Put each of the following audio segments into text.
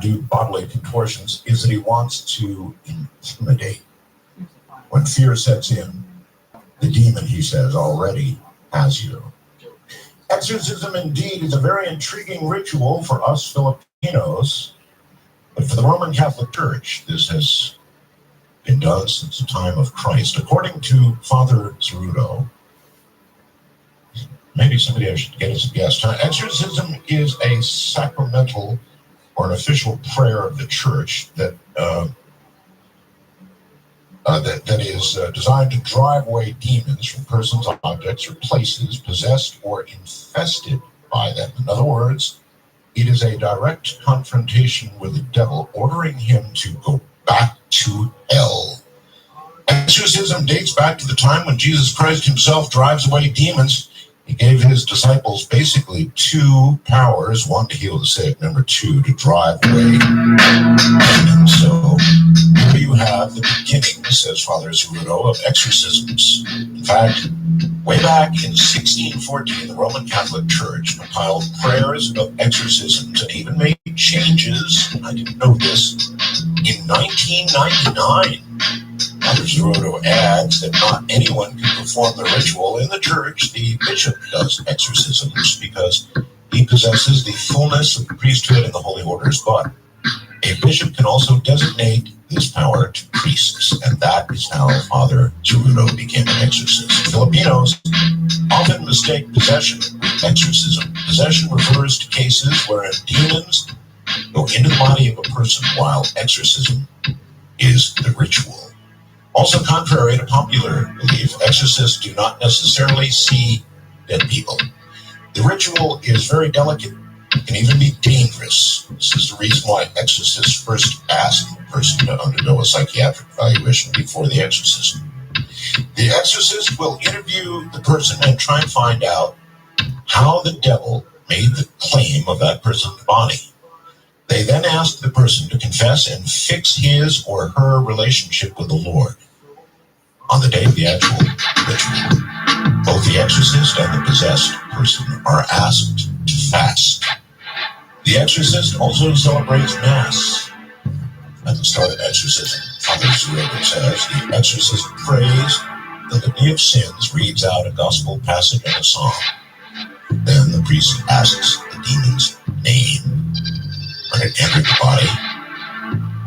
do bodily contortions is that he wants to intimidate. When fear sets in, the demon, he says, already has you. Exorcism, indeed, is a very intriguing ritual for us Filipinos, but for the Roman Catholic Church, this has been done since the time of Christ. According to Father Zerudo, maybe somebody I should get as a guest. Exorcism is a sacramental or an official prayer of the church that is designed to drive away demons from persons, objects, or places possessed or infested by them. In other words, it is a direct confrontation with the devil, ordering him to go back to hell. Exorcism dates back to the time when Jesus Christ himself drives away demons. He gave his disciples basically two powers, one to heal the sick, number two to drive away demons. So here you have the beginning, says Father Zerudo, of exorcisms. In fact, way back in 1614, the Roman Catholic Church compiled prayers of exorcisms and even made changes, I didn't know this, in 1999. Father Zerudo adds that not anyone can perform the ritual in the church. The bishop does exorcisms because he possesses the fullness of the priesthood and the holy orders, but a bishop can also designate this power to priests, and that is how Father Zerudo became an exorcist. Filipinos often mistake possession with exorcism. Possession refers to cases wherein demons go into the body of a person, while exorcism is the ritual. Also, contrary to popular belief, exorcists do not necessarily see dead people. The ritual is very delicate. It can even be dangerous. This is the reason why exorcists first ask the person to undergo a psychiatric evaluation before the exorcism. The exorcist will interview the person and try and find out how the devil made the claim of that person's body. They then ask the person to confess and fix his or her relationship with the Lord. On the day of the actual ritual, both the exorcist and the possessed person are asked to fast. The exorcist also celebrates Mass. At the start of exorcism, Father Zerudo says the exorcist prays the litany of sins, reads out a gospel passage and a psalm. Then the priest asks the demon's name. When it entered the body,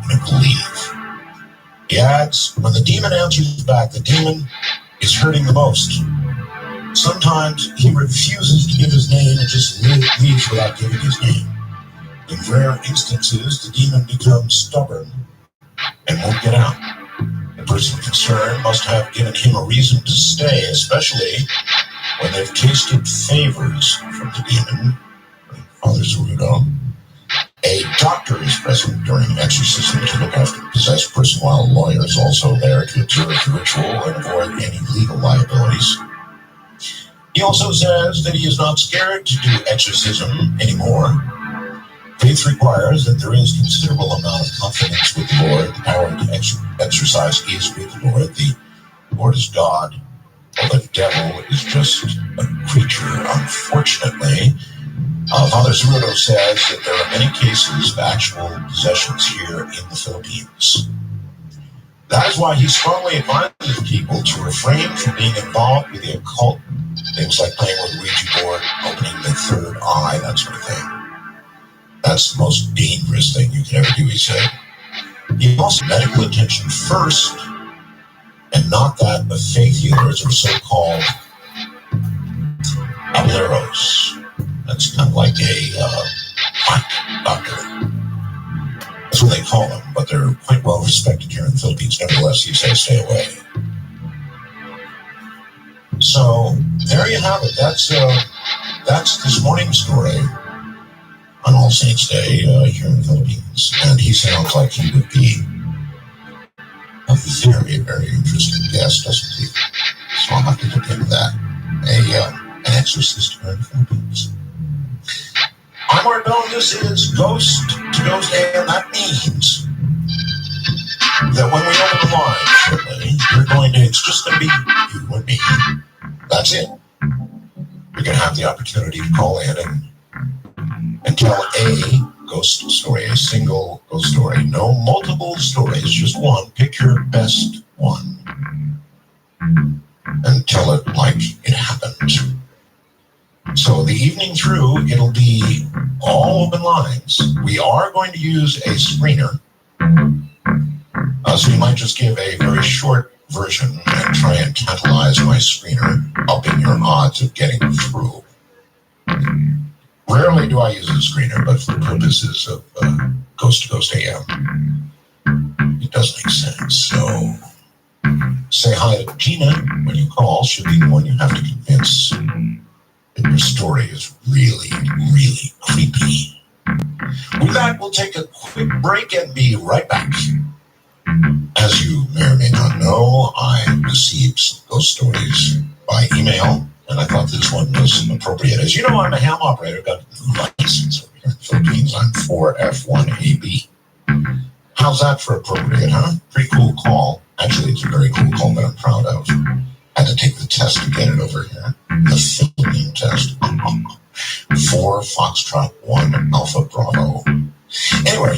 and it will leave. He adds, when the demon answers back, the demon is hurting the most. Sometimes he refuses to give his name and just leaves without giving his name. In rare instances, the demon becomes stubborn and won't get out. The person concerned must have given him a reason to stay, especially when they've tasted favors from the demon. Father Zerudo. A doctor is present during an exorcism to look after the possessed person, while a lawyer is also there to observe the ritual and avoid any legal liabilities. He also says that he is not scared to do exorcism anymore. Faith requires that there is considerable amount of confidence with the Lord. The power to exercise is with the Lord. The Lord is God, while the devil is just a creature. Unfortunately, Father Zerudo says that there are many cases of actual possessions here in the Philippines. That is why he strongly advises people to refrain from being involved with the occult, things like playing with a Ouija board, opening the third eye, that sort of thing. That's the most dangerous thing you can ever do, he said. He also medical attention first, and not that of faith healers or so-called hableros. That's kind of like a quack doctor. That's what they call them, but they're quite well respected here in the Philippines. Nevertheless, he says stay away. So there you have it. That's this morning's story on All Saints Day here in the Philippines. And he sounds like he would be a very, very interesting guest, doesn't he? So I'll have to look into that. An exorcist here in the Philippines. I'm Art Bell, this is Ghost to Ghost, and that means that when we open the line shortly, it's just going to be you and me. That's it. You're going to have the opportunity to call in and tell A ghost story, a single ghost story. No multiple stories, just one. Pick your best one and tell it like it happened. So the evening through, it'll be all open lines. We are going to use a screener. So you might just give a very short version and try and tantalize my screener, upping your odds of getting through. Rarely do I use a screener, but for the purposes of Ghost to Ghost AM, it does make sense. So say hi to Gina when you call. Should be the one you have to convince that your story is really, really creepy. With that, we'll take a quick break and be right back. As you may or may not know, I received some ghost stories by email, and I thought this one was appropriate. As you know, I'm a ham operator, got a license over here in the Philippines. I'm 4F1AB. How's that for appropriate, huh? Pretty cool call. Actually, it's a very cool call that I'm proud of. Had to take the test to get it over here. The Philippine test. 4 Foxtrot 1 Alpha Bravo. Anyway,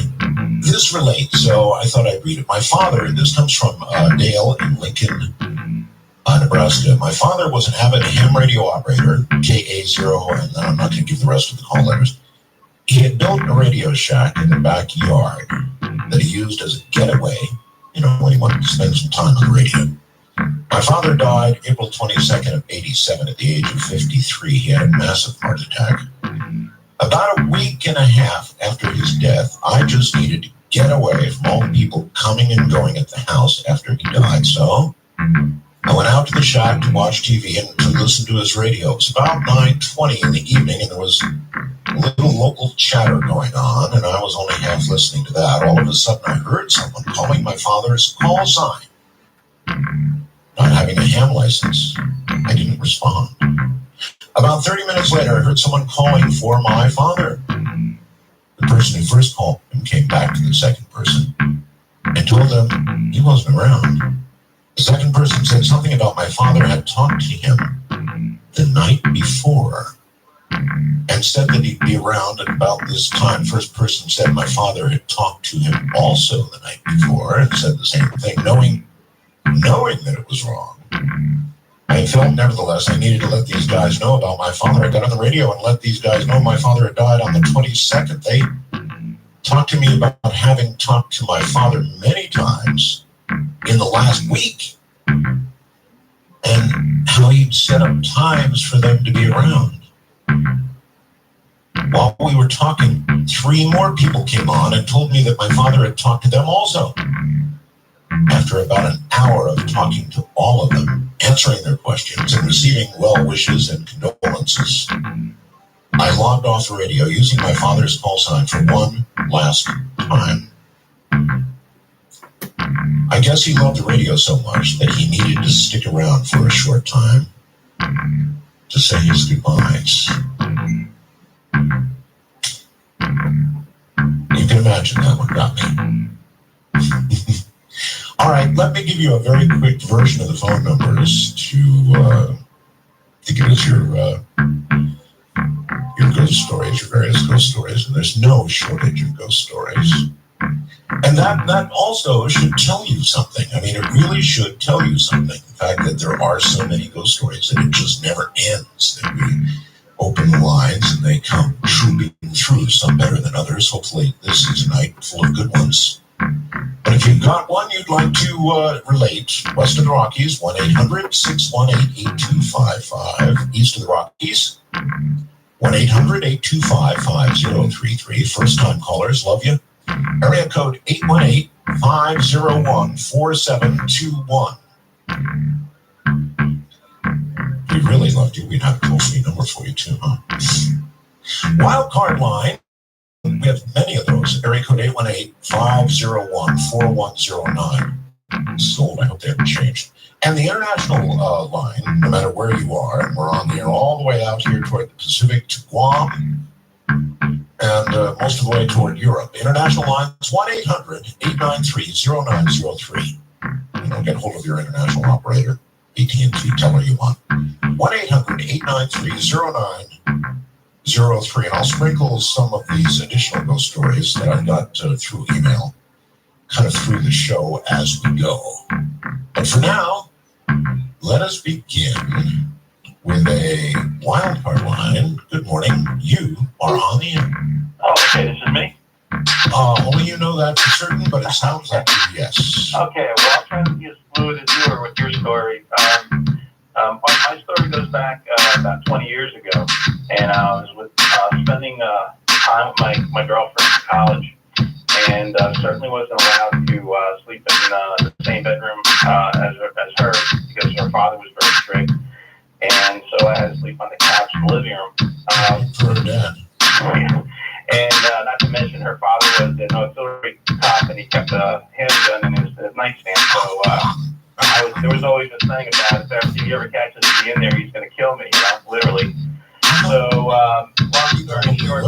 this relates, so I thought I'd read it. My father, this comes from Dale in Lincoln, Nebraska. My father was an avid ham radio operator, KA0, and then I'm not going to give the rest of the call letters. He had built a radio shack in the backyard that he used as a getaway, when he wanted to spend some time on the radio. My father died April 22nd of 87 at the age of 53. He had a massive heart attack. About a week and a half after his death, I just needed to get away from all the people coming and going at the house after he died. So I went out to the shack to watch TV and to listen to his radio. It was about 9:20 in the evening, and there was a little local chatter going on, and I was only half listening to that. All of a sudden, I heard someone calling my father's call sign. Not having a ham license, I didn't respond. About 30 minutes later, I heard someone calling for my father. The person who first called him came back to the second person and told them he wasn't around. The second person said something about my father had talked to him the night before and said that he'd be around at about this time. First person said my father had talked to him also the night before and said the same thing, knowing that it was wrong. I felt, nevertheless, I needed to let these guys know about my father. I got on the radio and let these guys know my father had died on the 22nd. They talked to me about having talked to my father many times in the last week and how he'd set up times for them to be around. While we were talking, 3 more people came on and told me that my father had talked to them also. After about an hour of talking to all of them, answering their questions and receiving well wishes and condolences, I logged off the radio using my father's call sign for one last time. I guess he loved the radio so much that he needed to stick around for a short time to say his goodbyes. You can imagine that one got me. All right, let me give you a very quick version of the phone numbers to give us your ghost stories, your various ghost stories. And there's no shortage of ghost stories. And that also should tell you something. I mean, it really should tell you something. The fact that there are so many ghost stories that it just never ends. That we open the lines and they come trooping through, some better than others. Hopefully this is a night full of good ones. But if you've got one you'd like to relate, west of the Rockies, 1-800-618-8255. East of the Rockies, 1-800-825-5033. First-time callers, love you. Area code 818-501-4721. If we really loved you, we'd have a toll-free number for you too, huh? Wildcard line. We have many of those. Area code 818-501-4109. Sold. I hope they haven't changed. And the international line, no matter where you are, and we're on the air all the way out here toward the Pacific to Guam and most of the way toward Europe. International line is 1-800-893-0903. Get hold of your international operator, AT&T, tell her you want. 1-800-893-0903. 03. And I'll sprinkle some of these additional ghost stories that I got through email kind of through the show as we go. But for now, let us begin with a wildcard line. Good morning. You are on the air. Oh, okay, this is me. Only you know that for certain, but it sounds like a yes. Okay, well, I'll try to be as fluid as you are with your story. My story goes back about 20 years ago, and I was spending time with my girlfriend in college, and certainly wasn't allowed to sleep in the same bedroom as her because her father was very strict, and so I had to sleep on the couch in the living room. For her dad. And not to mention, her father was an auxiliary cop, and he kept a handgun in his nightstand. So there was always this thing about if he ever catches me in there, he's going to kill me, literally. So long story short,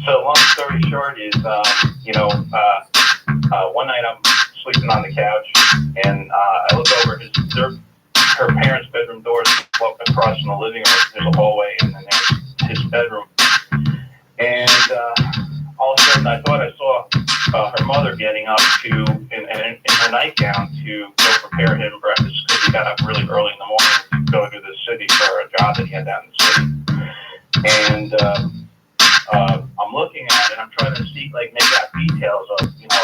So long story short is, one night I'm sleeping on the couch, and I look over her parents' bedroom doors across from the living room. There's a hallway, and then there's his bedroom, and all of a sudden I thought I saw her mother getting up in her nightgown to go prepare him breakfast because he got up really early in the morning to go to the city for a job that he had down in the city. And I'm looking at it, I'm trying to see, make out details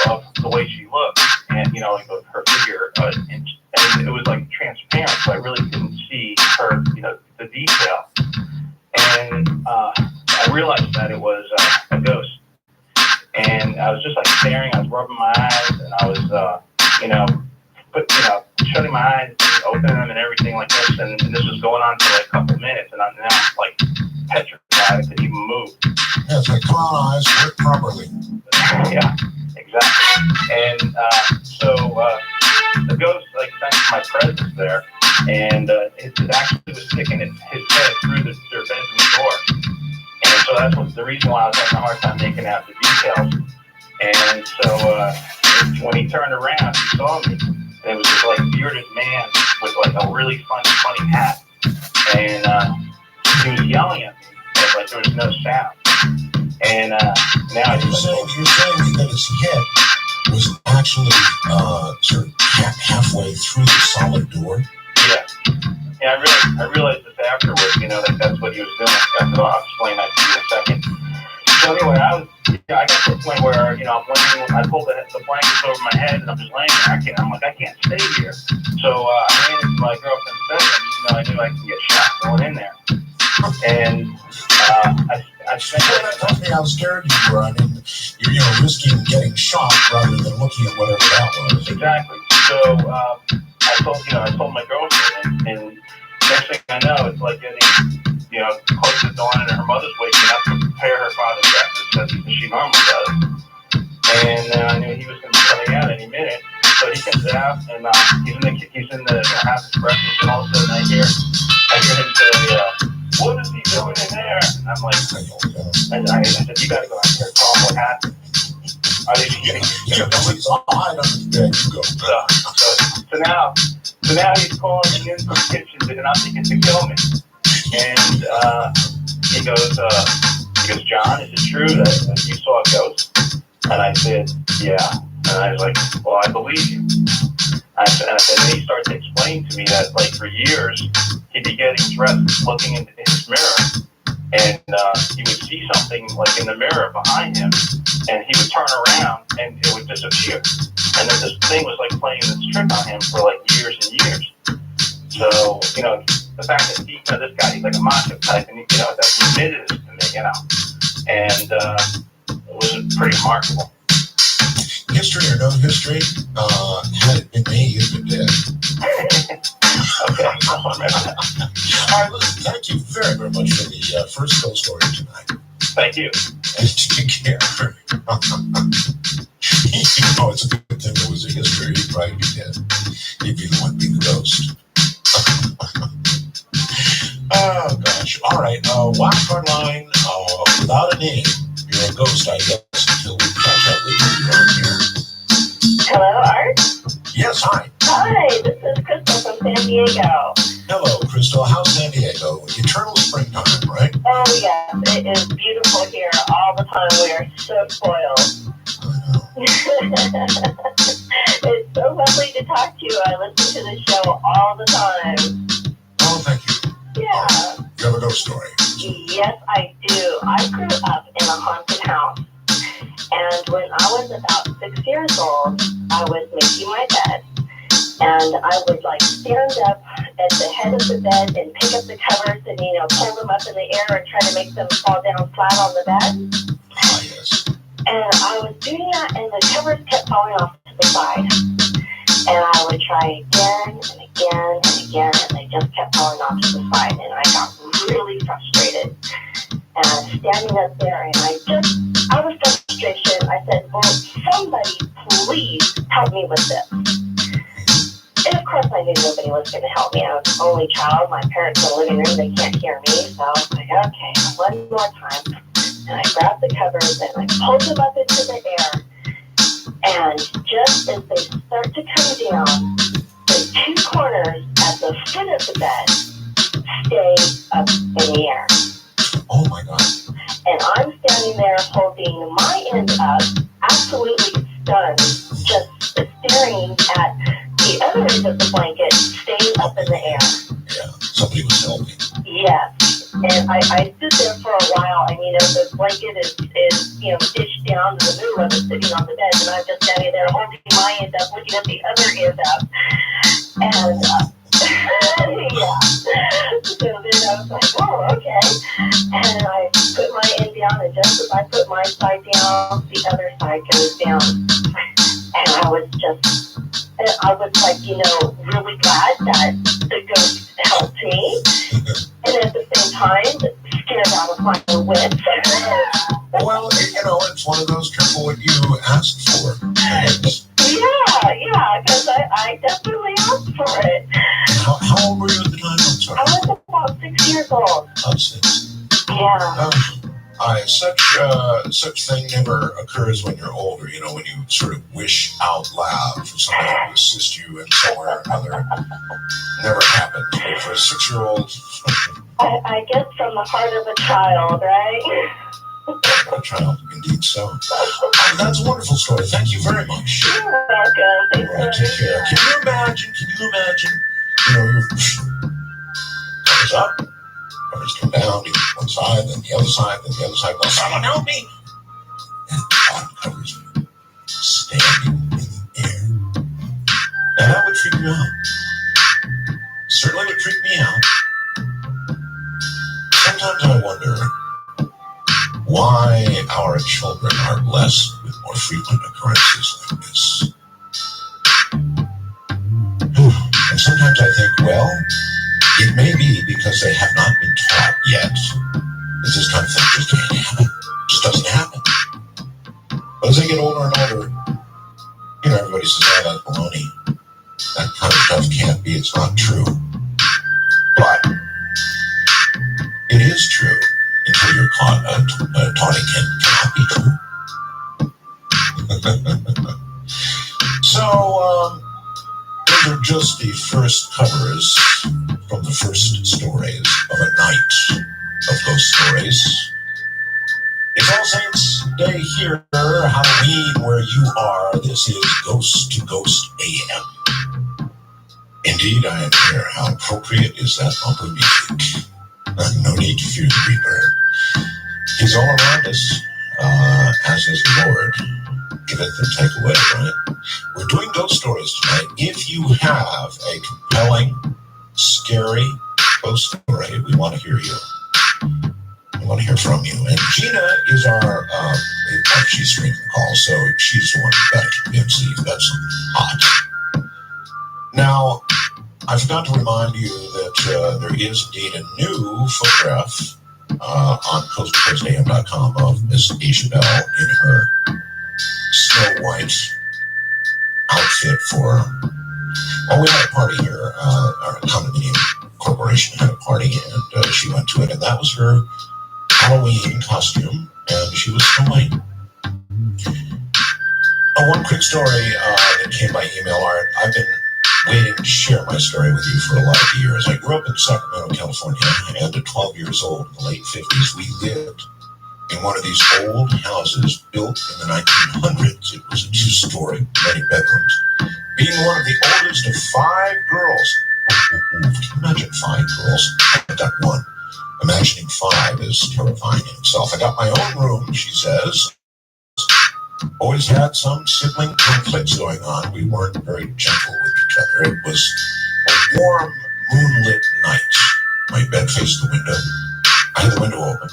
of the way she looked, and her figure, and it was transparent, so I really couldn't see her, the detail. And I realized that it was a ghost. And I was just staring, I was rubbing my eyes, and I was, shutting my eyes, opening them and everything like this. And this was going on for a couple minutes, and I'm now petrified. I couldn't even move. Yeah, it's come on, eyes, work properly. Yeah, exactly. And so the ghost, thanks to my presence there, and it actually was sticking his head through their bedroom door. And so that's the reason why I was having a hard time making out the details. And so when he turned around, he saw me. And it was this bearded man with a really funny hat. And he was yelling at me, but there was no sound. And now you're saying that his head was actually sort of halfway through the solid door? Yeah. Yeah, I realized this afterwards, that's what he was doing. I'll explain that to you in a second. So anyway, I got to the point where, I'm laying, I pulled the blankets over my head, and I'm just laying there. I can't stay here. So I ran into my girlfriend's bedroom, I knew I could get shot going in there. And I spent... Tell me how scared you were. I mean, you're risking getting shot rather than looking at whatever that was. Exactly. So I told my girlfriend, and next thing I know, it's getting, close to the dawn, and her mother's waking up to prepare her father's breakfast as she normally does. And I knew he was going to be coming out any minute. So he comes out, and he's in the house of breakfast, and all of a sudden I hear him say, "What is he doing in there?" And I'm like, and I said, "You got to go out there and tell him what happened." So now he's calling me into the kitchen, and I'm thinking to kill me. And he goes, "John, is it true that you saw a ghost?" And I said, "Yeah." And I was like, "Well, I believe you." And then he started to explain to me that, for years, he'd be getting dressed, looking into his mirror, and he would see something, in the mirror behind him, and he would turn around, and it would disappear. And then this thing was, playing this trick on him for, years and years. So, the fact that this guy, he's a macho type, and, that he admitted it to me, and it was pretty remarkable. History or no history, had it been me, you'd been dead. Okay. All right, listen, thank you very, very much for the first ghost story tonight. Thank you. Take care. It's a good thing there was a history. You'd probably be dead. You'd be the one being the ghost. Oh, gosh. All right, wildcard line, without a name. You're a ghost, I guess, until we catch up with you on here. Hello, Art? Yes, hi. Hi, this is Crystal from San Diego. Hello, Crystal. How's San Diego? Eternal spring amazing time, right? Oh, yes. It is beautiful here all the time. We are so spoiled. I know. It's so lovely to talk to you. I listen to the show all the time. Oh, thank you. Yeah. You have a ghost story? Yes, I do. I grew up in a haunted house. And when I was about 6 years old, I was making my bed. And I would stand up at the head of the bed and pick up the covers and, pull them up in the air and try to make them fall down flat on the bed. Ah, yes. And I was doing that and the covers kept falling off to the side. And I would try again and again and again and they just kept falling off to the side. And I got really frustrated. And I was standing up there and out of frustration, I said, well, somebody please help me with this. And of course I knew nobody was going to help me. I was the only child. My parents in the living room, they can't hear me. So I was like, okay, one more time. And I grabbed the covers and I pulled them up into the air. And just as they start to come down, the two corners at the foot of the bed stay up in the air. Oh, my God. And I'm standing there holding my end up, absolutely stunned, just staring at the other end of the blanket staying up in the air. Yeah, somebody was helping. Yes. And I stood there for a while, and the blanket is dished down to the middle of it, sitting on the bed, and I'm just standing there holding my end up, looking at the other end up, and yeah. So then I was like, oh, okay, and I put my end down, and just as I put my side down, the other side goes down, and I was really glad that the ghost helped me. And at the same time, scared out of my wits. Well, it's one of those careful what you asked for. Yeah, because I definitely asked for it. How old were you at the time? I'm sorry. I was about 6 years old. Oh, 6. Yeah. Such thing never occurs when you're older, when you sort of wish out loud for somebody to assist you in somewhere or another. Never happened. But for a 6-year-old... I guess from the heart of a child, right? A child, indeed so. That's a wonderful story. Thank you very much. You're welcome. All right, take care. Can you imagine, your covers up, covers come down, one side, then the other side, then the other side. Well, someone help me! And the bottom covers standing in the air. And that would freak me out. Certainly would freak me out. Sometimes I wonder why our children are blessed with more frequent occurrences like this. And sometimes I think, well, it may be because they have not been taught yet that this kind of thing just can't happen. Just doesn't happen. But as they get older and older, everybody says, oh, that's baloney. That kind of stuff can't be. It's not true. But it is true until you're taught it cannot be true. So, those are just the first covers from the first stories of a night of ghost stories. It's All Saints Day here, Halloween, where you are. This is Ghost to Ghost AM. Indeed, I am here. How appropriate is that bumper music? No need to fear the Reaper. He's all around us, as is the Lord. Giveth and take away, right? We're doing ghost stories tonight. If you have a compelling, scary ghost story, we want to hear you. We want to hear from you. And Gina is she's screening the call, so she's the one who's got to convince that you've got something hot. Now, I forgot to remind you that there is indeed a new photograph on coasttocoastam.com of Miss Asia Bell in her Snow White outfit for... Well, we had a party here. Our condominium corporation had a party, and she went to it, and that was her Halloween costume, and she was Snow White. One quick story that came by email, Art. I've been waiting to share my story with you for a lot of years. I grew up in Sacramento, California, and at 12 years old in the late 50s, we lived in one of these old houses built in the 1900s. It was a two-story, many bedrooms. Being one of the oldest of 5 girls. Can you imagine 5 girls? I got 1. Imagining 5 is terrifying in itself. I got my own room, she says. Always had some sibling conflicts going on. We weren't very gentle with each other. It was a warm, moonlit night. My bed faced the window. I had the window open.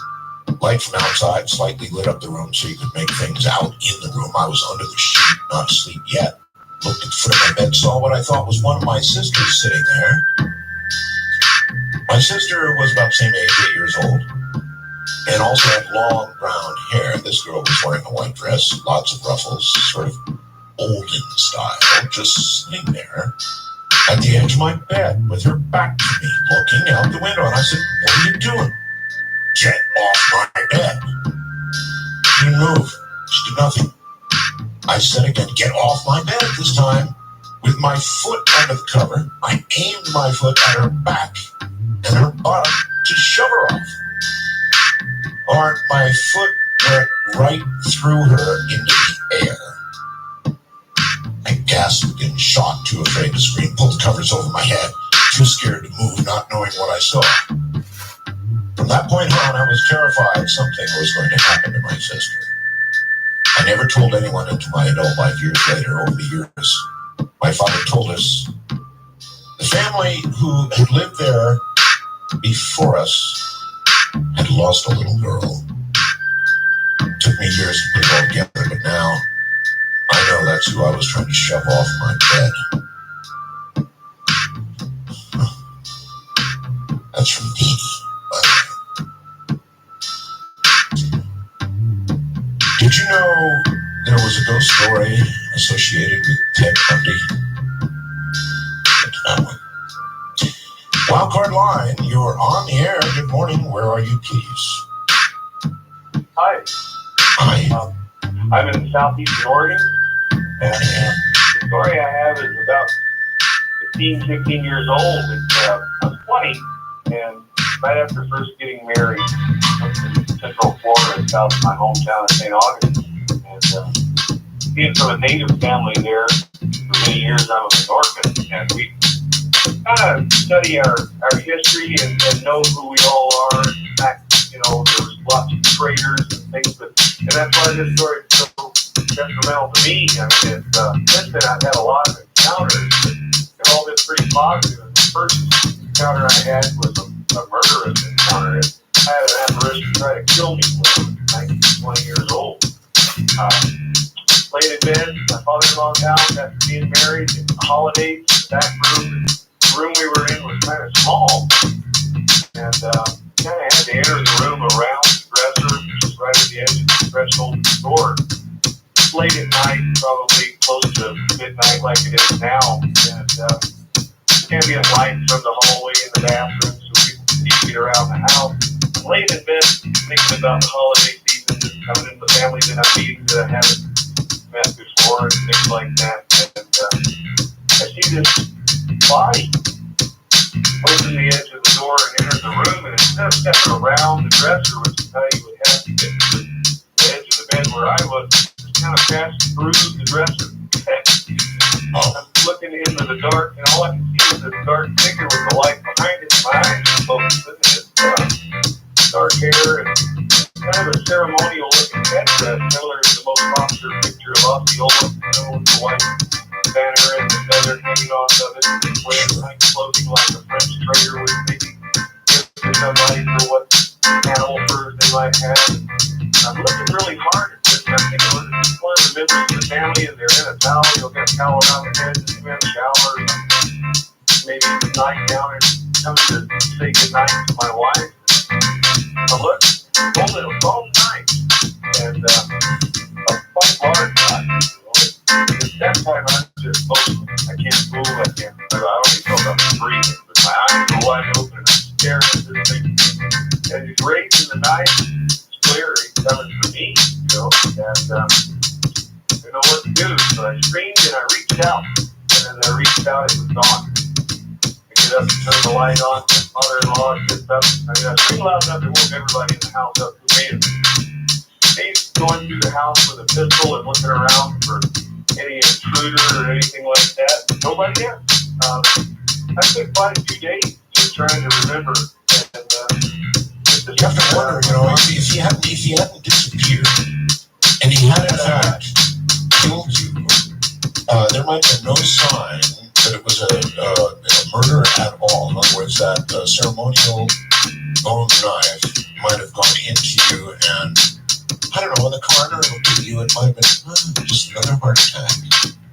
Light from outside slightly lit up the room so you could make things out in the room. I was under the sheet, not asleep yet. Looked at the foot of my bed, saw what I thought was one of my sisters sitting there. My sister was about the same age, 8 years old, and also had long brown hair. This girl was wearing a white dress, lots of ruffles, sort of olden style, just sitting there at the edge of my bed with her back to me, looking out the window. And I said, "What are you doing?" "Get off my bed." She didn't move. She did nothing. I said again, "Get off my bed." This time, with my foot under the cover, I aimed my foot at her back and her bottom to shove her off. Or my foot went right through her into the air. I gasped in shock, too afraid to scream, pulled the covers over my head, too scared to move, not knowing what I saw. From that point on, I was terrified something was going to happen to my sister. I never told anyone into my adult life years later. Over the years, my father told us the family who had lived there before us had lost a little girl. It took me years to put it all together, but now I know that's who I was trying to shove off my bed. That's from Dee Dee, by the way. Did you know there was a ghost story associated with Ted Bundy? Get to that one. Wildcard Line, you're on the air. Good morning. Where are you, please? Hi. Hi. I'm in southeastern Oregon, and the story I have is about 15, 16 years old. I was 20, and right after first getting married, I went to Central Florida, south of my hometown of St. Augustine, and being from a native family there, for many years I was an orphan, and we kind of study our history and know who we all are. In fact, there was lots of traders and things, and that's why this story is so detrimental to me. I mean, since then I've had a lot of encounters, but they've all been pretty positive. And the first encounter I had was a murderous encounter. I had an apparition try to kill me when I was 19, 20 years old. Laid in bed, my father-in-law's house after being married, and the holidays, the back room. The room we were in was kind of small, and kind of had to enter the room around the dresser, just right at the edge of the threshold of the door. Late at night, probably close to midnight like it is now, and ambient light from the hallway in the bathroom so people can see to get around the house. Late in bed, thinking about the holiday season, just coming into the families that I'm meeting that I haven't met before and things like that, and I see this body open the edge of the door and enter the room, and instead of stepping around the dresser, which is how you would have to get to the edge of the bed where I was, just kind of passed through the dresser. I'm looking into the dark, and all I can see is this dark figure with the light behind it. My eyes are focused in his dark hair and kind of a ceremonial looking headdress, similar to the most popular picture of Osceola, with the white banner and the feather hanging off of it, and wearing nice clothing like a French trader would maybe give to somebody for what animal furs they might have. I'm looking really hard at this. I'm thinking, one of the members of the family, and they're in a towel, you'll get a towel around their head, just in a shower, maybe a nightgown, and come to say goodnight to my wife. I look, holding a phone knife, and a quite large knife. At that time, I'm just motionless. I can't move. I don't even know if I'm breathing. But my eyes are wide open, and I'm staring at this thing. And he's raising the knife. It's clear he's coming for me, and I didn't know what to do. So I screamed and I reached out, and as I reached out, it was gone. I get up and turn the light on. Mother-in-law gets up. I got ring loud enough to woke everybody in the house up. Who made it? He's going through the house with a pistol and looking around for any intruder or anything like that. Nobody there. I took quite a few days just trying to remember. And You have to wonder, you know, if he hadn't disappeared, and he had in fact killed you, there might have been no sign that it was a murder at all. In other words, that ceremonial bone knife might have gone into you, and I don't know, when the coroner looked at you, it might have been just another heart attack.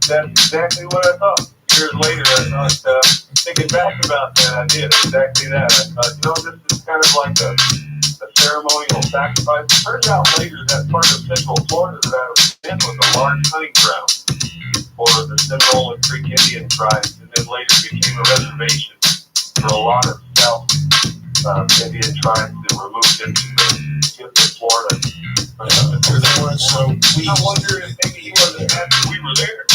that's exactly what I thought. Years later, I thought, thinking back about that, I did exactly that. I thought, this is kind of like a ceremonial sacrifice. It turns out later that part of Central Florida that I was in was a large hunting ground for the Seminole and Creek Indian tribes, and then later became a reservation for a lot of South Indian tribes that were moved into the tip of Florida. They weren't so pleased. I wonder if maybe he wasn't happy we were there.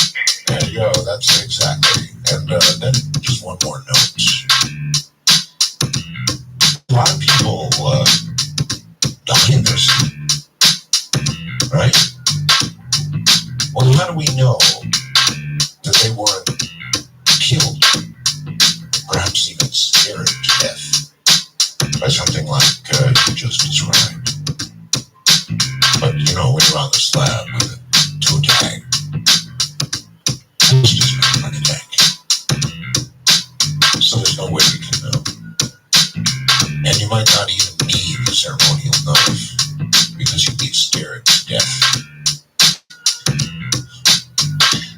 There you go, that's exactly. And then just one more note. A lot of people die in their sleep, right? Well, how do we know that they weren't killed, perhaps even scared to death by something like you just described? But you know, when you're on the slab with a toe tag, it's just a heart attack. So there's no way we can know. And you might not even need the ceremonial knife because you'd be scared to death.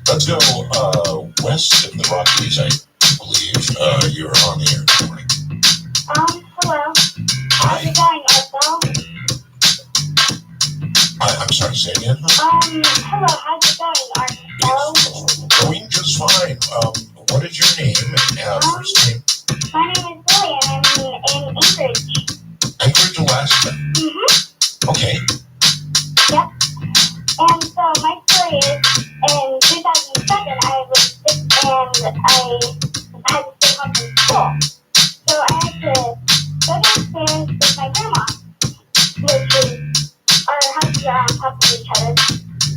Let's go west of the Rockies, I believe. You're on the air this morning. Hello. Hi. How's it going, Ethel? I'm sorry, say again? Hello, how's it going, Arthur? Going just fine. What is your name? First name? My name is Lily, and I'm in Anchorage. Anchorage, Alaska. Mm-hmm. Okay. Yep. And so my story is, in 2007, I was sick and I had to stay home from school. So I had to go downstairs with my grandma, which is, our houses are on top of each other,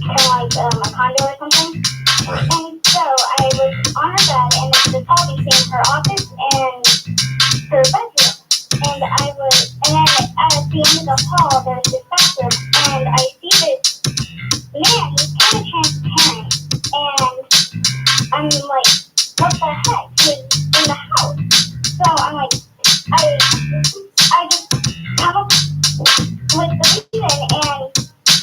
kind of like a condo or something. Right. And so I was on her bed, and there's this hall between her office and her bedroom. And then at the end of the hall, there's this bathroom, and I see this man, he's kind of transparent, and I'm like, what the heck? He's in the house. So I'm like, I just come up with the reason, and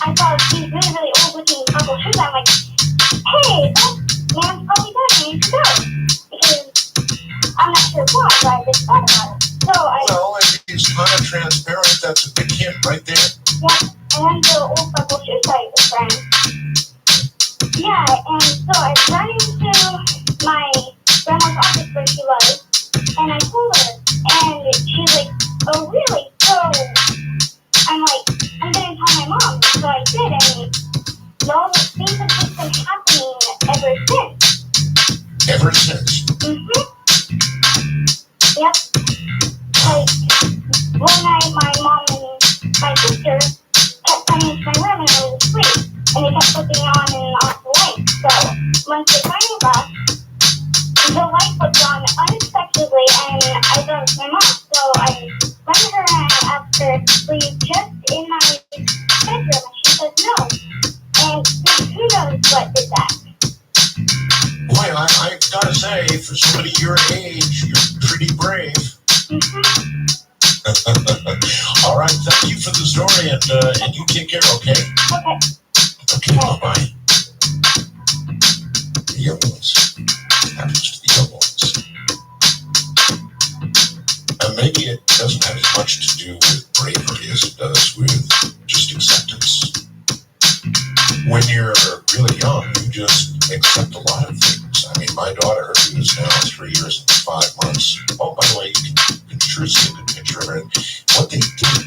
I saw these really, really old-looking purple shoes. I'm like, hey, that man's probably dead, and he needs to go. Because I'm not sure why, but I just thought about it. So Well, if he's kind of transparent, that's a big hint right there. yeah, and the old purple shoes I was wearing. Yeah, and so I ran into my grandma's office where she was, and I told her, and she's like, oh really? So I'm like, I'm gonna tell my mom. So I did, and all the things have just been happening ever since. Ever since. Mm-hmm. Yep. Like, one night my mom and my sister kept coming into my room and I was asleep. And they kept flipping on and off the light. So, once they finally left, the light flipped on unexpectedly and I thought it was my mom. So I went to her and I asked her to sleep just in my bedroom and she said no. And who knows what did that? Boy, I gotta say, for somebody your age, you're pretty brave. Mm-hmm. All right, thank you for the story, and you take care, okay? Okay. Okay, bye-bye. The young ones. Happens to the young ones. And maybe it doesn't have as much to do with bravery as it does with just acceptance. When you're really young, you just accept a lot of things. I mean, my daughter, who is now 3 years and 5 months. Oh, by the way, you can sure see a good picture of her. And what they did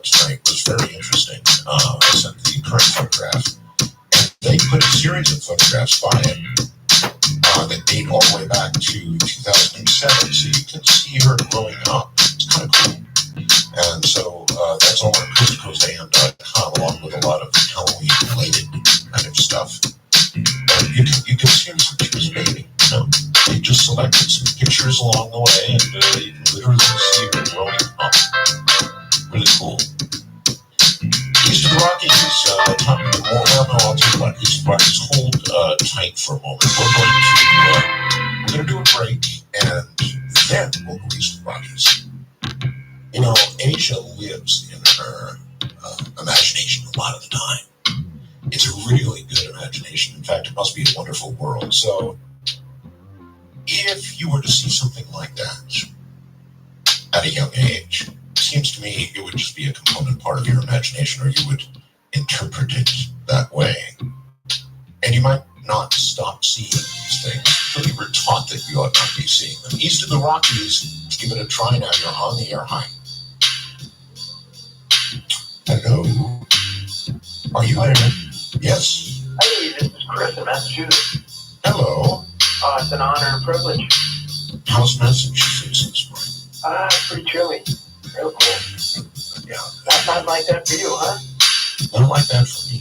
tonight was very interesting. I sent the current photograph, and they put a series of photographs by it that date all the way back to 2007, so you can see her growing up. It's kind of cool. And so that's all on coasttocoastam.com, along with a lot of Halloween-related kind of stuff. You can see her since she was a baby. You know, they just selected some pictures along the way, and you can literally see her growing up. Really cool. East of the Rockies, talking more. Well, no, I'll talk about East of the Rockies. Hold tight for a moment. We're going to do a break, and then we'll go East of the Rockies. You know, Asia lives in her imagination a lot of the time. It's a really good imagination. In fact, it must be a wonderful world. So, if you were to see something like that at a young age, it seems to me it would just be a component part of your imagination, or you would interpret it that way. And you might not stop seeing these things until you were taught that you ought not be seeing them. East of the Rockies, give it a try now. You're on the air. Hi. Hello. Are you there? Yes. Hey, this is Chris in Massachusetts. Hello. It's an honor and privilege. How's Massachusetts this morning? Pretty chilly. Real cool. Yeah. Not like that for you, huh? Not like that for me.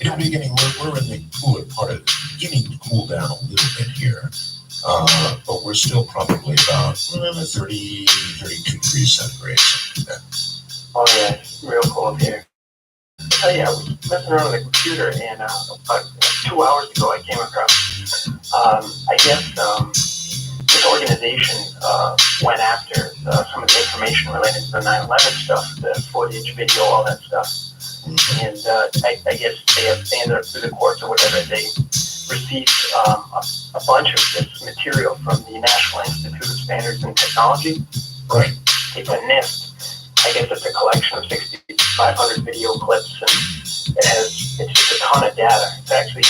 In the beginning, we're in the cooler part of it, beginning to cool down a little bit here. But we're still probably about 30, 32 degrees centigrade, something like that. Oh, yeah, it's real cold here. I tell you, I was messing around on the computer, and about 2 hours ago, I came across, I guess, this organization went after some of the information related to the 9/11 stuff, the footage, video, all that stuff. And I guess they ended up through the courts or whatever, they received a bunch of this material from the National Institute of Standards and Technology. Right. It's a NIST. I guess it's a collection of 6,500 video clips, and it's just a ton of data. It's actually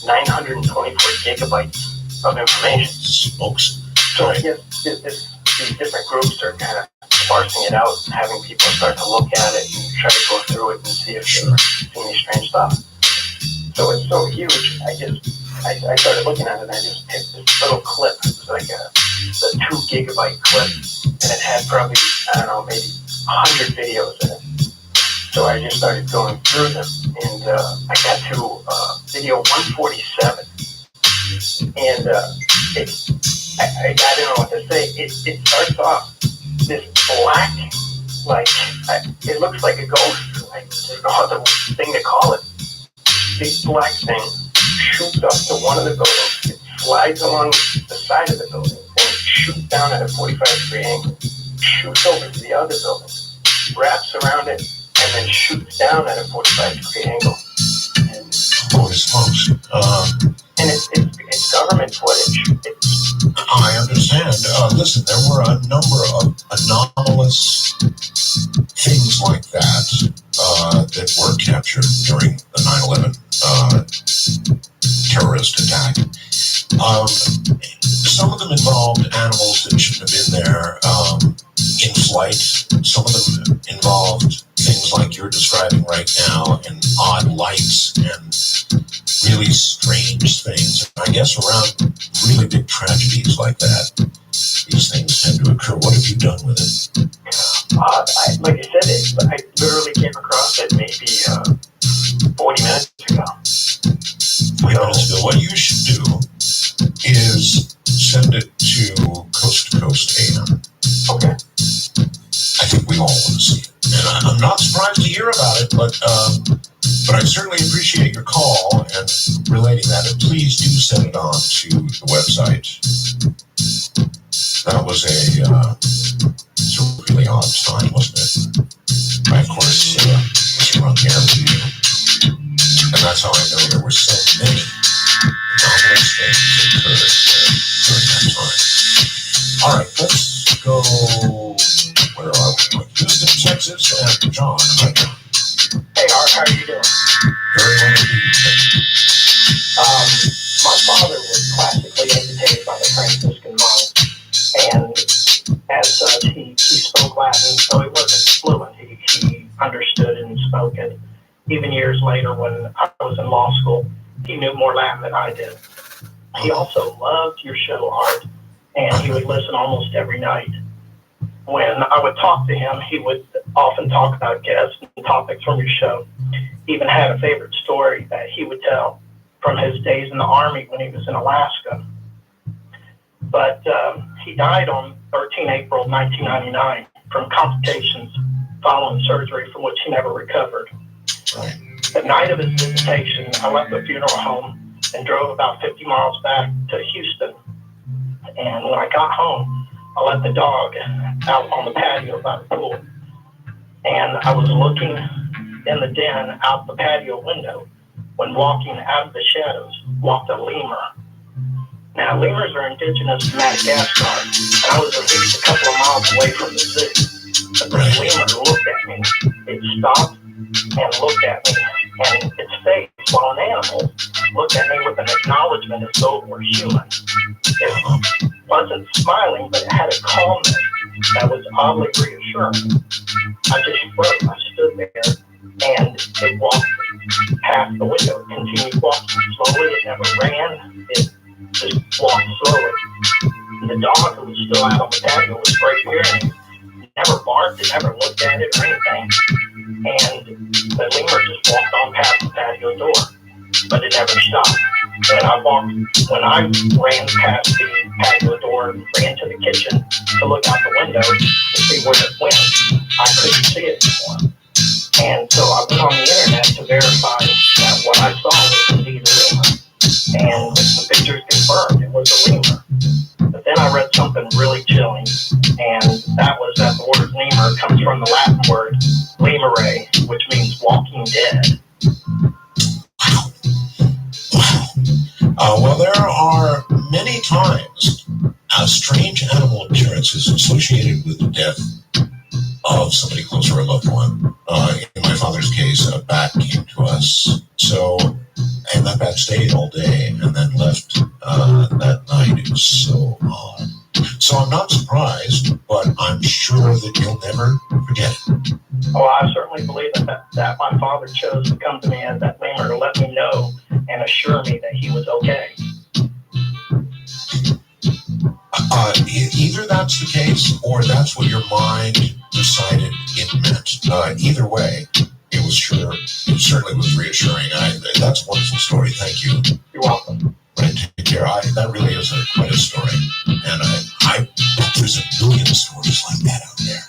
924 gigabytes of information. Smokes. So I guess these different groups are kind of parsing it out and having people start to look at it and try to go through it and see if they see any strange stuff. So it's so huge. I started looking at it, and I just picked this little clip. It was like a 2 gigabyte clip, and it had probably, I don't know, maybe 100 videos in it. So I just started going through them, and I got to video 147, and I don't know what to say. It starts off this black, like, it looks like a ghost, like, I don't know what the thing to call it. Big black thing shoots up to one of the buildings, it slides along the side of the building, and it shoots down at a 45-degree angle, shoots over to the other building, wraps around it, and then shoots down at a 45-degree angle. And, Holy smokes. and it's government footage. I understand. Listen, there were a number of anomalous things like that that were captured during the 9/11 terrorist attack. Some of them involved animals that shouldn't have been there in flight. Some of them involved things like you're describing right now, and odd lights and really strange things. I guess around really big tragedies like that, these things tend to occur. What have you done with it? Like I said, I literally came across it maybe 40 minutes ago. 40 minutes ago. What you should do is send it to Coast to Coast AM. Okay. I think we all want to see it. And I'm not surprised to hear about it, but I certainly appreciate your call and relating that. And please do send it on to the website. That was a really odd time, wasn't it? I, of course, was around the air with you. And that's how I know there were so many anomalous things that occurred during that time. All right, let's go. Where are we? Houston, Texas, and John. Hi, John. Hey, Art, how are you doing? Very well indeed. Thank you. My father was classically educated by the Franciscan monks, and as such, he spoke Latin, so he wasn't fluent. He understood and spoke it. Even years later, when I was in law school, he knew more Latin than I did. He also loved your show, Art, and he would listen almost every night. When I would talk to him, he would often talk about guests and topics from your show. He even had a favorite story that he would tell from his days in the Army when he was in Alaska. But he died on 13 April 1999 from complications following surgery from which he never recovered. Right. The night of his visitation, I left the funeral home and drove about 50 miles back to Houston. And when I got home, I let the dog out on the patio by the pool. And I was looking in the den out the patio window when walking out of the shadows walked a lemur. Now, lemurs are indigenous to Madagascar, and I was at least a couple of miles away from the zoo. But this lemur looked at me. It stopped and looked at me, and its face, while an animal, looked at me with an acknowledgement as though it were human. It wasn't smiling, but it had a calmness that was oddly reassuring. I just froze. I stood there, and it walked past the window. It continued walking slowly. It never ran. It just walked slowly. And the dog, who was still out on the patio, was right here. It never barked. It never looked at it or anything. And the lemur just walked on past the patio door, but it never stopped. And when I ran past the patio door and ran to the kitchen to look out the window to see where it went, I couldn't see it anymore. And so I went on the internet to verify that what I saw was indeed a lemur. And the pictures confirmed it was a lemur. But then I read something really chilling, and that was that the word lemur comes from the Latin word lemure, which means walking dead. Well, there are many times strange animal appearances associated with the death of somebody close or a loved one. In my father's case, a bat came to us. And that bat stayed all day and then left that night. It was so odd. So I'm not surprised, but I'm sure that you'll never forget it. Oh, I certainly believe that my father chose to come to me as that lemur to let me know and assure me that he was okay. Either that's the case or that's what your mind decided it meant. Either way, it certainly was reassuring. That's a wonderful story. Thank you. You're welcome. Right, take care. That really is quite a story. And I bet there's a million stories like that out there.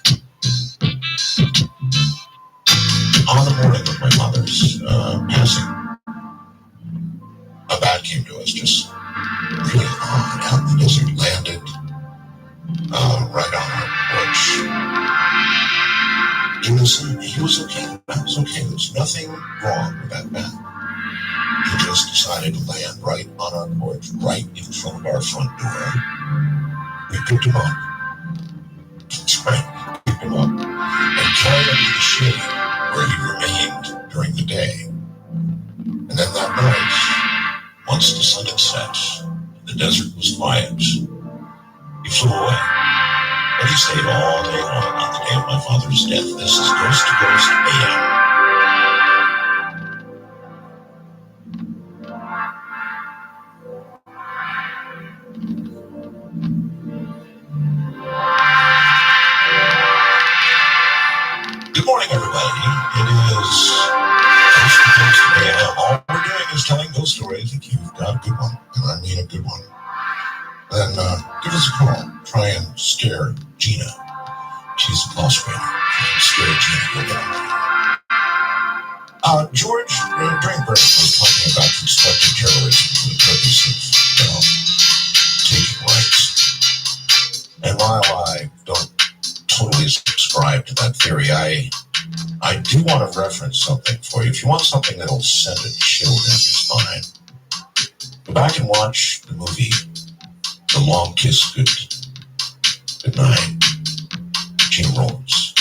On the morning of my mother's passing, a bat came to us, just really odd, out in the desert, landed right on our porch. He was okay. That was okay. There was nothing wrong with that bat. He just decided to land right on our porch, right in front of our front door. We picked him up. That's right. Picked him up and carried him to the shade where he remained during the day. And then that night, once the sun had set, the desert was quiet, he flew away. And he stayed all day long on the day of my father's death. This is Ghost to Ghost AM. Good morning, everybody. It is Ghost to Ghost AM. All we're doing is telling ghost stories. If you've got a good one, and I mean a good one, then give us a call. Try and scare Gina. She's a boss trainer. Scare Gina. We'll get on there. George, during break, was talking about constructive terrorism for the purpose of, taking rights. And while I don't totally subscribe to that theory, I do want to reference something for you. If you want something that'll send a chill down your spine, go back and watch the movie The Long Kiss Goodnight. Gene Rowlands.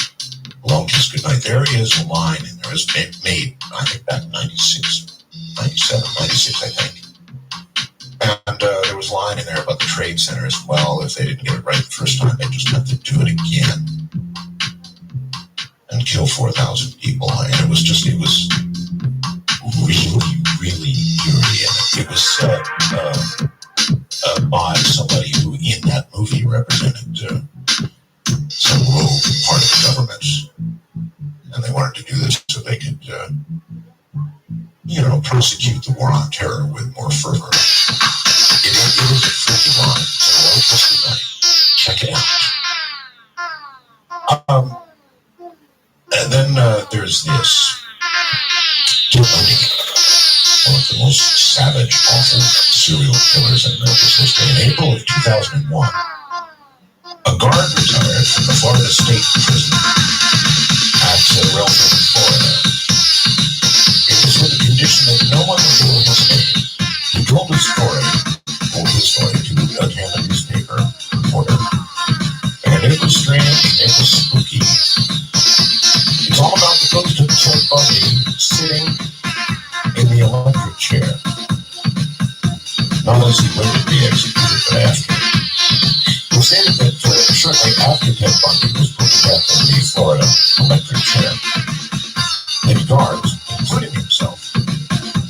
Long Kiss Goodnight. There is a line in there. It's made, I think, back in 96, 97, 96, I think. And there was a line in there about the Trade Center as well. If they didn't get it right the first time, they just had to do it again and kill 4,000 people. And it was really, really eerie. And it was said by somebody who in that movie represented some rogue part of the government. And they wanted to do this so they could, prosecute the war on terror with more fervor. It is a freaking line. It's a well twisted line. Check it out. And then there's this. Ted Bundy, one of the most savage, awful serial killers in America's history. In April of 2001, a guard retired from the Florida State Prison at Relpham, Florida. It was with the condition that no one would hear his name. He told his story to a Tampa newspaper reporter. And it was strange, it was spooky. It's all about the ghost of Ted Bundy sitting in the electric chair. Not as he waited to be executed, but after. It stated that shortly after Ted Bundy was put to death in the Florida electric chair, many guards, including himself,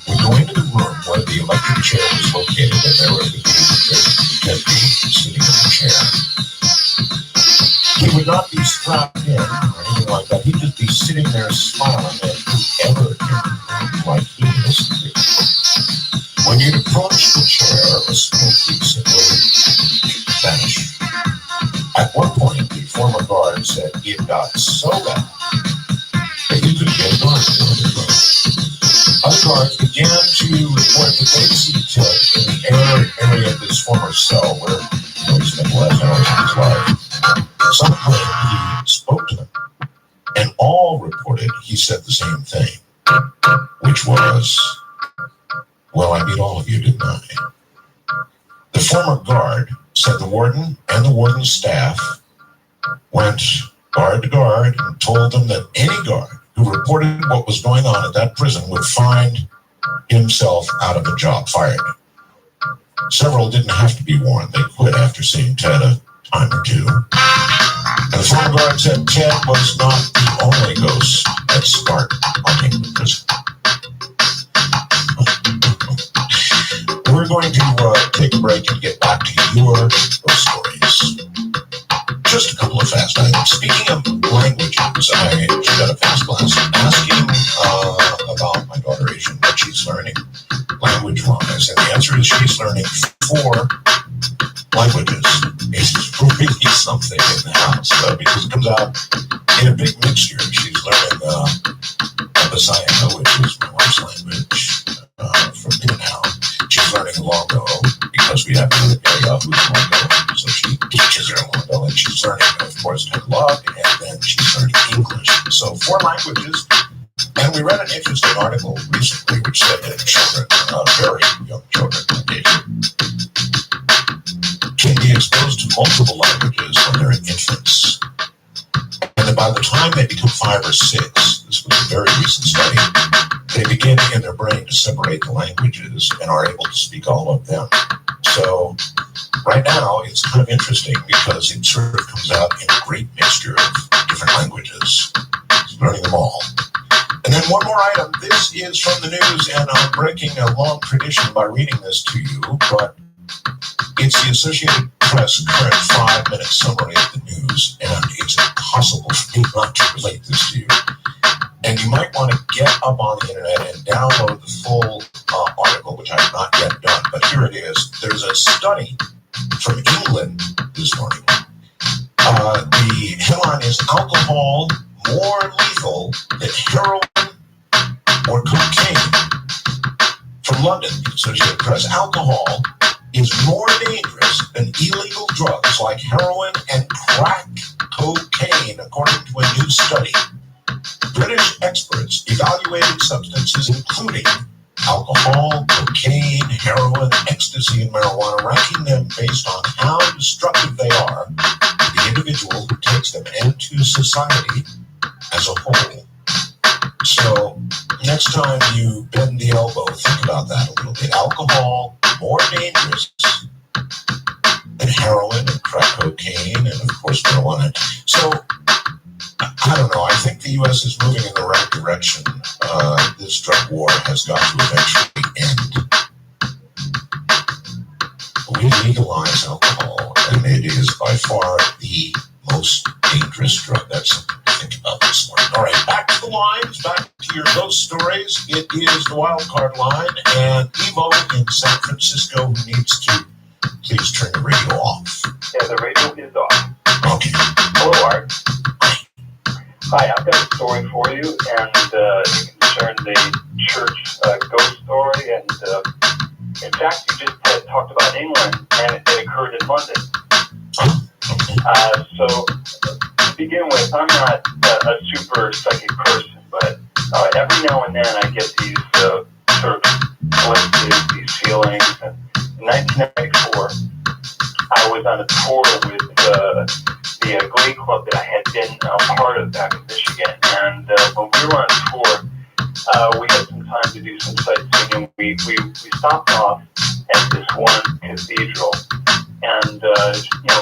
would go into the room where the electric chair was located, and there would be Ted Bundy sitting in the chair. He would not be strapped in or anything like that. He'd just be sitting there smiling at whoever entered like he missed it. When you'd approach the chair, a smoke would simply vanish. At one point, the former guard said it got so bad that you could get guards in the room. Other guards began to report that they'd seen Ted in the area of his former cell where he spent the last hours of his life. Some claimed he spoke to them, and all reported he said the same thing, which was, well, I beat all of you, didn't I? The former guard said the warden and the warden's staff went guard to guard and told them that any guard who reported what was going on at that prison would find himself out of a job, fired. Several didn't have to be warned. They quit after seeing Ted a time or two. And the former guard said Ted was not the only ghost that sparked haunting the prison. We're going to take a break and get back to your ghost stories. Just a couple of fast items. Speaking of languages, I got a fast class asking about my daughter Asian, what she's learning language-wise, and the answer is she's learning 4 languages. It's really something in the house because it comes out in a big mixture. She's learning Visayana, which is my wife's language, from Mindanao. She's learning Ilonggo because we have another area who's Ilonggo, so she teaches her Ilonggo, and she's learning, of course, Tagalog, and then she's learning English. So 4 languages. And we read an interesting article recently which said that children, very young children, can be exposed to multiple languages when they're infants. And then by the time they become 5 or 6, this was a very recent study, they begin in their brain to separate the languages and are able to speak all of them. So right now, it's kind of interesting because it sort of comes out in a great mixture of different languages, learning them all. And then one more item. This is from the news, and I'm breaking a long tradition by reading this to you, but it's the Associated Press current 5-minute summary of the news, and it's impossible for me not to relate this to you. And you might want to get up on the internet and download the full article, which I've not yet done, but here it is. There's a study from England this morning. The headline is Alcohol More Lethal Than Heroin or Cocaine. From London, the Associated Press, alcohol is more dangerous than illegal drugs like heroin and crack cocaine, according to a new study. British experts evaluated substances including alcohol, cocaine, heroin, ecstasy, and marijuana, ranking them based on how destructive they are to the individual who takes them and to society as a whole. So next time you bend the elbow, think about that a little bit. Alcohol, more dangerous than heroin and crack cocaine and, of course, marijuana. So, I don't know. I think the U.S. is moving in the right direction. This drug war has got to eventually end. We legalize alcohol, and it is by far the most dangerous drug. That's something to think about this morning. All right, back to the lines, back to your ghost stories. It is the wild card line, and Evo in San Francisco, who needs to please turn the radio off. Yeah, the radio is off. Okay. Hello, Art. Hi, I've got a story for you, and it concerns a church ghost story, and in fact, you just had talked about England, and it occurred in London. So, to begin with, I'm not a super psychic person, but every now and then I get these sort of glimpses, these feelings. And in 1994, I was on a tour with the Glee Club that I had been a part of back in Michigan. And when we were on tour, we had some time to do some sightseeing. We stopped off at this one cathedral, and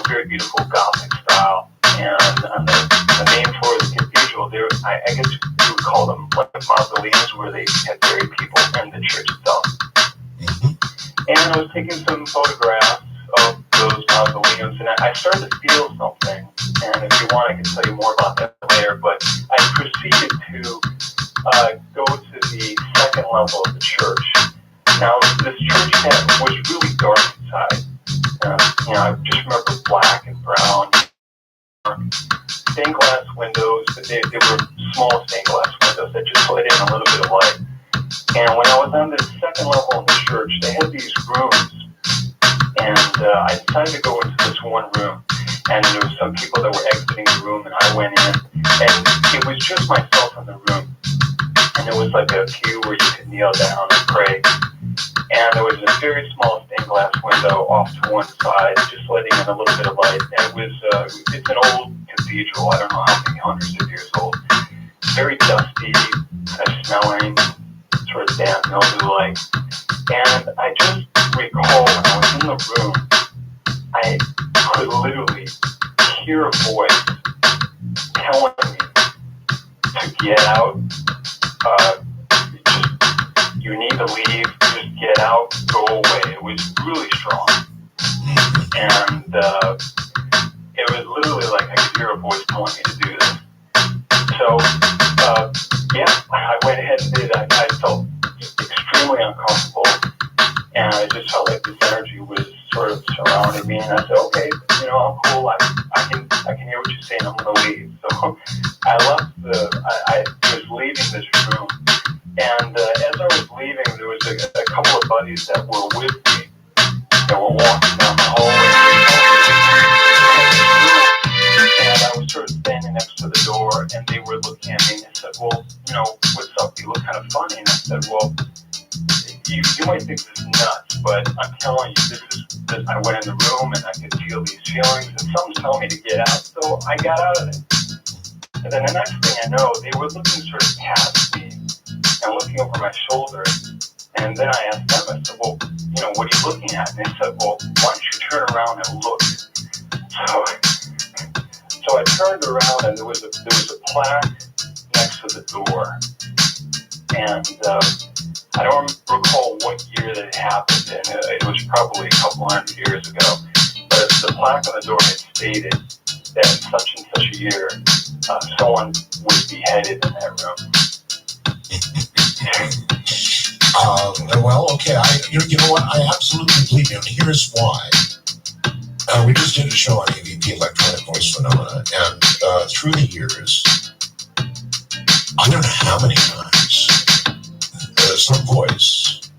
very beautiful Gothic style. And on the main floor of the cathedral, there, I guess you would call them like mausoleums, where they had buried people in the church itself. And I was taking some photographs of those mausoleums, and I started to feel something. And if you want, I can tell you more about that later. But I proceeded to go to the second level of the church. Now, this church was really dark inside. I just remember black and brown, stained glass windows, but they were small stained glass windows that just let in a little bit of light. And when I was on the second level in the church, they had these rooms, and I decided to go into this one room, and there were some people that were exiting the room, and I went in, and it was just myself in the room, and there was like a pew where you could kneel down and pray. And there was a very small stained glass window off to one side, just letting in a little bit of light. And it's an old cathedral, I don't know how many hundreds of years old. Very dusty, smelling, sort of damp, mildew-like. And I just recall when I was in the room, I could literally hear a voice telling me to get out, you need to leave, just get out, go away. It was really strong. And it was literally like I could hear a voice telling me to do this. So, I went ahead and did. I felt extremely uncomfortable, and I just felt like this energy was sort of surrounding me. And I said, okay, I'm cool. I can hear what you're saying. I'm going to leave. So I left. I was leaving this room. And as I was leaving, there was a couple of buddies that were with me that were walking down the hallway. And I was sort of standing next to the door, and they were looking at me, and they said, well, what's up? You look kind of funny. And I said, well, you might think this is nuts, but I'm telling you, this. I went in the room, and I could feel these feelings, and something's telling me to get out, so I got out of it. And then the next thing I know, they were looking sort of past me, and looking over my shoulder, and then I asked them, I said, well, what are you looking at? And they said, well, why don't you turn around and look? So I turned around, and there was a plaque next to the door, and I don't recall what year that it happened, and it was probably a couple hundred years ago, but the plaque on the door had stated that such and such a year, someone was beheaded in that room. Well, okay. You know what? I absolutely believe you. And here's why. We just did a show on EVP, Electronic Voice Phenomena, and through the years, I don't know how many times some voice,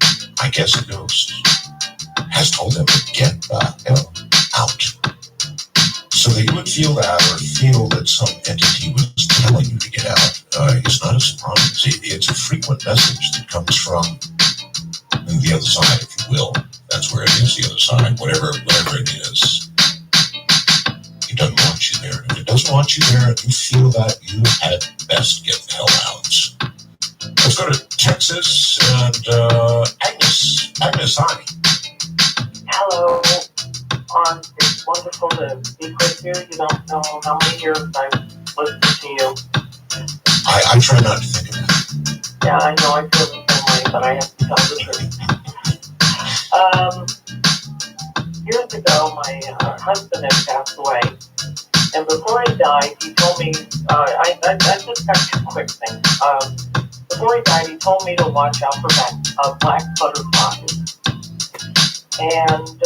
I guess a ghost, has told them to get the hell out. So that you would feel that, or feel that some entity was telling you to get out, is not a surprise. It's a frequent message that comes from the other side, if you will. That's where it is, the other side, whatever it is. It doesn't want you there. If it doesn't want you there, and you feel that, you had best get the hell out. Let's go to Texas, and Agnes. Agnes, hi. Hello. It's wonderful to speak with you. You don't know how many years I've listened to you. I try not to think of that. Yeah, I know I feel the same way, but I have to tell the truth. Here's years ago, my husband had passed away, and before he died, he told me, I just got two quick things. Before he died, he told me to watch out for black butterflies. And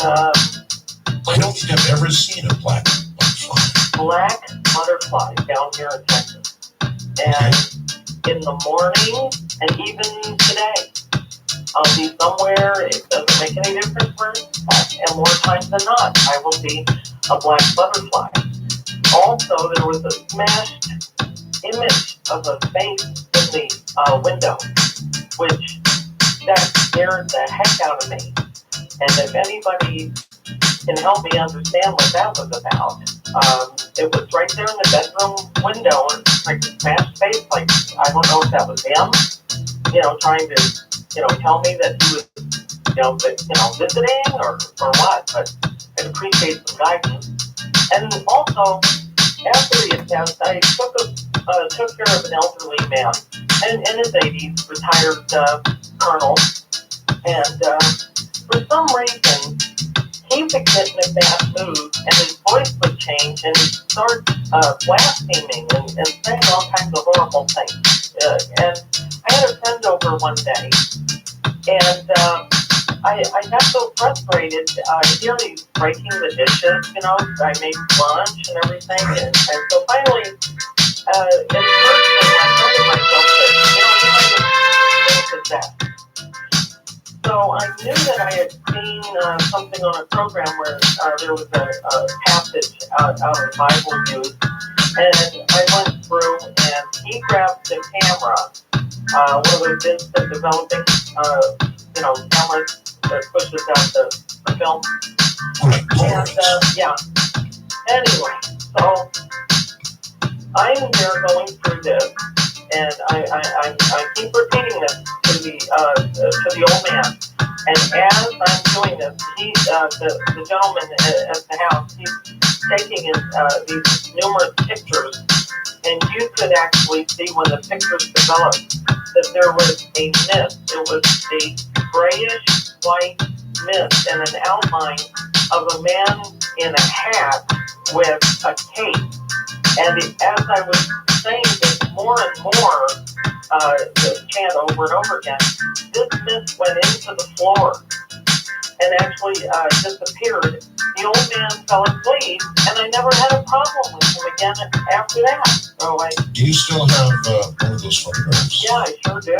I don't think I've ever seen a black butterfly. black butterflies down here in Texas. And in the morning, and even today, I'll be somewhere, it doesn't make any difference where it's at, and more times than not, I will see a black butterfly. Also, there was a smashed image of a face in the window, which that scared the heck out of me. And if anybody can help me understand what that was about, it was right there in the bedroom window, and like a smashed face, like, I don't know if that was him, trying to, tell me that he was, visiting or what, but I'd appreciate some guidance. And also, after he had passed, I took care of an elderly man in his 80s, retired colonel, and for some reason, he would get in a bad mood, and his voice would change, and he'd start blaspheming and saying all kinds of horrible things. And I had a friend over one day, and I got so frustrated. Here he's breaking the dishes, I made lunch and everything, and so finally, it occurred to me, I thought to myself that, he might have been possessed. So I knew that I had seen something on a program where there was a passage out of the Bible used, and I went through, and he grabbed the camera, one of those instant developing, cameras that pushes out the film. And, yeah. Anyway, so I'm there going through this, and I keep repeating this to the old man. And as I'm doing this, the gentleman at the house, he's taking these numerous pictures, and you could actually see when the pictures developed that there was a mist. It was a grayish white mist and an outline of a man in a hat with a cape. And as I was saying this more and more, the chant over and over again, this mist went into the floor and actually disappeared. The old man fell asleep, and I never had a problem with him again after that. So do you still have one of those photographs? Yeah, I sure do.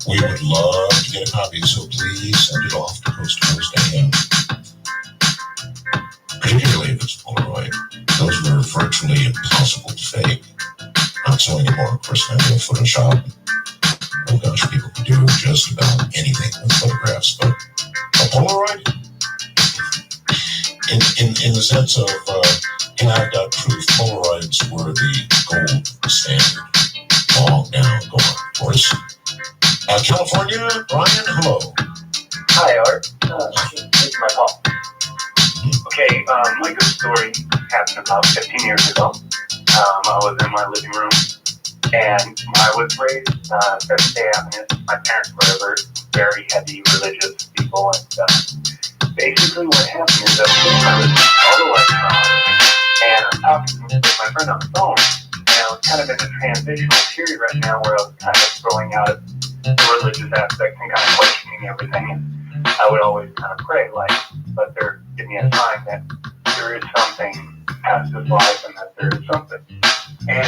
We would love to get a copy, so please send it off to Coast to Coast AM. Particularly if it's Polaroid. Those were virtually impossible to fake. Not so anymore, of course, now with Photoshop. Oh gosh, people can do just about anything with photographs, but a Polaroid? In the sense of, I've got proof, Polaroids were the gold standard. Long now gone, of course. California, Brian, hello. Hi, Art. This is my call. Okay, my good story happened about 15 years ago. I was in my living room, and I was raised Seventh-day Adventist. My parents were very heavy religious people, and basically what happened is that I was all the lights on, and I'm talking to my friend on the phone, and I was kind of in a transitional period right now where I was kind of throwing out the religious aspect and kind of questioning everything, and I would always kind of pray, let there give me a sign that there is something past this life and that there is something. And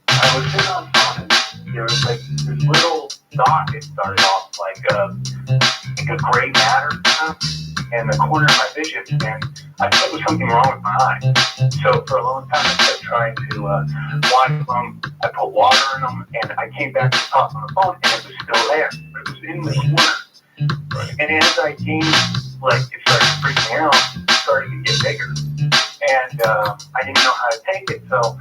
I was sitting on the phone, and there was this little dot. It started off like a gray matter in the corner of my vision, and I thought there was something wrong with my eye. So for a long time, I kept trying to watch them. I put water in them, and I came back to the top on the phone, and it was still there. It was in the corner. And as I gained, it started freaking me out, it started to get bigger. And I didn't know how to take it, so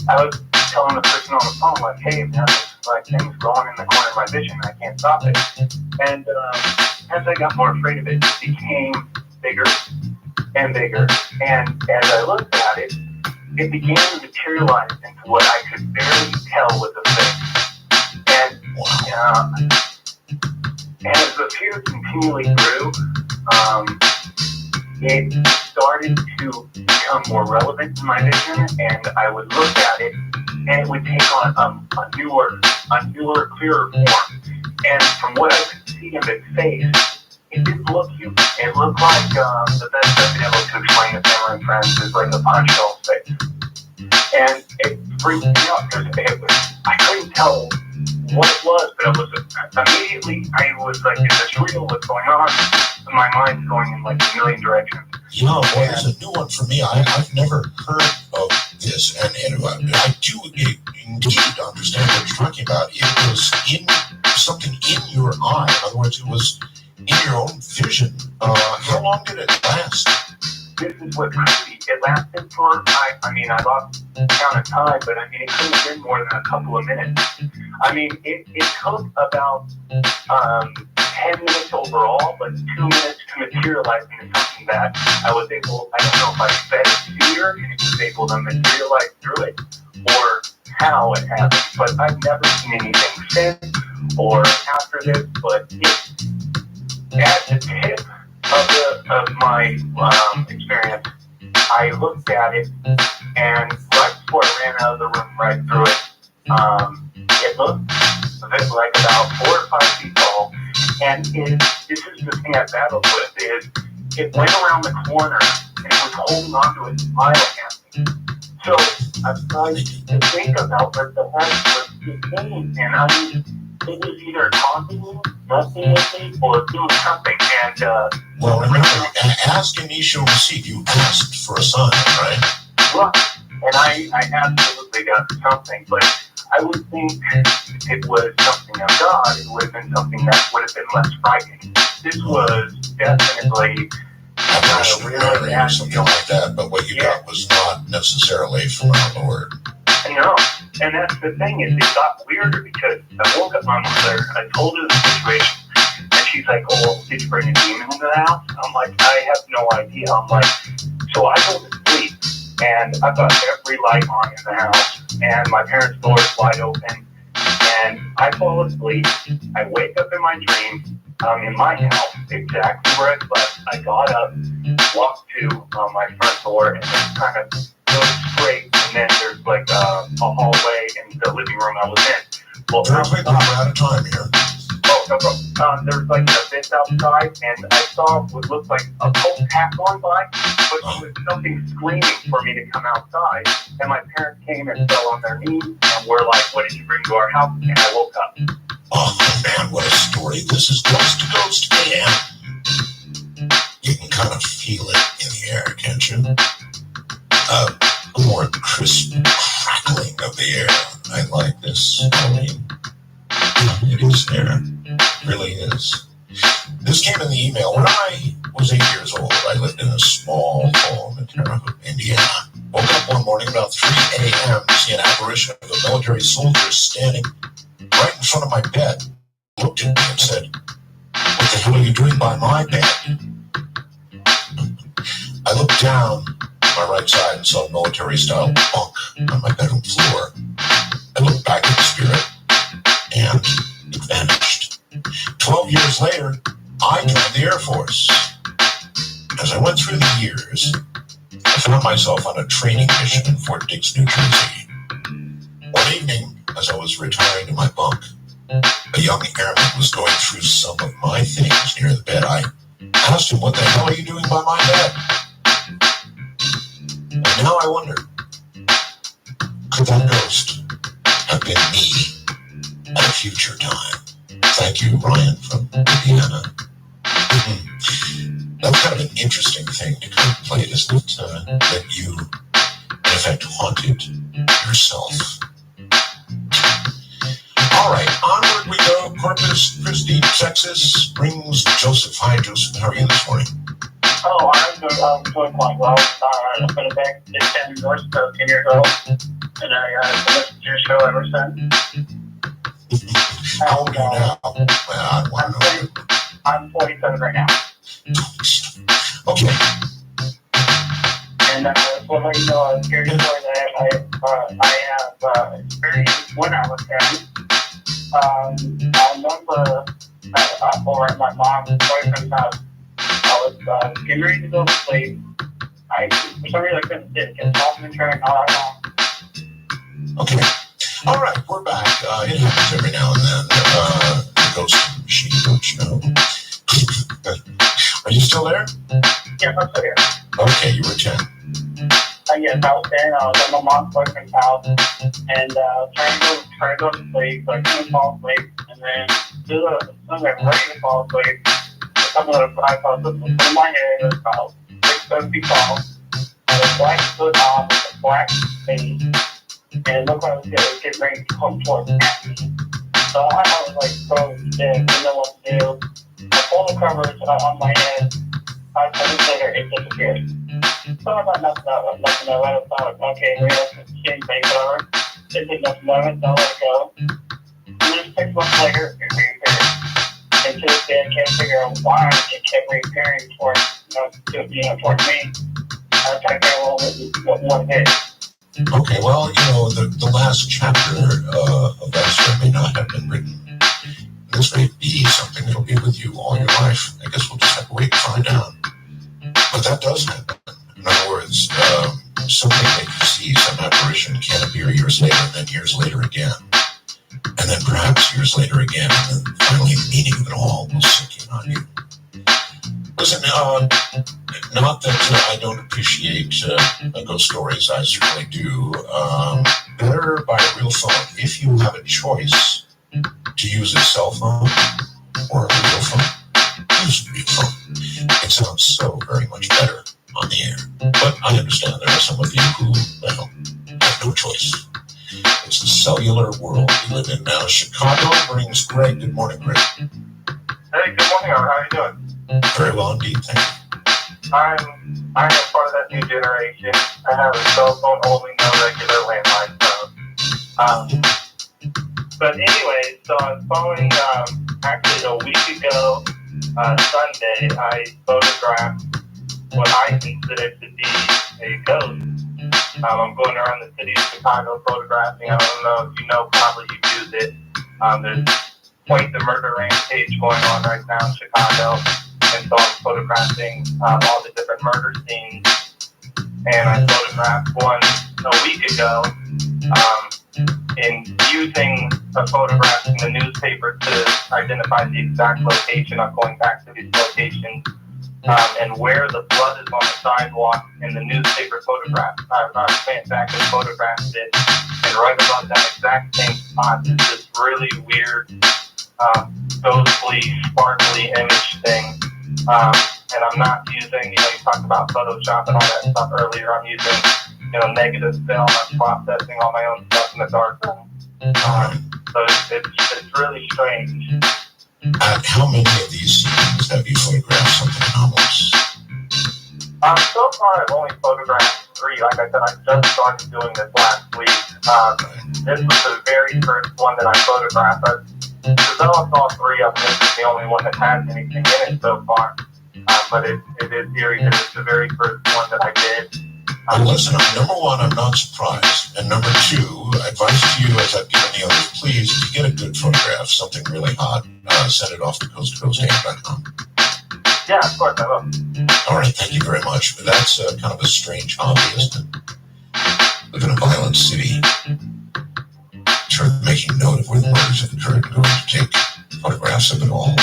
I was telling the person on the phone, hey, man, there's things growing in the corner of my vision, I can't stop it. And as I got more afraid of it, it became bigger and bigger. And as I looked at it, it began to materialize into what I could barely tell was a face. And as the fear continually grew, it started to become more relevant to my vision, and I would look at it, and it would take on a newer, clearer form. And from what I could see of its face, it didn't look human. It looked like the best I've been able to explain to family and friends is like a punch doll face. And it freaked me out because I couldn't tell what it was, but it was immediately, I was like, is this real? What's going on? And my mind's going in like a million directions. You know, boy, it's a new one for me. I've never heard of this, and I do indeed understand what you're talking about. It was in something in your eye. In other words, it was in your own vision. How long did it last? This is what creepy. It lasted for, I lost count of time, but it couldn't have been more than a couple of minutes. It took about 10 minutes overall, but 2 minutes to materialize into something that I was able, I don't know if I fed it to her and it was able to materialize through it, or how it happened. But I've never seen anything since or after this, but at the tip of my experience, I looked at it, and right before I ran out of the room, right through it, it looked a bit like about 4 or 5 feet tall, and this is the thing I battled with, is it went around the corner, and it was holding on to it, smiling at me. So I tried to think about what the heck was the thing, and it was either taunting me, messing with me, or doing something, and Well, remember, ask and ye shall receive. You asked for a son, right? Right. And I absolutely got something, but I would think if it was something of God, it would have been something that would have been less frightening. This was definitely Apparition Mary or something like that, but what you got was not necessarily from our Lord. No. And that's the thing, is it got weirder because I woke up my mother, I told her the situation, and she's like, oh, did you bring a demon into the house? I'm like, I have no idea. I'm like, so I go to sleep, and I've got every light on in the house, and my parents' door is wide open, and I fall asleep. I wake up in my dream. I'm in my house, exactly where I slept. I got up, walked to my front door, and just kind of goes straight, and then there's like a hallway in the living room I was in. Well, Very quickly, we're out of time here. Oh, no problem. There was like a fence outside, and I saw what looked like a cold cat going by, but it was something screaming for me to come outside. And my parents came and fell on their knees and were like, what did you bring to our house? And I woke up. Oh, man, what a story. This is Ghost to Ghost AM. You can kind of feel it in the air, can't you? A more crisp crackling of the air. I like this. It is there. It really is. This came in the email. When I was 8 years old, I lived in a small home in Terre Haute, Indiana. Woke up one morning about 3 a.m. to see an apparition of a military soldier standing right in front of my bed. Looked at me and said, what the hell are you doing by my bed? I looked down my right side and saw a military-style bunk on my bedroom floor. I looked back at the spirit, and it vanished. 12 years later, I joined the Air Force. As I went through the years, I found myself on a training mission in Fort Dix, New Jersey. One evening, as I was retiring to my bunk, a young airman was going through some of my things near the bed. I asked him, what the hell are you doing by my bed? And now I wonder, could that ghost have been me at a future time? Thank you, Ryan from Indiana. That's kind of an interesting thing to contemplate, isn't it? That you, in effect, haunted yourself. All right, onward we go. Corpus Christi, Texas brings Joseph. Hi, Joseph. How are you this morning? Oh, I'm doing quite well. I've been back in San North about 10 years old, and I've been listening to your show ever since. How old are you now? Well, I want to know. I'm 47 right now. Okay. And well, let you know a scary story that I have experienced when I was 10. I remember over at my mom's boyfriend's house, I was getting ready to go to sleep. For some reason, I couldn't sit. Kept tossing and turning all night long. Okay. All right, we're back. It happens every now and then. The ghost machine, don't you know? Are you still there? Yeah, I'm still here. Okay, you were 10. Yes, I was 10. I was at my mom's boyfriend's house, and trying to go to sleep. So I couldn't fall asleep, and then as soon as I was ready to fall asleep, someone had a fly call in my head. It was about 6 feet tall, and a black foot off with a black face, and it looked like it was getting ready to come towards me. So I was like so dead, didn't know what to do. I pulled the covers on my head. 5 seconds later, it disappeared. So I thought nothing of it. I thought, okay, maybe that's a skin thing, whatever. Didn't think nothing of it, so I let it go. And then 6 months later, it reappeared. And to this day, I can't figure out why it kept reappearing towards me. I tried to figure out what hit. Okay, well, the last chapter of that story may not have been written. This may be something that'll be with you all your life. I guess we'll just have to wait and find out. But that does happen. In other words, something that you see, some apparition can appear years later, and then years later again. And then perhaps years later again, and then finally the meaning of it all will sink in on you. Listen, not that I don't appreciate ghost stories, I certainly do. Better buy a real phone. If you have a choice to use a cell phone or a real phone, use a real phone. It sounds so very much better on the air. But I understand there are some of you who, well, have no choice. It's the cellular world we live in now. Chicago brings Greg. Good morning, Greg. Hey, good morning, Howard. How are you doing? Very well indeed, thank you. I am part of that new generation. I have a cell phone only, no regular landline phone. But anyway, so I was following, actually a week ago, Sunday, I photographed what I consider to be a ghost. I'm going around the city of Chicago photographing. I don't know if you know, probably you use it. There's quite the murder rampage going on right now in Chicago. And so I'm photographing all the different murder scenes. And I photographed one a week ago in using a photograph in the newspaper to identify the exact location. I'm going back to these locations and where the blood is on the sidewalk in the newspaper photograph. I went back and photographed it, and right about that exact same spot is this really weird, ghostly, sparkly image thing. And I'm not using, you talked about Photoshop and all that stuff earlier. I'm using, negative film. I'm processing all my own stuff in the dark room. So it's really strange. How many of these scenes have you photographed something anomalous? So far, I've only photographed 3. Like I said, I just started doing this last week. This was the very first one that I photographed. I've developed all 3 of them. This is the only one that has anything in it so far. But it is eerie that it's the very first one that I did. Well, listen, number one, I'm not surprised. And number 2, advice to you, as I've given the others, please, if you get a good photograph, something really hot, send it off to coasttocoastam.com. Yeah, of course I will. All right, thank you very much. But that's kind of a strange hobby, isn't it? Live in a violent city. Start making note of where the murders have occurred in order to take photographs of it all.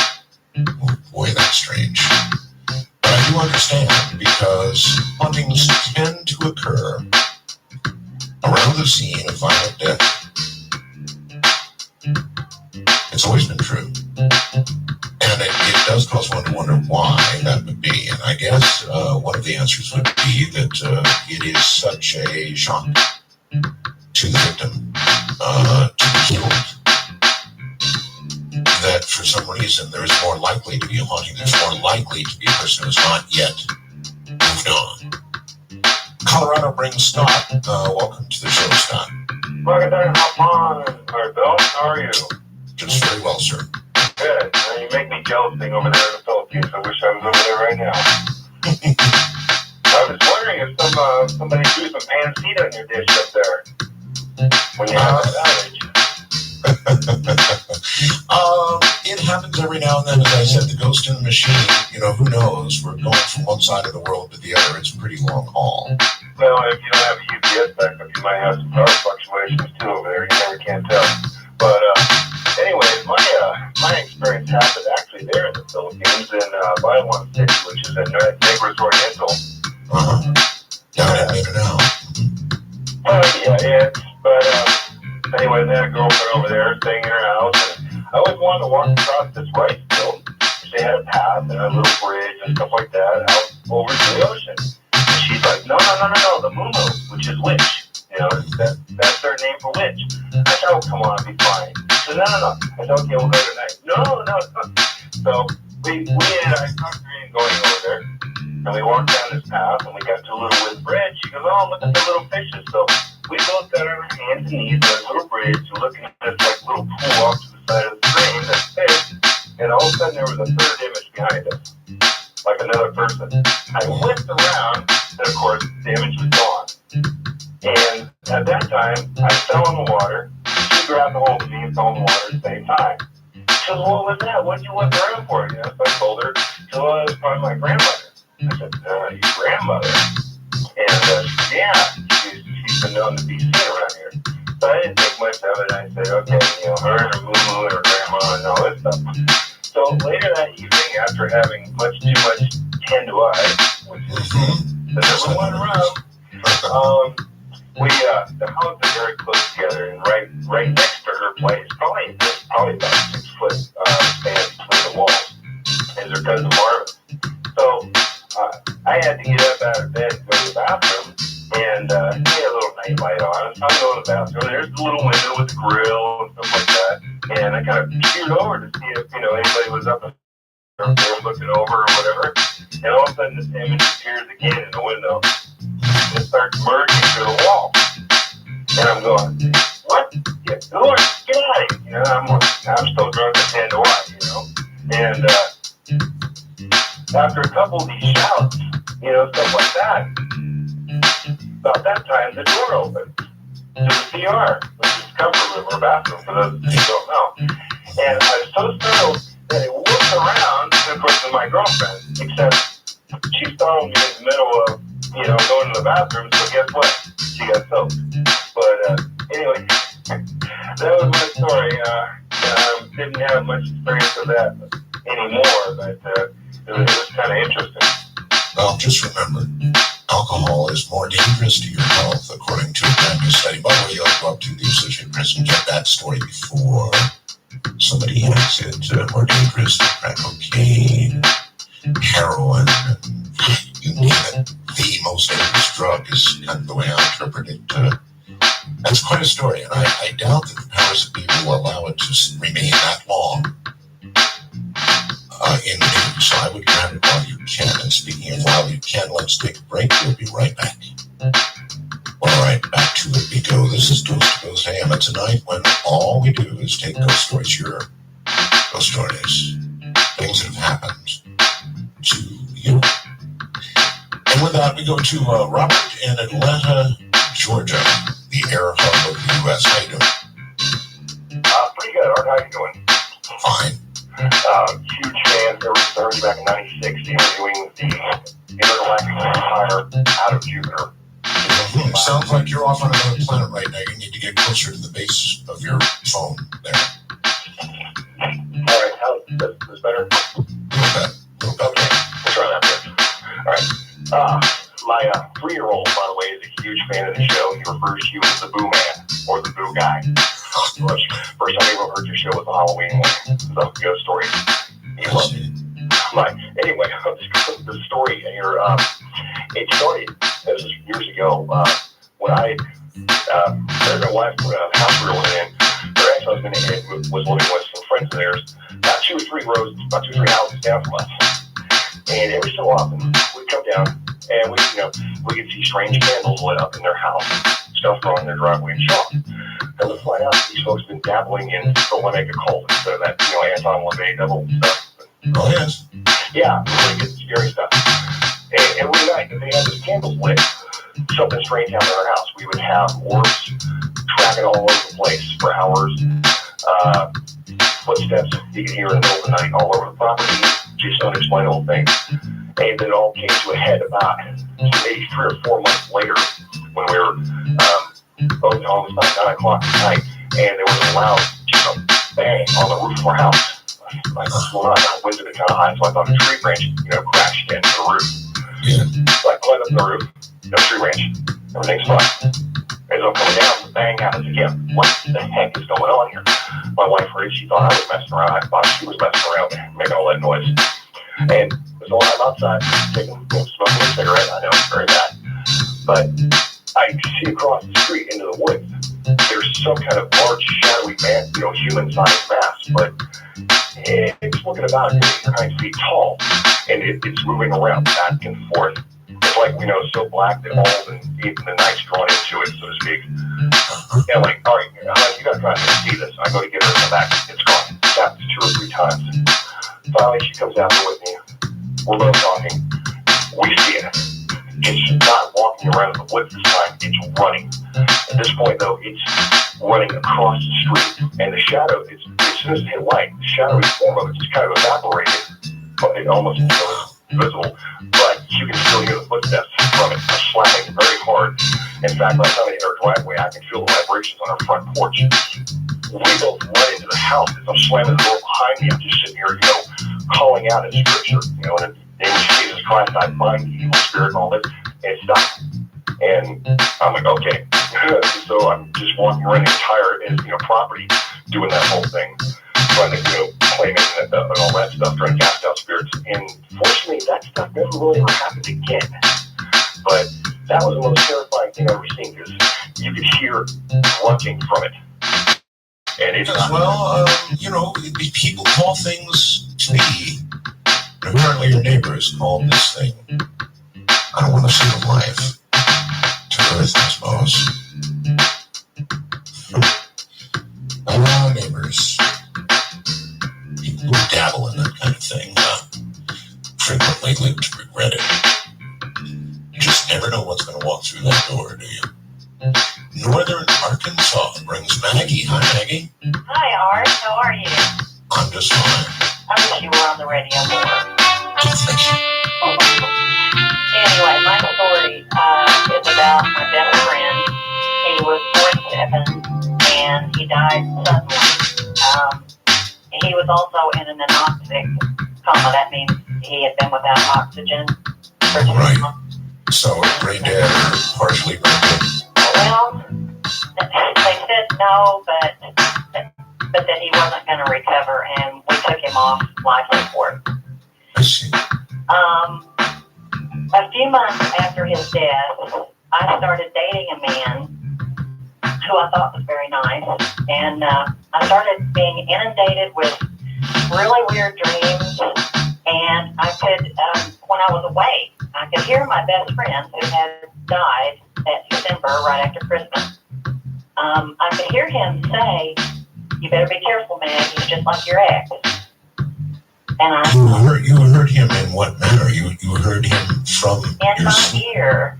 Oh, boy, that's strange. But I do understand, because hauntings tend to occur around the scene of violent death. It's always been true. And it does cause one to wonder why that would be. And I guess one of the answers would be that it is such a shock to the victim to be killed, that for some reason there is more likely to be a haunting. There's more likely to be a person who's not yet moved on. Colorado brings Scott. Welcome to the show, Scott. Welcome to hop on. Hi, Bill. How are you? Just very well, sir. Good. You make me jealous being over there in the Philippines. I wish I was over there right now. I was wondering if somebody threw some pancita in your dish up there when you have that outage. It happens every now and then. As I said, the ghost in the machine, who knows? We're going from one side of the world to the other. It's a pretty long haul. Well, if you don't have a UPS backup, you might have some power fluctuations too over there. You never can tell. But anyway, my experience happened actually there in the Philippines in Baiwan City, which is in Negros Oriental. Uh-huh. Down at Mindanao. Yeah, but anyway, they had a girlfriend over there staying in her house, and I always wanted to walk across this rice field. They had a path and a little bridge and stuff like that out over to the ocean. And she's like, no, the Mumu, which is witch. You know, that's their name for witch. I said, oh, come on, I'll be fine. She said, no. I said, okay, we'll go tonight. No, it's not. So I talked her into going over there, and we walked down this path, and we got to a little wooden bridge. She goes, oh, look at the little fishes. So we both got on our hands and knees on this little bridge, looking at this like little pool off to the side of the stream, that fish. And all of a sudden, there was a third image behind us, like another person. I whipped around, and of course, the image was gone. And at that time, I fell in the water. She grabbed a hold of me and fell in the water at the same time. She said, what was that? What did you whip around for? You know, so I told her, she said, well, it was probably my grandmother. I said, your grandmother? And she said, yeah, she's been known to be seen around here. So I didn't think much of it. I said, okay, you know, her and her moo and her grandma and all this stuff. So later that evening, after having too much 10 to I, which is the number one row, the houses are very close together, and right next to her place, probably about 6 foot span between the walls, is her cousin Marvin. So I had to get up out of bed and go to the bathroom, and he had a little night light on. So I go to the bathroom, and there's the little window with the grill and stuff like that. And I kind of peered over to see if, anybody was up there looking over or whatever. And all of a sudden, this image appears again in the window. And it starts merging through the wall. And I'm going, what? Get out of here. I'm still drunk at 10 to 1, And after a couple of these shouts, stuff like that, about that time, the door opened to the CR, which is comfort room or bathroom, for those who don't know. And I was so startled that it whooped around, and of course, with my girlfriend, except she startled me in the middle of, going to the bathroom, so guess what? She got soaked. But anyway, that was my story. Didn't have much experience of that anymore, but it was kind of interesting. Well, just remember, alcohol is more dangerous to your health, according to a brand new study. By the way, you ought to go up to the Associated Press and get that story before somebody has it. More dangerous than crack cocaine, heroin, you name it. The most dangerous drug is kind of the way I interpret it. That's quite a story, and I doubt that the powers that be will allow it to remain that long in the news. So I would grab it while you can. And speaking of while you can, let's take a break. We'll be right back. All right, back to it we go. This is Ghost to Ghost AM, and tonight when all we do is take ghost stories, your ghost stories, things that have happened to you. And with that, we go to Robert in Atlanta, Georgia, the air hub of the U.S. How you doing? Pretty good, Art. How you doing? Fine. Huge fan. Ever started back in '96, interviewing the intergalactic empire out of Jupiter. Sounds like you're off on another planet right now. You need to get closer to the base of your phone there. All right, how's this better? A little bit. Okay, we'll try that then. All right. My 3-year-old, by the way, is a huge fan of the show. He refers to you as the Boo Man or the Boo Guy. First time I ever heard your show was a Halloween one. So, ghost story. He loved it. Anyway, I'll just go with the story here. It started, this was years ago, when I married my wife, house we were living in. Her ex-husband was living with some friends of theirs, about 2 or 3 houses down from us. And every so often, we'd come down and we could see strange candles lit up in their house, stuff growing in their driveway and shop. And we find out these folks have been dabbling in the Lemega cult, so that, Anton LaVey double stuff. Oh, yes. Yeah, really good, scary stuff. And every night that they had those candles lit, something strange happened in our house. We would have orbs tracking all over the place for hours. Footsteps you could hear in the middle of the night all over the property. just unexplainable things. And it all came to a head about maybe 3 or 4 months later when we were both home. It was about 9 o'clock at night, and there was a loud bang on the roof of our house. Like, what's going on? The windows are kind of high, so I thought a tree branch, crashed into the roof. Yeah. So I climbed up the roof, no tree branch, everything's fine. As I'm coming down, the bang happens again. What the heck is going on here? My wife heard it. She thought I was messing around. I thought she was messing around, making all that noise. And so I'm outside, smoking a cigarette. I know it's very bad. But I see across the street into the woods, there's some kind of large, shadowy man, human-sized mass, but it's looking about 9 feet tall, and it's moving around back and forth. It's like, so black that all even the night's drawn into it, so to speak. And I'm like, all right, you gotta try to see this. I go to get her in the back. It's gone. It's happened 2 or 3 times. Finally, she comes out there with me. We're both talking. We see it. It's not walking around in the woods this time. It's running. At this point, though, it's running across the street. And the shadow, as soon as it hit light, the shadowy form of it just kind of evaporated. But it almost visible. But you can still hear the footsteps from it slapping very hard. In fact, by the time I hit our driveway, I can feel the vibrations on our front porch. We both run into the house. As I'm slamming the door behind me, I'm just sitting here, calling out in scripture, in the name of Jesus Christ, I bind the evil spirit and all this, and it stopped. And I'm like, okay. So I'm just walking around the entire, property, doing that whole thing, trying to, claim it and all that stuff, trying to cast out spirits. And fortunately, that stuff never really ever happened again. But that was the most terrifying thing I've ever seen, because you could hear grunting from it. And it's people call things to me. Apparently your neighbors called this thing, I don't want to see them live, to Earth, I suppose. Our neighbors, people who dabble in that kind of thing, frequently live to regret it. You just never know what's going to walk through that door, do you? Northern Arkansas brings Maggie. Hi, Maggie. Hi, Art. How are you? I'm just fine. I wish you were on the radio more. Thank you. Anyway, my story is about my best friend. He was 47 and he died suddenly. He was also in an anoxic coma. That means he had been without oxygen for 2 Right. months. So, brain dead or partially brain dead? Well, they said no, but that he wasn't going to recover, and we took him off life support. I see. A few months after his death, I started dating a man who I thought was very nice, and I started being inundated with really weird dreams, and I could, when I was awake, I could hear my best friend who had died that December, right after Christmas. I could hear him say, "You better be careful, man. He's just like your ex." And I You heard him in what manner? You heard him from in your my ear,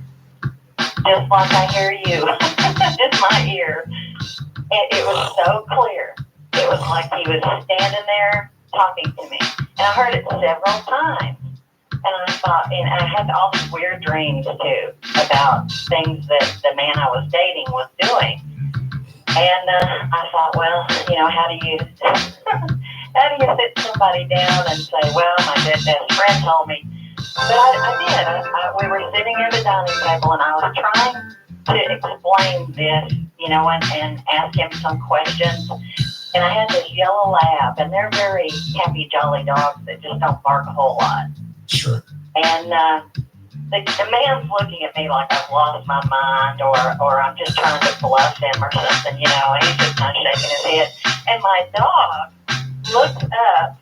just like I hear you, just my ear. It was so clear. It was like he was standing there talking to me, and I heard it several times. And I thought, and I had all these weird dreams too about things that the man I was dating was doing. And I thought, well, how do you sit somebody down and say, well, my dead best friend told me? But I did. We were sitting at the dining table, and I was trying to explain this, and ask him some questions. And I had this yellow lab, and they're very happy, jolly dogs that just don't bark a whole lot. Sure. And the man's looking at me like I've lost my mind, or I'm just trying to bluff him or something, and he's just kind of shaking his head. And my dog looks up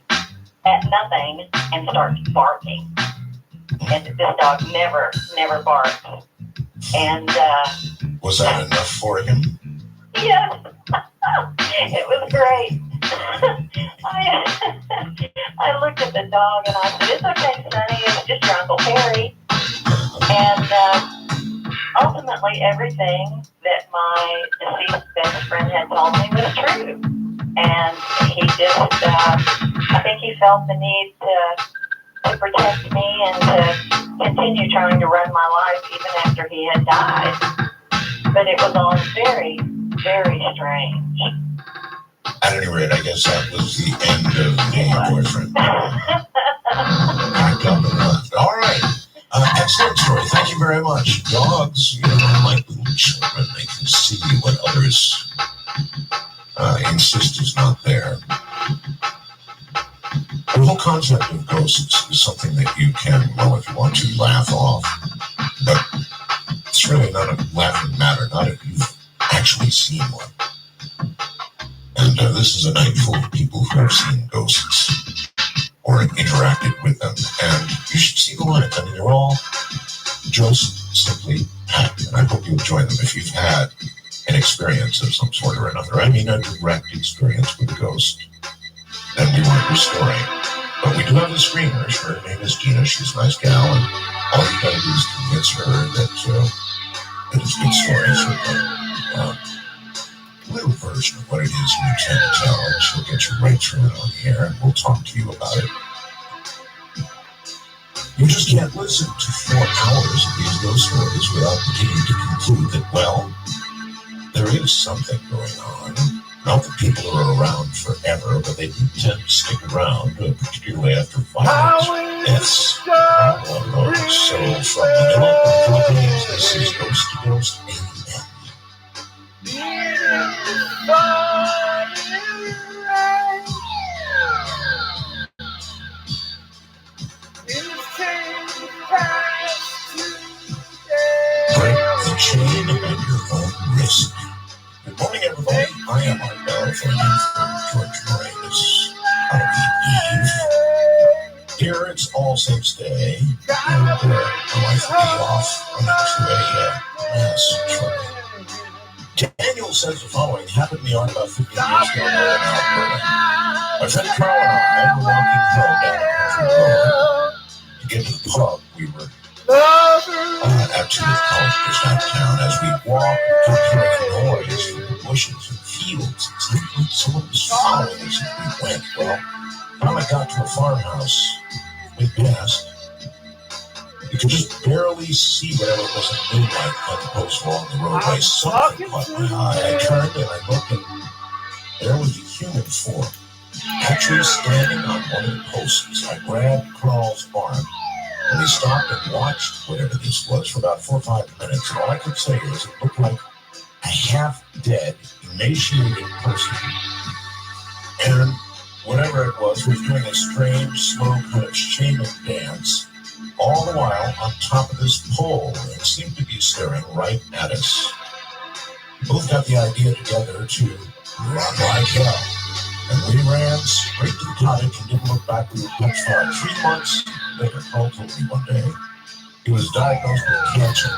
at nothing and starts barking. And this dog never barks. And Was that enough for him? yes, it was great. I looked at the dog and I said, "It's okay, Sonny. It's just your Uncle Harry." And ultimately, everything that my deceased best friend had told me was true. And he just, I think he felt the need to protect me and to continue trying to run my life even after he had died. But it was all very, very strange. At any rate, I guess that was the end of the boyfriend. Packed up and left. All right. Excellent story. Thank you very much. Dogs, like little children, they can see what others insist is not there. The whole concept of ghosts is something that you can, well, if you want to, laugh off. But it's really not a laughing matter, not if you've actually seen one. And this is a night full of people who have seen ghosts or interacted with them. And you should see the lines. I mean, they're all just simply happy. And I hope you'll join them if you've had an experience of some sort or another. I mean, a direct experience with a ghost. Then we weren't restoring. But we do have the screeners. Her name is Gina. She's a nice gal. And all you got to do is convince her that it's good stories. A little version of what it is you can tell, and she'll get you right through it on the air, and we'll talk to you about it. You just can't listen to 4 hours of these ghost stories without beginning to conclude that, well, there is something going on. Not that people are around forever, but they do tend to stick around, particularly after violence. Yes. So from the Philippines, this is Ghost to Ghost AM. Break the chain at your own risk. Good morning, everybody. I am Art Bell from George Moranis. Halloween Eve. Here it's All Saints Day, and my wife will be off running to a mass trouble. Daniel says the following happened to me on about 15 years ago in Northern Alberta. My friend Carl and I were walking home down the country road to get to the pub. We were actually at college just out of town. As we walked, we kept hearing noise from the bushes and fields. It seemed like someone was following us as we went. Well, when I got to a farmhouse, we passed. You could just barely see whatever was in moonlight on the post along the roadway. Something caught my eye. I turned and I looked, and there was a human form, actually standing on one of the posts. I grabbed Carl's arm, and we stopped and watched whatever this was for about 4 or 5 minutes. And all I could say is it looked like a half-dead, emaciated person. And whatever it was doing a strange, slow kind of shaman dance. All the while on top of this pole, it seemed to be staring right at us. We both got the idea together to run like hell. And we ran straight to the cottage and didn't look back. We were petrified. 3 months later, Carl told me one day he was diagnosed with cancer.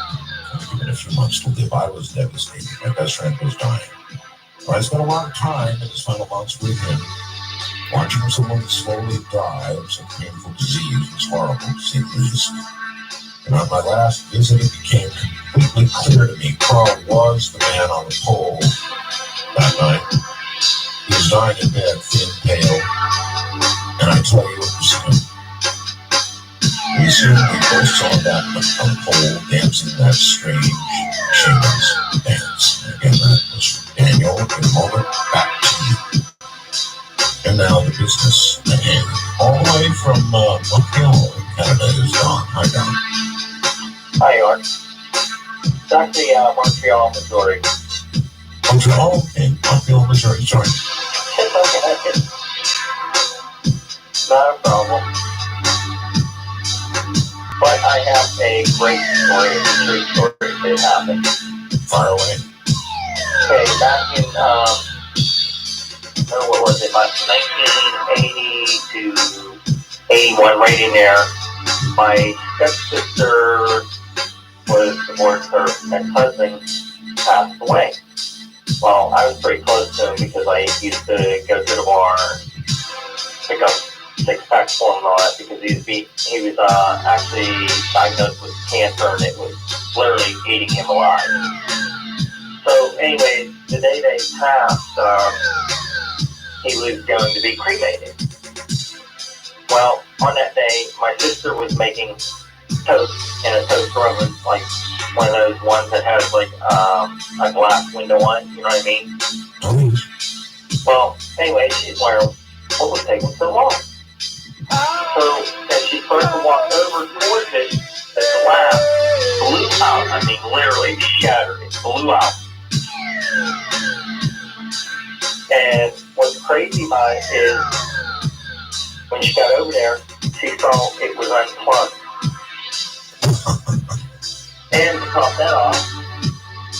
Only given a few months to live. I was devastated. My best friend was dying. But I spent a lot of time in his final months with him. Watching someone slowly die of some painful disease was horrible, to say the least. And on my last visit, it became completely clear to me Carl was the man on the pole that night. He was dying in bed, thin, pale, and I tell you, it was him. We soon both saw that on the pole dancing that strange shaman's dance. And again, that was Daniel. In a moment, back to you. And now the business at hand. All the way from Montreal, Canada is Don. Hi, Don. Hi, Art. It's actually Montreal, Missouri. Montreal in Montreal, Missouri. Sorry. Not a problem. But I have a great story, a true story that happened. Fire away. Okay, back in, what was it, about 1980 to 81, right in there, my stepsister was divorced, her ex-husband passed away. Well, I was pretty close to him because I used to go to the bar and pick up six-packs for him and all that because he was actually diagnosed with cancer and it was literally eating him alive. So anyway, the day they passed, he was going to be cremated. Well, on that day, my sister was making toast in a toaster oven, like one of those ones that has like a glass window on it, you know what I mean? Oh, Well, anyway, she's wondering what was taking so long. So as she started to walk over towards it, the glass blew out. I mean, literally shattered. It blew out. And what's crazy about it is when she got over there, she saw it was unplugged. And to top that off,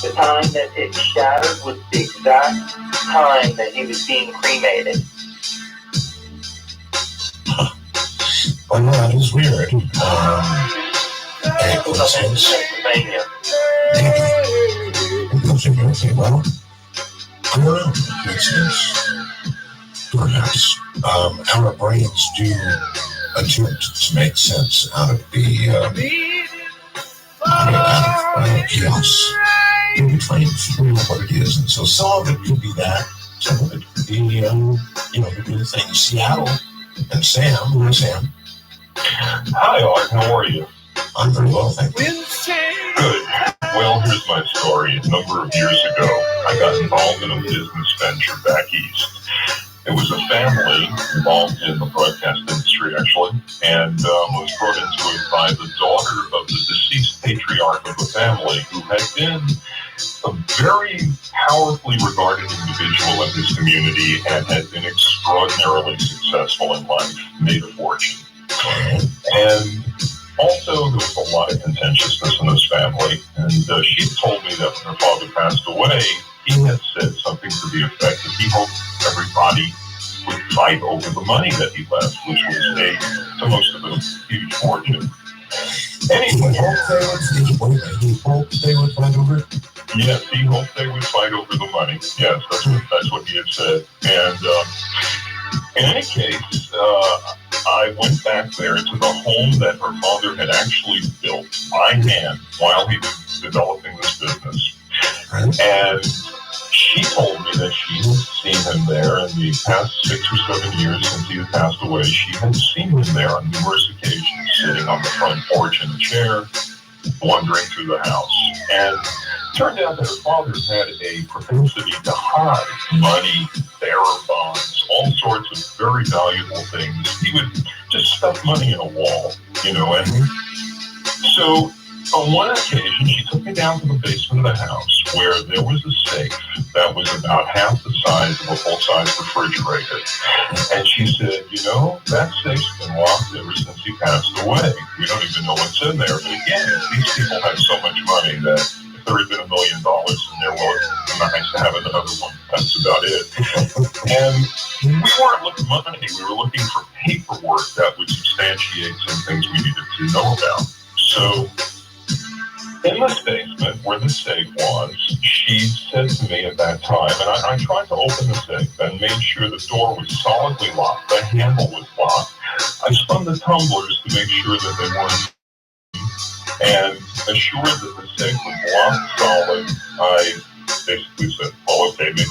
the time that it shattered was the exact time that he was being cremated. well, that is weird. Hey, It was up in coincidence. Pennsylvania. Okay, well, I don't know. Coincidence. Perhaps. Our brains do attempt to make sense out of the out of chaos. And we try and figure out what it is. And so some of it could be that. Some of it could be, could be the thing. Seattle and Sam. Who is Sam? Hi, Art. How are you? I'm very well, thank you. Good. Well, here's my story. A number of years ago, I got involved in a business venture back east. It was a family involved in the broadcast industry, actually, and was brought into it by the daughter of the deceased patriarch of the family, who had been a very powerfully regarded individual in his community and had been extraordinarily successful in life, made a fortune. And also, there was a lot of contentiousness in this family, and she told me that when her father passed away, he had said something to the effect that he hoped everybody would fight over the money that he left, which was to most of them, a huge fortune. Anyway, He hoped they would fight over it. yes, he hoped they would fight over the money. Yes, that's what he had said. And in any case, I went back there to the home that her father had actually built by hand while he was developing this business. And she told me that she had seen him there in the past 6 or 7 years since he had passed away. She had seen him there on numerous occasions, sitting on the front porch in a chair, wandering through the house. And it turned out that her father had a propensity to hide money, bearer bonds, all sorts of very valuable things. He would just stuff money in a wall, and so on one occasion, she took me down to the basement of the house where there was a safe that was about half the size of a full-size refrigerator. And she said, that safe's been locked ever since he passed away. We don't even know what's in there. But again, these people have so much money that if there had been $1 million in there, well, it's nice to have another one. That's about it. And we weren't looking for money. We were looking for paperwork that would substantiate some things we needed to know about. So in this basement where the safe was, she said to me at that time, and I tried to open the safe and made sure the door was solidly locked, the handle was locked. I spun the tumblers to make sure that they weren't, and assured that the safe was locked solid. I basically said, well, okay, maybe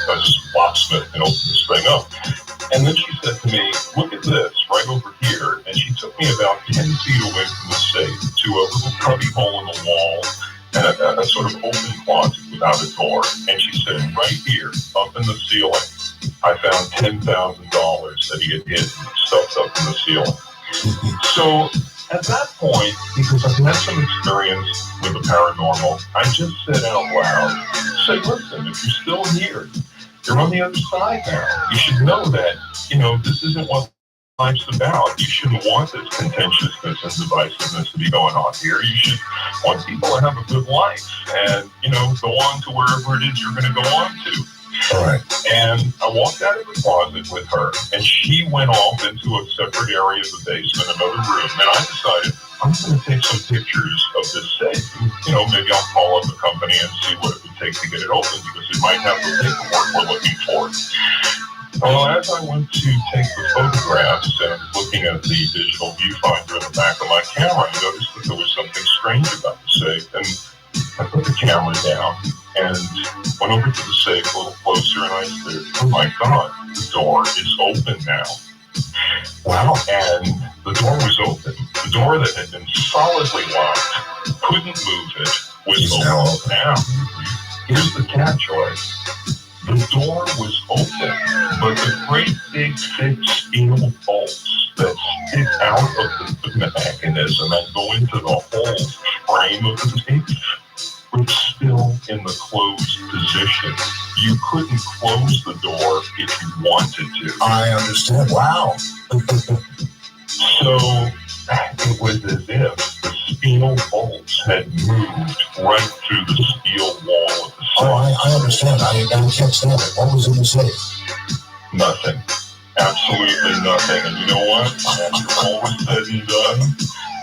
a locksmith can open this thing up. And then she said to me, look at this right over here. And she took me about 10 feet away from the safe to a little cubby hole in the wall and a sort of open closet without a door. And she said, right here, up in the ceiling, I found $10,000 that he had hidden, stuffed up in the ceiling. So at that point, because I've had some experience with the paranormal, I just said out loud, say, listen, if you're still here, you're on the other side now. You should know that, this isn't what life's about. You shouldn't want this contentiousness and divisiveness to be going on here. You should want people to have a good life and, go on to wherever it is you're going to go on to. All right. And I walked out of the closet with her, and she went off into a separate area of the basement, another room, and I decided I'm going to take some pictures of this safe. And, maybe I'll call up the company and see what it would take to get it open, because it might have the paperwork we're looking for. Well, as I went to take the photographs and looking at the digital viewfinder in the back of my camera, I noticed that there was something strange about the safe, and I put the camera down and went over to the safe a little closer, and I said, oh my God, the door is open now. Wow. and the door was open. The door that had been solidly locked, couldn't move it, was It's open. now open. Now, here's the catch, Joy. The door was open, but the great big thick steel bolts that stick out of the mechanism and go into the whole frame of the safe were still in the closed position. You couldn't close the door if you wanted to. I understand. Wow. So it was as if the steel bolts had moved right through the steel wall of the safe. Oh, I understand. I can't stand it. What was in the safe? Nothing. Absolutely nothing. And you know what? After all was said and done,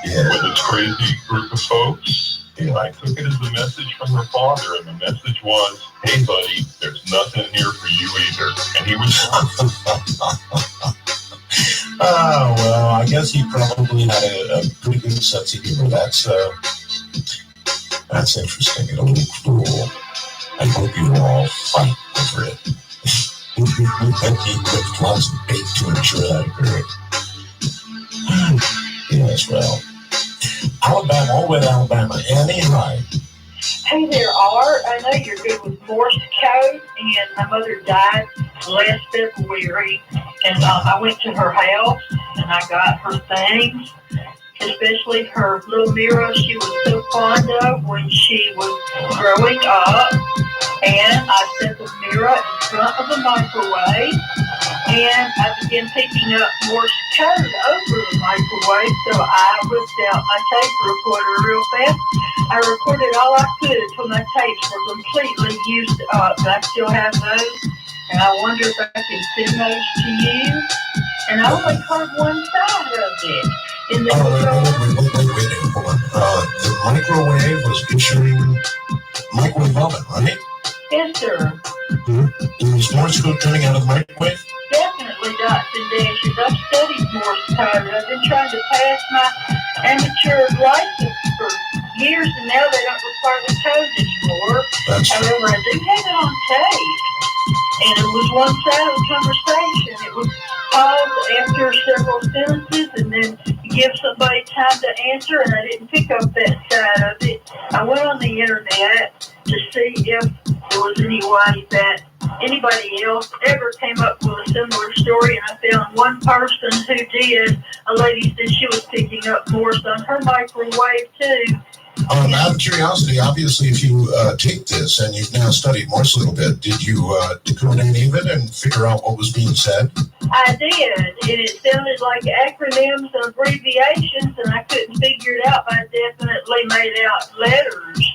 Yeah. with this crazy group of folks, I took it as a message from her father, and the message was, hey, buddy, there's nothing here for you either. And he was Oh, well, I guess he probably had a pretty good sense of humor. That's interesting and a little cruel. I hope you all fight over it. He whipped lots of bait to ensure that occurred. Yes, well. Alabama, all the way to Alabama. Annie, hi. Hey there, Art. I know you're good with Morse code, and my mother died last February, and I went to her house, and I got her things, especially her little mirror she was so fond of when she was growing up, and I set the mirror in front of the microwave, and I began picking up Morse code over the microwave, so I whipped out my tape recorder real fast. I recorded all I could until my tapes were completely used up, but I still have those, and I wonder if I can send those to you. And I only heard one side of it. And then Wait, hold on. The microwave was issuing microwave oven, right? yes, sir. Is Morse code coming out of the microwave? Definitely dots and dashes. I've studied Morse code. I've been trying to pass my amateur license for years, and now they don't require the code anymore. That's However, I do have it on tape, and it was one side of the conversation. It was paused after several sentences, and then you give somebody time to answer, and I didn't pick up that side of it. I went on the internet to see if there was any way that anybody else ever came up with a similar story, and I found one person who did. A lady said she was picking up Morse on her microwave too. out of curiosity, obviously, if you take this and you've now studied Morse a little bit, did you decode any of it and figure out what was being said? I did, and it sounded like acronyms and abbreviations, and I couldn't figure it out, but I definitely made out letters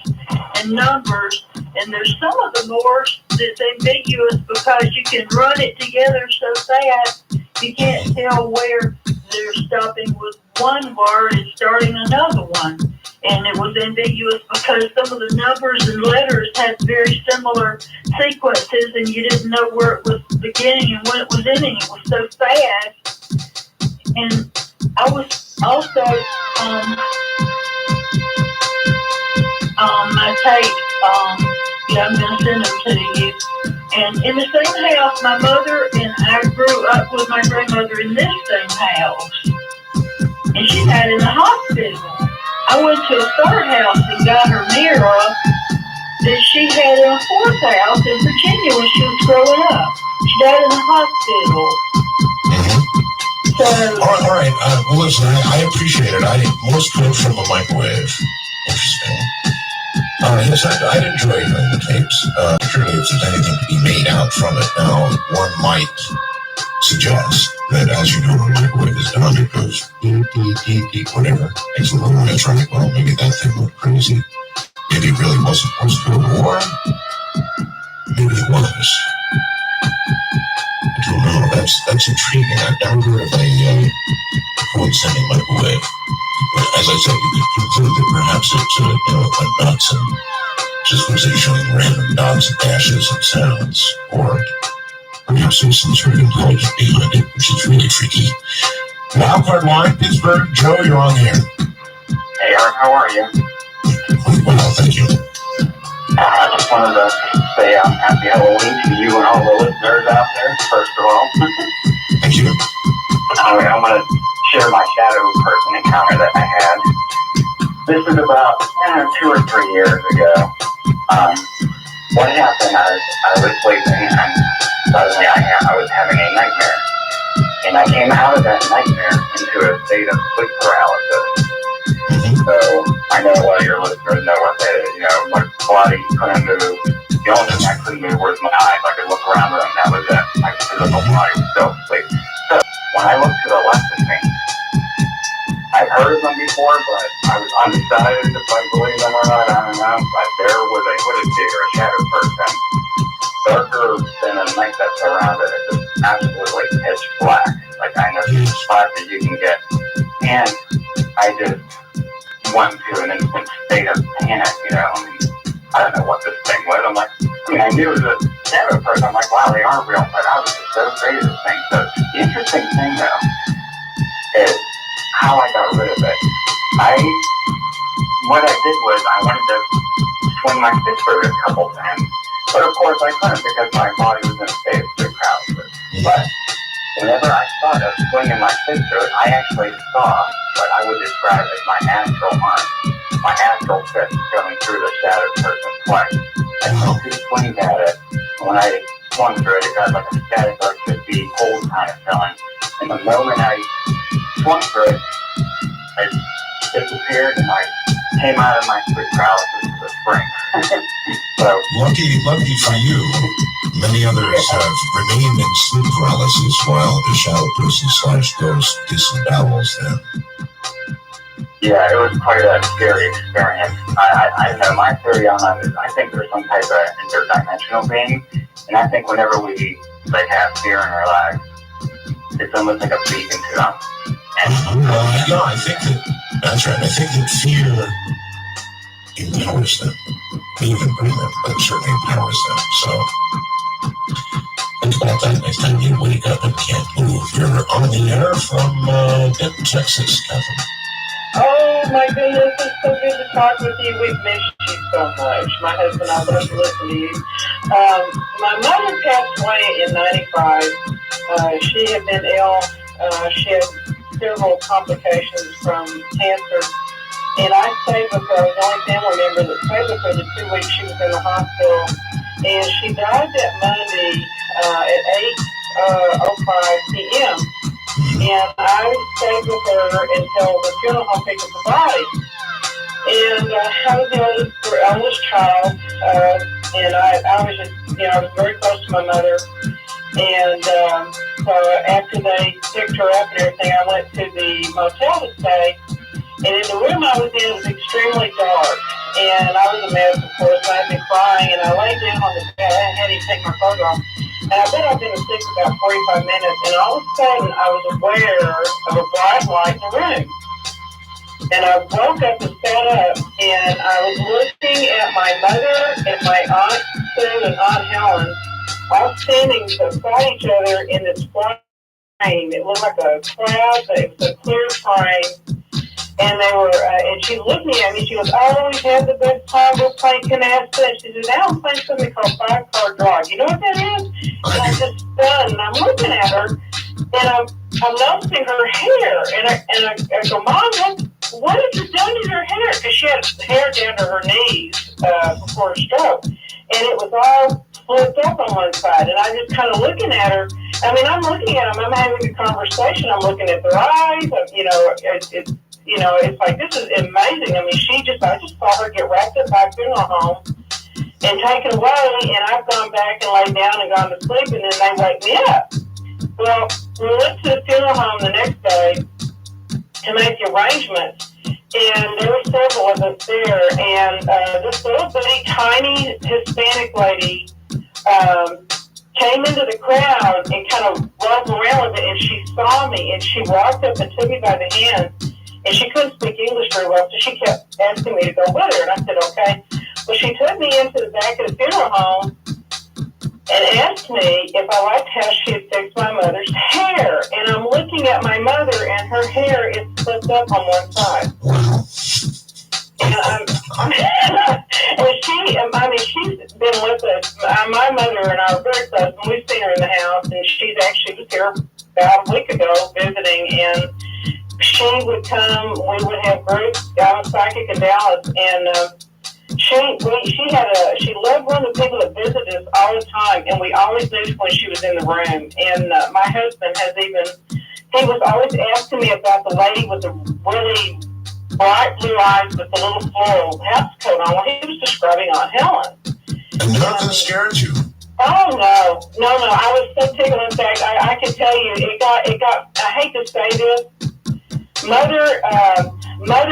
and numbers, and there's some of the Morse that's ambiguous because you can run it together so fast you can't tell where they're stopping with one word and starting another one. And it was ambiguous because some of the numbers and letters had very similar sequences, and you didn't know where it was beginning and when it was ending. It was so fast. And I was also my tape. I'm going to send them to you. And in the same house, my mother and I grew up with my grandmother in this same house, and she died in the hospital. I went to a third house and got her mirror that she had in a fourth house in Virginia when she was growing up. She died in the hospital. So, All right. Well, listen, I appreciate it. Morse code from a microwave. Interesting. Yes, I'd enjoy hearing the tapes. Surely if there's anything to be made out from it now, one might suggest that as you know, the microwave is done, it goes beep, beep, beep, beep, whatever. Makes a little noise, right? Well, maybe that thing went crazy. Maybe it really wasn't Morse code, or maybe it was. I don't know. That's intriguing. I've never heard of a code sending microwave. But as I said, you could conclude that perhaps it went nuts and just was issuing random dots and dashes and sounds, or perhaps there's some sort of intelligence behind it, which is really freaky. Wildcard line, Pittsburgh. Joe, you're on the air. Hey, Art, how are you? Well, thank you. I just wanted to say happy Halloween to you and all the listeners out there, first of all. Thank you. I want to share my shadow person encounter that I had. This is about 2 or 3 years ago. What happened, I was sleeping and suddenly I was having a nightmare. And I came out of that nightmare into a state of sleep paralysis. So I know a lot of your listeners know what that is. You know, my body couldn't move. The only thing I couldn't move was my eyes. I could look around the room. That was it. My physical body was still asleep. So when I looked to the left of me, I've heard of them before, but I was undecided if I believe them or not. I don't know. But there was a hooded figure, a shadow person, darker than the night that surrounded it. Just absolutely pitch black. Like I know the spot that you can get. And I just went to an instant state of panic, you know. I don't know what this thing was. I'm like, I knew it was a shadow person. I'm like, wow, they are real, but I was just so afraid of this thing. So the interesting thing, though, is how I got rid of it. What I did was I wanted to swing my fist through it a couple times, but of course I couldn't because my body was in a state of sleep paralysis. But whenever I thought of swinging my fist through it, I actually saw what I would describe as my astral arm, my astral fist going through the shadow person's flesh. And once he swings at it, when I swung through it, it got like a static electricity cold kind of feeling. And the moment I swung through it, I disappeared and I came out of my sleep paralysis with a spring. So Lucky for you, many others have remained in sleep paralysis while the shadow person / ghost disembowels them. Yeah, it was quite a scary experience. I know my theory on it is I think there's some type of interdimensional being, and I think whenever we have fear in our lives, it's almost like a beacon to them. And I think that's right. I think that fear empowers them. Even bring them, but it certainly empowers them. So think about that next time you wake up and can't move. You're on the air from Denton, Texas, Catherine. Oh my goodness, it's so good to talk with you. We've missed you so much. My husband and I love to listen to you. My mother passed away in 95. She had been ill. She had several complications from cancer. And I stayed with her. I was the only family member that stayed with her the 2 weeks she was in the hospital. And she died that Monday at 8:05 p.m. And I stayed with her until the funeral home picked up the body. And I was the eldest child. And I was just, I was very close to my mother. And so after they picked her up and everything, I went to the motel to stay. And in the room I was in, it was extremely dark. And I was a mess, of course. I had been crying, and I laid down on the bed. I had to take my clothes off. And I bet I've been asleep for about 45 minutes. And all of a sudden, I was aware of a bright light in the room. And I woke up and sat up, and I was looking at my mother and my Aunt Sue and Aunt Helen, all standing beside each other in this frame. It looked like a cloud, but it was a clear frame. And they were, and she looked at me. She goes, "I always had the best time. We're playing canasta." She said, "Now I'm playing something called 5-card draw. You know what that is?" And I'm just stunned. And I'm looking at her, and I'm noticing her hair. And I go, "Mom, what have you done to your hair?" Because she had hair down to her knees before her stroke, and it was all flipped up on one side. And I'm just kind of looking at her. I mean, I'm looking at them. I'm having a conversation. I'm looking at their eyes. It's like, this is amazing. I mean, I just saw her get wrapped up by a funeral home and taken away, and I've gone back and laid down and gone to sleep, and then they wake me up. Well, we went to the funeral home the next day to make the arrangements, and there were several of us there, and this little bitty, tiny Hispanic lady came into the crowd and kind of rolled around with it, and she saw me, and she walked up and took me by the hand. And she couldn't speak English very well, so she kept asking me to go with her. And I said, okay. Well, she took me into the back of the funeral home and asked me if I liked how she had fixed my mother's hair. And I'm looking at my mother, and her hair is flipped up on one side. And she's been with us. My mother and I are very close, and we've seen her in the house, and she was here about a week ago visiting, and she would come. We would have groups. I was psychic in Dallas, and she loved one of the people that visited us all the time, and we always knew when she was in the room. And my husband he was always asking me about the lady with the really bright blue eyes with the little floral house coat on. Well, he was describing Aunt Helen. And none of this scared you. Oh no! I was so tickled. In fact, I can tell you, it got. I hate to say this. Mother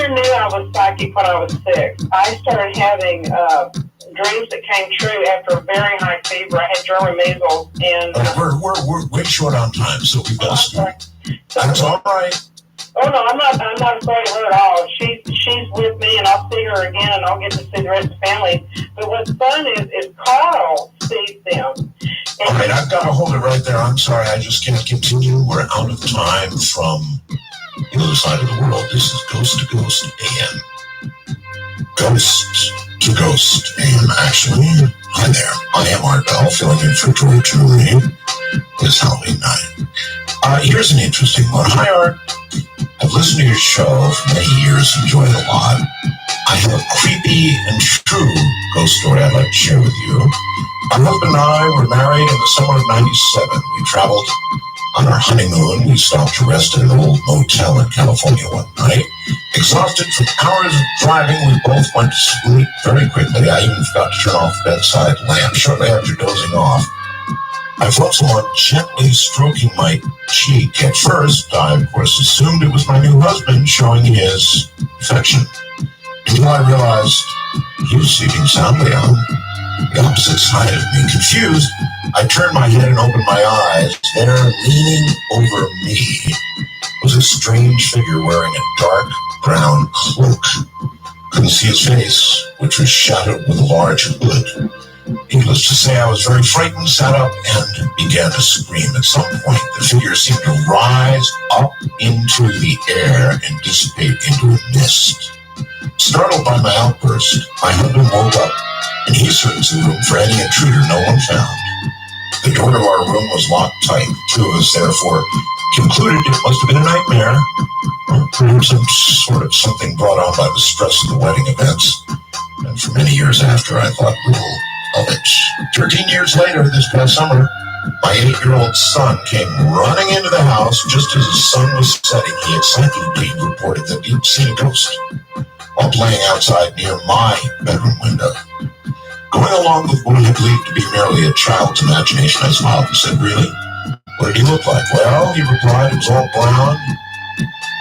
knew I was psychic when I was 6. I started having dreams that came true after a very high fever. I had German measles, and We're way short on time, so we've got to start. That's all right. Oh no, I'm not afraid of her at all. She's with me, and I'll see her again, and I'll get to see the rest of the family. But what's fun is Carl sees them. All right, I've got to hold it right there. I'm sorry, I just can't continue. We're out of time from the other side of the world. This is Ghost to Ghost AM. Ghost to Ghost AM, actually. Hi there. I am Art Bell, filling in for Tori Toomey this Halloween night. Here's an interesting one. Hi, Art. I've listened to your show for many years, enjoyed it a lot. I have a creepy and true ghost story I'd like to share with you. My husband and I were married in the summer of '97. We traveled on our honeymoon. We stopped to rest at an old motel in California one night. Exhausted from hours of driving, we both went to sleep very quickly. I even forgot to turn off the bedside lamp. Shortly after dozing off, I felt someone gently stroking my cheek. At first, I, of course, assumed it was my new husband showing his affection, until I realized he was sleeping soundly on the opposite side of me. Confused, I turned my head and opened my eyes. There, leaning over me, was a strange figure wearing a dark brown cloak. Couldn't see his face, which was shadowed with a large hood. Needless to say, I was very frightened, sat up, and began to scream. At some point, the figure seemed to rise up into the air and dissipate into a mist. Startled by my outburst, my husband woke up, and he searched the room for any intruder no one found. The door to our room was locked tight. The two of us, therefore, concluded it must have been a nightmare, or perhaps some sort of something brought on by the stress of the wedding events. And for many years after, I thought little of it. 13 years later, this past summer, my 8-year-old son came running into the house just as the sun was setting. He excitedly reported that he'd seen a ghost while playing outside near my bedroom window. Going along with what I believed to be merely a child's imagination, I smiled and said, "Really? What did he look like?" "Well," he replied, "it was all brown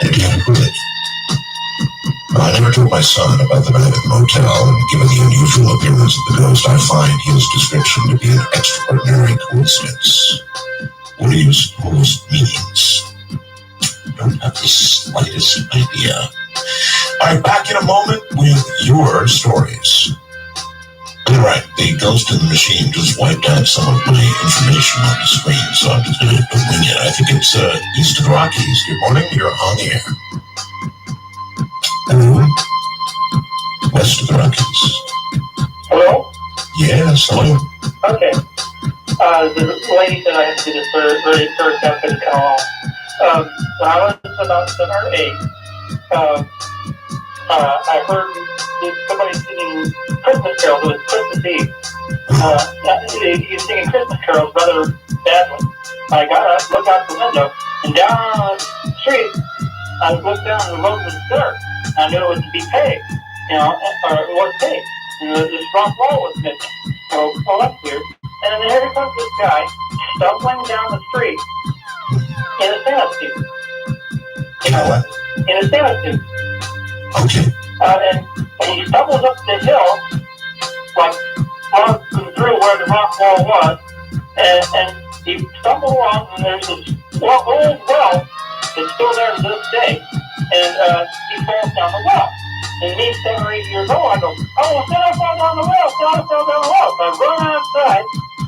and it had a hood." I never told my son about the night at the motel, and given the unusual appearance of the ghost, I find his description to be an extraordinary coincidence. What do you suppose it means? I don't have the slightest idea. All right, back in a moment with your stories. All right, the ghost in the machine just wiped out some of my information on the screen, so I'm just going to have to wing it. I think it's east of the Rockies. Good morning, you're on the air. Hello? West of the Rockies. Hello? Yes, hello. Okay. The lady said I had to do this very first half of the call. When I was about 7 or 8, I heard somebody singing Christmas carols. It was Christmas Eve. He was singing Christmas carols rather badly. I got up, looked out the window, and down the street, I looked down and the road was dirt. I knew it was to be paved, or it was paved. And this front wall was missing. Oh, that's weird. And then here comes this guy stumbling down the street in a Santa suit. You know what? In a Santa suit. Okay. And he stumbles up the hill, like walking through where the rock wall was, and he stumbled along, and there's this old well that's still there to this day. And he falls down the well. And me, 7 or 8 years old, I go, "Oh, Santa fell down the well, Santa fell down the well." So I run outside,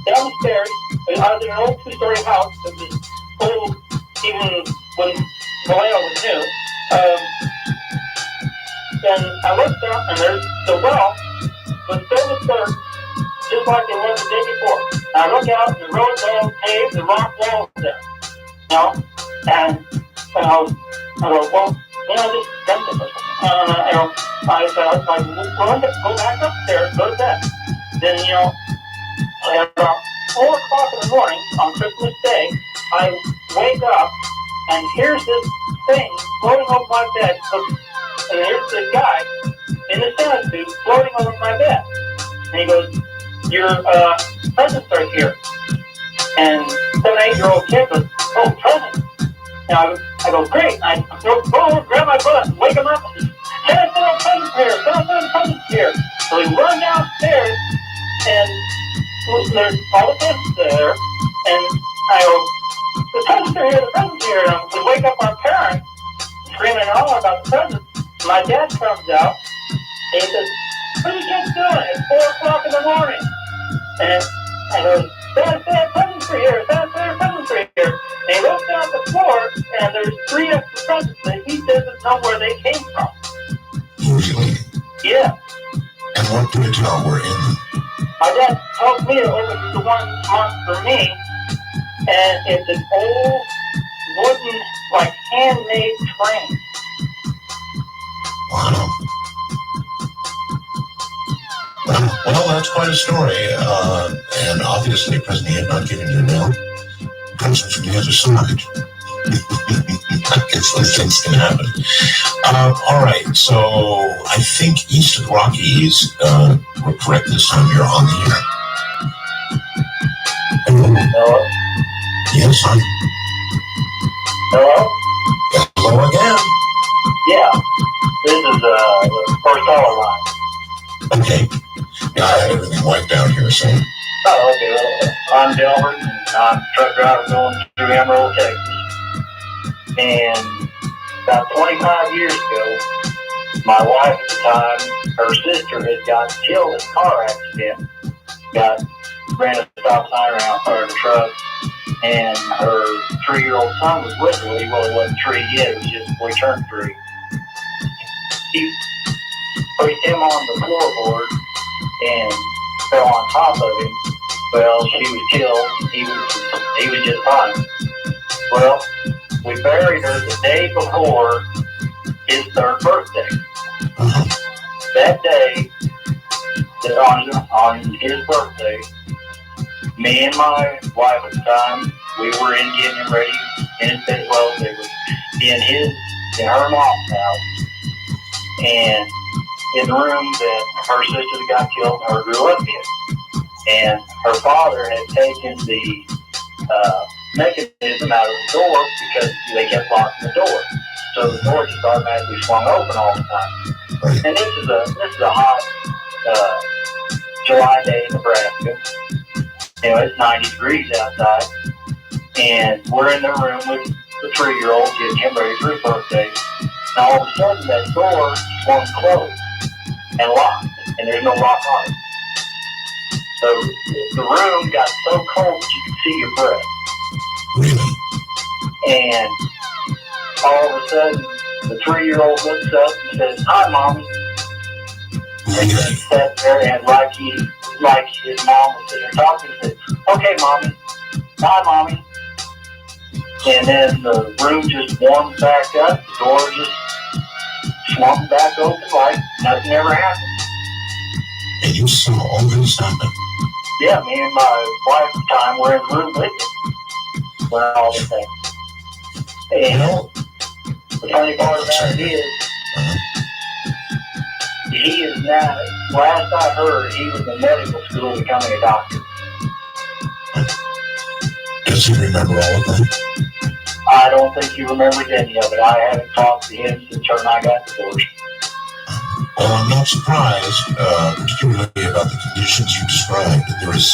down the stairs. I was in an old 2-story house that was old even when Vallejo was new. And I looked up, and there's the well was filled with dirt, just like it was the day before. I look out, and the road's all paved, the rock wall was there. you know, and I go, well, you know, just done this. I said, like, go back upstairs, go to bed. Then, you know, at about 4 o'clock in the morning on Christmas Day, I wake up and here's this thing floating over my bed. And here's the guy in the Santa suit floating over my bed. And he goes, your presents are here. And 7, 8-year-old kid goes, oh, presents. And I go, great. I go, grab my butt and wake him up. Santa said presents here. Santa said presents here. So we run downstairs and there's all the presents there. And I go, the presents are here, the presents are here. And we wake up our parents screaming and all about the presents. My dad comes out and he says, what are you kids doing? It's 4 o'clock in the morning. And I go, Santa, presents are here. Santa, presents are here. And he looks down at the floor and there's 3 extra presents that he doesn't know where they came from. Really? Yeah. And what detail were in them? My dad told me it was the one month for me, and it's an old wooden, like handmade train. Wow. Well, that's quite a story. And obviously, President had not given you mail. Present from the other side. I guess those things can happen. All right, so I think East of the Rockies were correct this time. You're on the air. Hello. Hello? Yes, I'm. Hello? Hello again. Yeah. This is the first dollar line. Okay. Yeah, I had everything wiped out here, so. Oh, okay. Well, I'm Delbert, and I'm a truck driver going through Amarillo, Texas. And about 25 years ago, my wife at the time, her sister had gotten killed in a car accident, ran a stop sign around her truck, and her 3-year-old son was with her. Well, he really wasn't 3 yet, it was just before he turned 3. He pushed him on the floorboard and fell on top of him. Well, she was killed, he was just fine. Well, we buried her the day before his 3rd birthday. That day, on his birthday, me and my wife at the time, we were in getting him ready in his bed. Well, they were in her mom's house, and in the room that her sister that got killed and her grew up in. And her father had taken the mechanism out of the door because they kept locking the door. So the door just automatically swung open all the time. And this is a hot July day in Nebraska. You know, it's 90 degrees outside. And we're in the room with the 3-year-old getting him ready for his birthday. And all of a sudden that door swung closed and locked. And there's no lock on it. So the room got so cold that you could see your breath. Really? And all of a sudden, the 3-year-old looks up and says, "Hi, Mommy." And he sat there and like his mom was sitting there talking, he said, "Okay, Mommy. Bye, Mommy." And then the room just warmed back up. The door just swung back open like nothing ever happened. And you saw all this happen? Yeah, me and my wife at the time were in the room with him when all this happened. And Well, the funny part about it is, he is now, last I heard, he was in medical school becoming a doctor. does he remember all of that? I don't think he remembers any of it. I haven't talked to him since her and I got divorced. Well, I'm not surprised, particularly about the conditions you described. There is,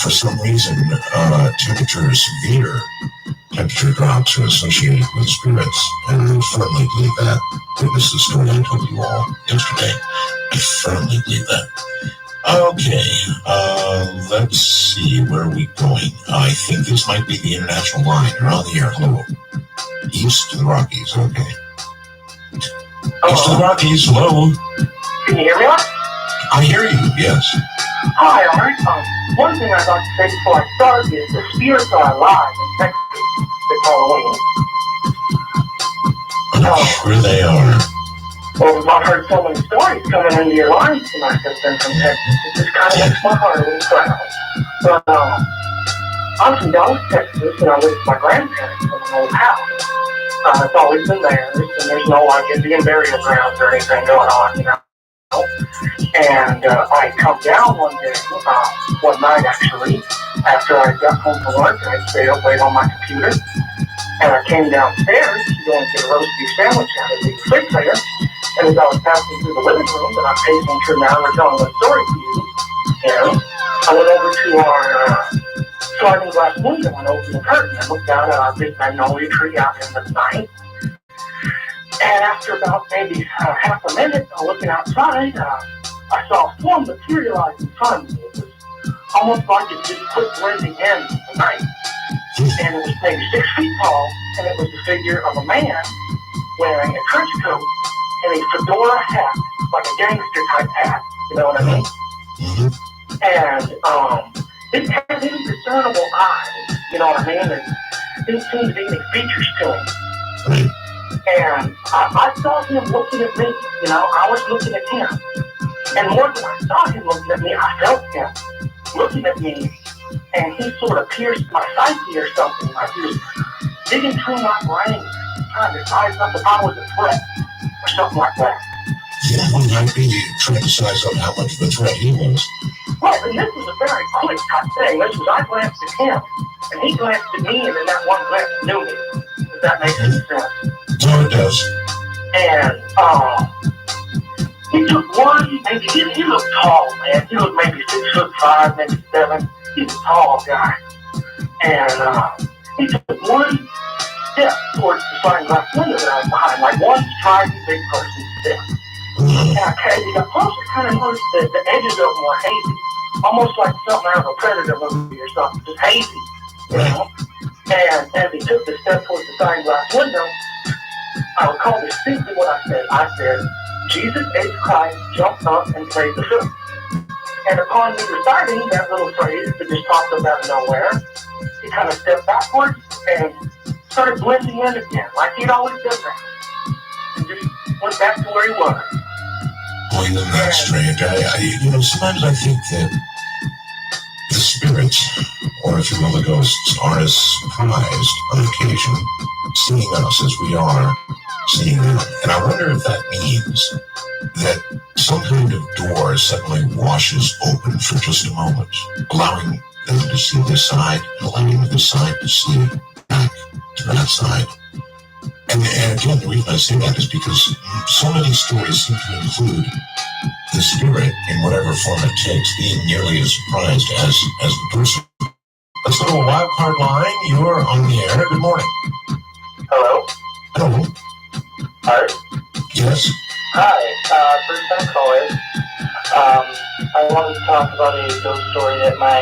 for some reason, severe temperature drops are associated with spirits, and I firmly believe that. Witness the story I told you all yesterday. I firmly believe that. Okay, let's see, where are we going? I think this might be the international line. You're on the air. Hello. East of the Rockies, okay. East of the Rockies, hello. Can you hear me? I hear you, yes. Hi, Art. One thing I'd like to say before I start is the spirits are alive in Texas. The Halloween. I'm sure they are. Well, I've heard so many stories coming into your lines tonight that's been from Texas. It just kind of makes my heart a little proud. But I'm from Dallas, Texas, and I live with my grandparents in an old house. It's always been theirs, and there's no like Indian burial grounds or anything going on, you know. And I come down one day, one night actually, after I got home from work and I stayed up late on my computer. And I came downstairs to go and get a roast beef sandwich out of the refrigerator. And as I was passing through the living room, and I'm pacing through now, we're telling a story to you. And I went over to our sliding glass window and opened the curtain and looked down at our big magnolia tree out in the night. And after about maybe half a minute of looking outside, I saw a form materialize in front of me. It was almost like it just quit blending in with the night. And it was maybe 6 feet tall, and it was the figure of a man wearing a trench coat and a fedora hat, like a gangster type hat, you know what I mean? Mm-hmm. And it had indiscernible eyes, you know what I mean? And didn't seem to be any features to him. Right. And I saw him looking at me, you know, I was looking at him. And more than I saw him looking at me, I felt him looking at me, and he sort of pierced my psyche or something, like he was digging through my brain, trying to size up if I was a threat, or something like that. Yeah, he might be trying to size up how much of a threat he was. Well, and this was a very quick type thing. This was, I glanced at him, and he glanced at me, and in that one glance knew me. Does that make any sense? So it does. And he took one, maybe he looked tall, man. He looked maybe 6'5", maybe 7. He's a tall guy. And he took one step towards the sliding glass window that I was behind, like one striding big person step. And as he got closer, I kind of noticed that the edges of them were hazy, almost like something out of a Predator movie or something, just hazy, you know? And as he took the step towards the sliding glass window, I recall distinctly what I said. I said, Jesus H. Christ jumped up and prayed the film. And upon me reciting that little phrase that just popped up out of nowhere, he kind of stepped backwards and started blending in again, like he'd always done that. And just went back to where he was. Boy, isn't that strange? You know, sometimes I think that the spirits, or if you will, the ghosts, are as surprised on occasion, seeing us as we are seeing them. And I wonder if that means that some kind of door suddenly washes open for just a moment, allowing them to see this side, and allowing this side to see back to that side. And again, the reason I say that is because so many stories seem to include the spirit, in whatever form it takes, being nearly as surprised as the person. Let's go to a wild card line. You're on the air. Good morning. Hello? Hello. Art? Yes. Hi, first time caller. I wanted to talk about a ghost story that my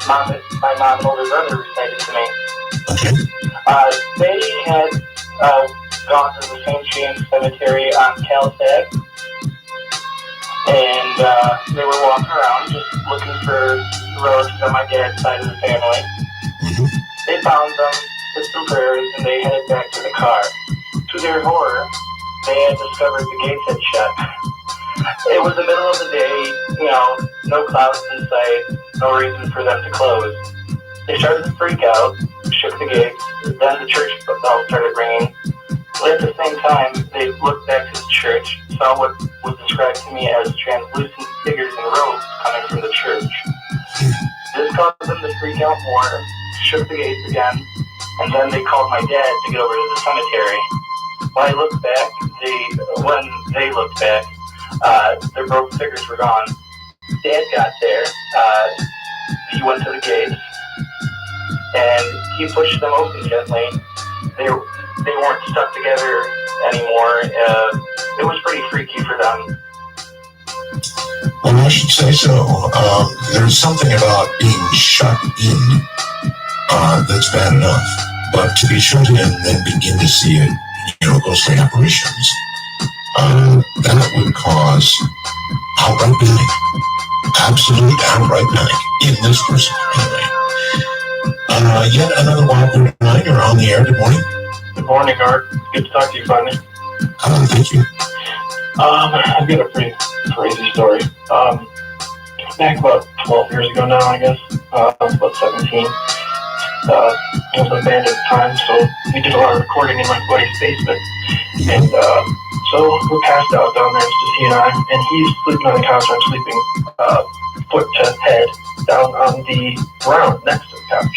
mom and older brother recited to me. Okay. They had gone to the St. James Cemetery on Caltech, and they were walking around just looking for relatives on my dad's side of the family. Mm-hmm. They found them, said some prayers, and they headed back to the car. To their horror, they had discovered the gates had shut. It was the middle of the day, you know, no clouds in sight, no reason for them to close. They started to freak out, shook the gates, then the church bell started ringing. At the same time, they looked back to the church, saw what was described to me as translucent figures in robes coming from the church. This caused them to freak out more, shook the gates again, and then they called my dad to get over to the cemetery. When they looked back, their broken figures were gone. Dad got there, he went to the gates, and he pushed them open gently. They weren't stuck together anymore. It was pretty freaky for them. Well, I should say so. There's something about being shut in that's bad enough. But to be shut in and then begin to see it, ghostly apparitions, that would cause outright panic. Absolute outright panic in this person, anyway. Yet another Wildwood Nine. You're on the air. Good morning. Good morning, Art. Good to talk to you finally. Thank you. I've got a pretty crazy story. Back about 12 years ago now, I guess. I was about 17. I was in a band at the time, so we did a lot of recording in my buddy's basement. And so we're passed out down there, it's just he and I. And he's sleeping on the couch, I'm sleeping foot to head down on the ground next to the couch.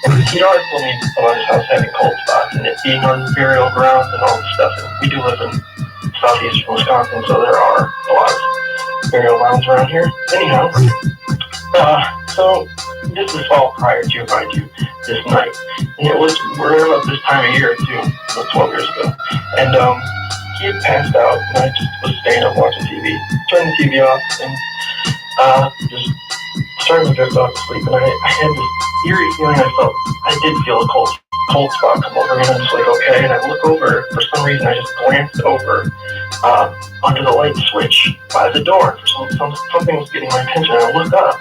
And he'd already told me about his house having cold spots and it being on burial ground and all this stuff. And we do live in southeastern Wisconsin, so there are a lot of burial grounds around here. Anyhow, so this is all prior to, mind you, this night. And it was right about this time of year, too, about 12 years ago. And he had passed out, and I just was staying up watching TV. Turned the TV off, and just started to drift off to sleep. And I had this eerie feeling I did feel a cold spot come over me, and I'm just like, okay. And I look over, for some reason, I just glanced over under the light switch by the door. Something was getting my attention, and I look up,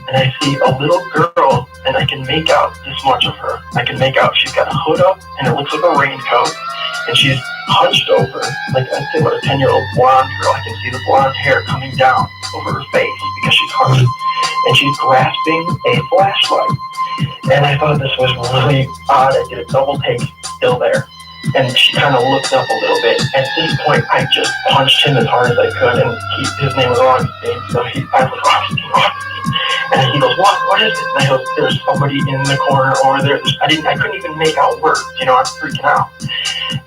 and I see a little girl, and I can make out this much of her. I can make out she's got a hood up, and it looks like a raincoat, and she's hunched over, like I'd say about a 10-year-old blonde girl. I can see the blonde hair coming down over her face because she's hunched, and she's grasping a flashlight. And I thought this was really odd. I did a double take, still there. And she kind of looked up a little bit. At this point, I just punched him as hard as I could, and his name was Augustine. So I was Augustine. And he goes, what is it? And I go, there's somebody in the corner over there. I couldn't even make out words, I'm freaking out.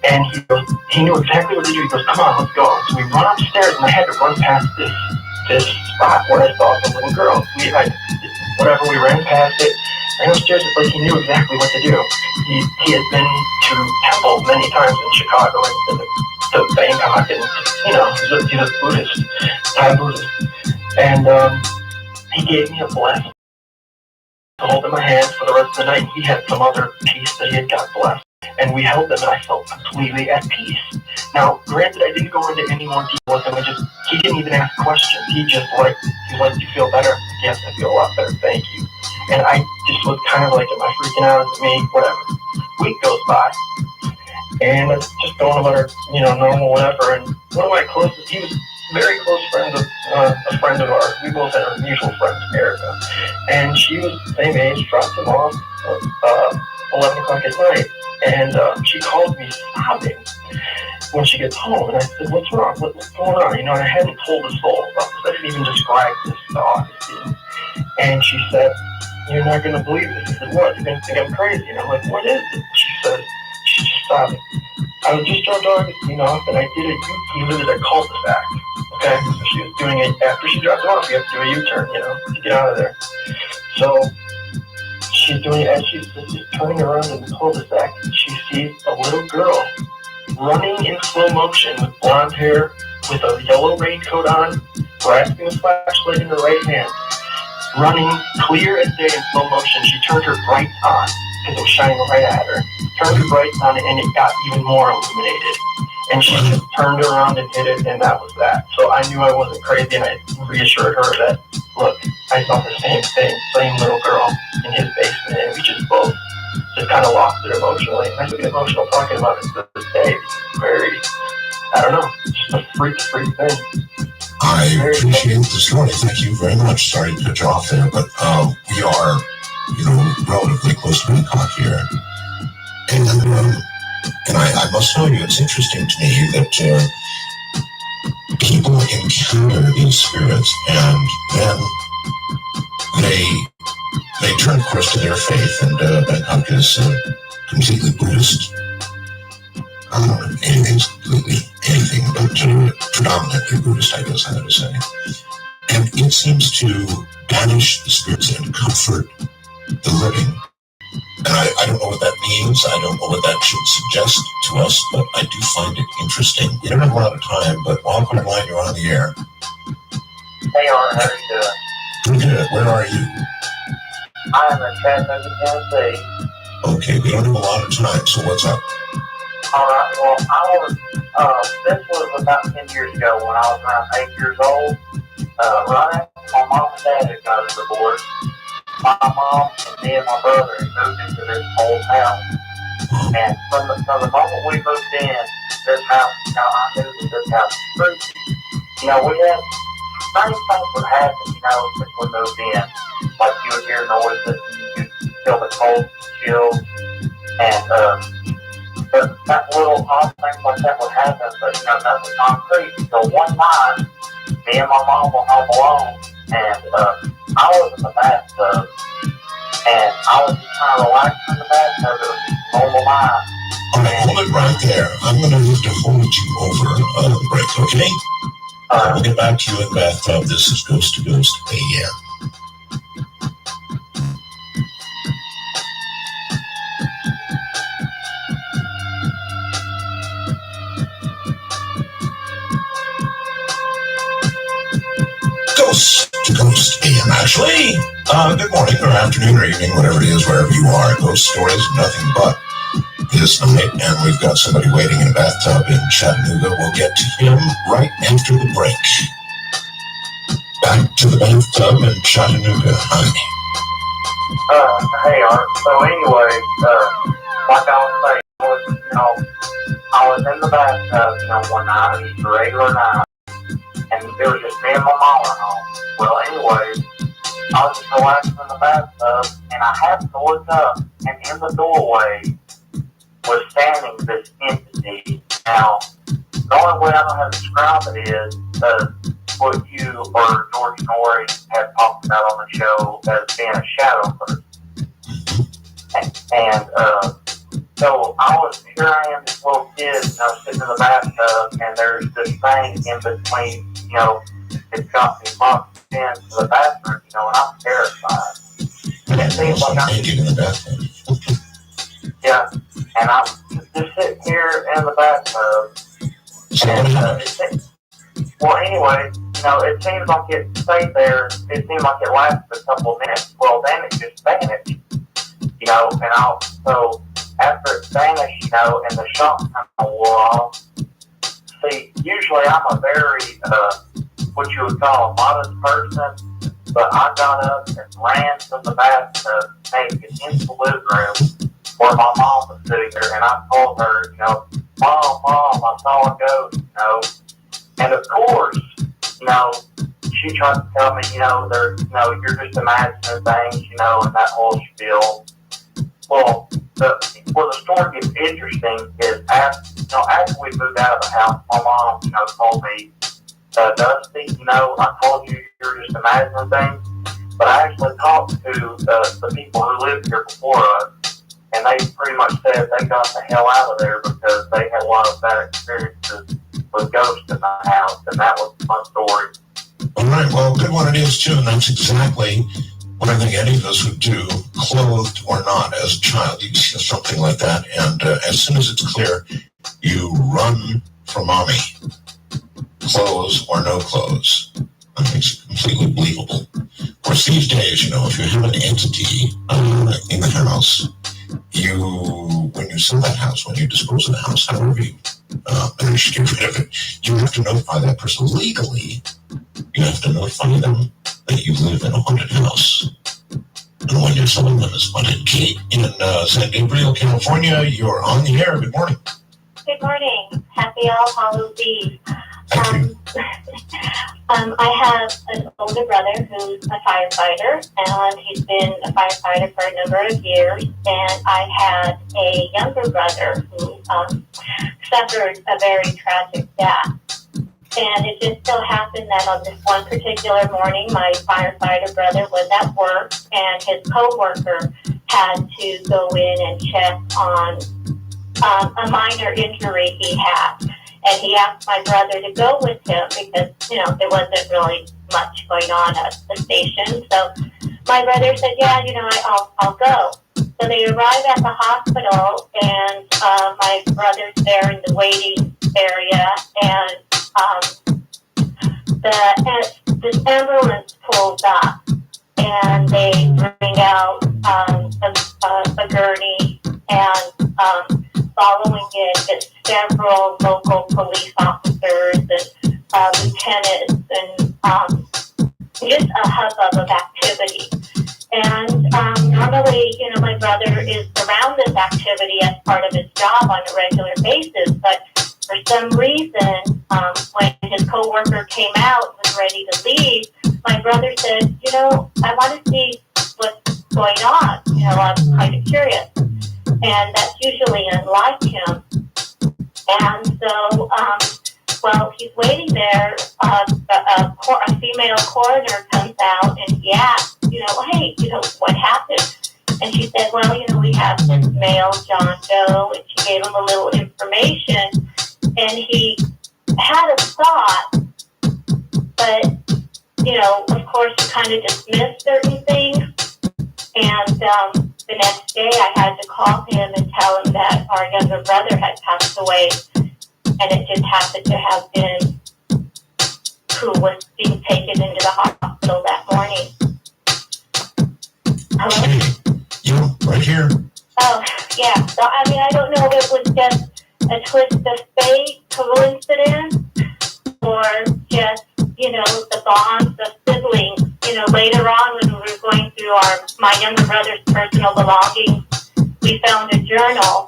And he knew exactly what to do. He goes, come on, let's go. So we run upstairs, and I had to run past this spot where I saw the little girl. We ran past it. Ran upstairs, it's like he knew exactly what to do. He had been to temples many times in Chicago and to Bangkok, and he's a Buddhist, Thai Buddhist. And he gave me a blessing to hold in my hand for the rest of the night. He had some other piece that he had got blessed, and we held them, and I felt completely at peace. Now, granted, I didn't go into any more detail with him. He didn't even ask questions. He just he was like, you feel better? Yes, I feel a lot better, thank you. And I just was kind of like, am I freaking out? Is it me? Whatever. Week goes by, and it's just going about our, normal whatever. And one of my closest, he was very close friends of a friend of ours. We both had our mutual friend, Erica, and she was the same age. Dropped him off 11 o'clock at night, and she called me sobbing when she gets home. And I said, what's wrong? What's going on? And I hadn't told a soul about this. I didn't even describe this to Augustine. And she said, you're not going to believe this. I said, what? You're going to think I'm crazy. And I'm like, what is it? She said, she's just sobbing. I was just dropped Augustine off, and I did he lived at a cul-de-sac. Okay? So she was doing it after she dropped him off. You have to do a U-turn, to get out of there. So she's doing it as she's turning around in the cul-de-sac. She sees a little girl running in slow motion with blonde hair, with a yellow raincoat on, grasping a flashlight in her right hand, running clear as day in slow motion. She turned her brights on because it was shining right at her. Turned her brights on, and it got even more illuminated. And she just turned around and hit it, and that was that. So I knew I wasn't crazy, and I reassured her that, look, I saw the same thing, same little girl in his basement, and we just both just kind of lost it emotionally. And I still get emotional talking about it to this day. It's very, I don't know, just a freak thing. I appreciate the story. Thank you very much. Sorry to cut you off there, but we are, relatively close to Bangkok here. And I must tell you, it's interesting to me that people encounter these spirits, and then they turn, of course, to their faith, and Bangkok is completely Buddhist. Anything's completely anything, but predominantly Buddhist, I guess I would say. And it seems to banish the spirits and comfort the living. And I don't know what that means. I don't know what that should suggest to us, but I do find it interesting. We don't have a lot of time, but Wildwood Line, you're on the air. Hey, Art, how are you doing? Pretty good. Where are you? I'm in Chattanooga, Tennessee. Okay, we don't have a lot of time, so what's up? All right, well, this was about 10 years ago when I was around 8 years old. Right after my mom and dad had got a divorce, my mom and me and my brother moved into this old house. And from the moment we moved in, this house, you know, I knew that this house was creepy. You know, we had strange things would happen, you know, since we moved in. Like you would hear noises, and you'd feel the cold chill, and but that little odd things like that would happen, but you know, nothing concrete. So one night, me and my mom were home alone, and I was in the bathtub, and I was just kind of relaxing in the bathtub. It was just a normal night. All right, hold it right there. I'm going to need to hold you over the break, okay? We'll get back to you in the bathtub. This is Ghost to Ghost AM. Ghost to Ghost AM, actually. Good morning or afternoon or evening, whatever it is, wherever you are. Ghost stories, nothing but this night, and we've got somebody waiting in a bathtub in Chattanooga. We'll get to him right after the break. Back to the bathtub in Chattanooga, honey. Hey, Art. So anyway, like I was saying, I was in the bathtub, you know, one night. It was a regular night, and it was just me and my mom at home. Well, anyway, I was just relaxing in the bathtub, and I happened to look up, and in the doorway was standing this entity. Now, the only way I know how to describe it is what you or George Norrie had talked about on the show as being a shadow person. And so here I am, this little kid, you know, sitting in the bathtub, and there's this thing in between, you know, it's got me boxed into the bathroom, you know, and I'm terrified. And it seems like I'm in the bathtub. yeah, and I'm just sitting here in the bathtub. And, well, anyway, you know, it seems like it stayed there. It seemed like it lasted a couple of minutes. Well, then it just vanished, you know. And so after it vanished, you know, and the shock kind of wore off. See, usually I'm a very what you would call a modest person, but I got up and ran from the bathtub, made it into the living room where my mom was sitting there, and I told her, you know, Mom, I saw a ghost, you know. And of course, you know, she tried to tell me, you know, you're just imagining things, you know, and that whole spiel. Well, where the story gets interesting is after we moved out of the house, my mom, you know, told me, Dusty, you know, I told you you're just imagining things, but I actually talked to the people who lived here before us, and they pretty much said they got the hell out of there because they had a lot of bad experiences with ghosts in the house, and that was a fun story. All right, well, good one it is, too, and that's exactly what I think any of us would do, clothed or not, as a child. You see something like that, and as soon as it's clear, you run for mommy, clothes or no clothes. That makes it completely believable. Of course, these days, you know, if you have an entity in the house, when you sell that house, when you dispose of the house, however you manage to get rid of it, you have to notify that person legally. You have to notify them that you live in a haunted house. And when you're selling them as haunted. Kate in San Gabriel, California, you're on the air. Good morning. Good morning. Happy All Hallows Eve. Thank you. I have an older brother who's a firefighter, and he's been a firefighter for a number of years. And I had a younger brother who suffered a very tragic death. And it just so happened that on this one particular morning, my firefighter brother was at work, and his coworker had to go in and check on a minor injury he had. And he asked my brother to go with him because, you know, there wasn't really much going on at the station. So my brother said, yeah, you know, I'll go. So they arrive at the hospital, and my brother's there in the waiting area, and this ambulance pulls up, and they bring out a gurney, and following it is several local police officers and lieutenants, and just a hubbub of activity. And normally, my brother is around this activity as part of his job on a regular basis, but for some reason, when his coworker came out, was ready to leave, my brother said, I want to see what's going on. I'm kind of curious. And that's usually unlike him. And so, while he's waiting there, a female coroner comes out and he asks, hey, what happened? And she said, well, we have this male, John Doe, and she gave him a little information. And he had a thought, but, of course, he kind of dismissed certain things. And the next day I had to call him and tell him that our younger brother had passed away. And it just happened to have been who was being taken into the hospital that morning. Hello? Hey, you, right here. Oh, yeah. So, I don't know if it was just a twist of fate, coincidence, or just, the bonds of siblings. Later on when we were going through my younger brother's personal belongings, we found a journal,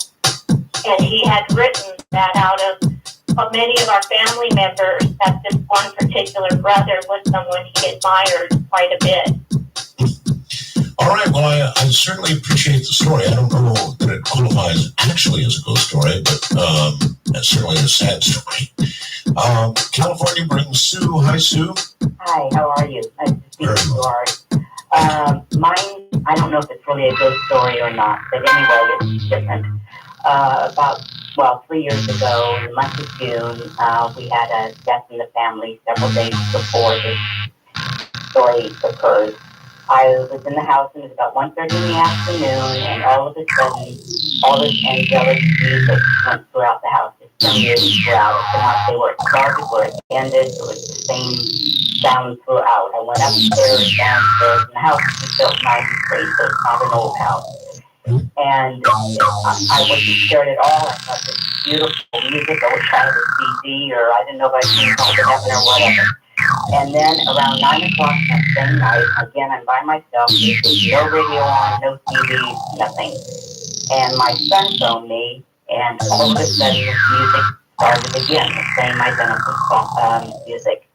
and he had written that out of many of our family members, that this one particular brother was someone he admired quite a bit. All right, well, I certainly appreciate the story. I don't know that it qualifies actually as a ghost story, but it's certainly a sad story. California brings Sue. Hi, Sue. Hi, how are you? Nice to speak to you, Art. Mine, I don't know if it's really a ghost story or not, but anyway, it's different. About 3 years ago, in the month of June, we had a death in the family several days before this story occurred. I was in the house, and it was about 1:30 in the afternoon, and all of a sudden, all this angelic music went throughout the house. It sounded throughout. I cannot say where it started, where it ended. It was the same sound throughout. I went upstairs, downstairs, and the house was built nice and clean, so it's not an old house. And I wasn't scared at all. I thought this beautiful music. I was trying to CD, or I didn't know if I was going to heaven or whatever. And then around 9 o'clock that same night, again, I'm by myself. There's no radio on, no TV, nothing. And my son phoned me, and all of a sudden, this music started again, the same identical music.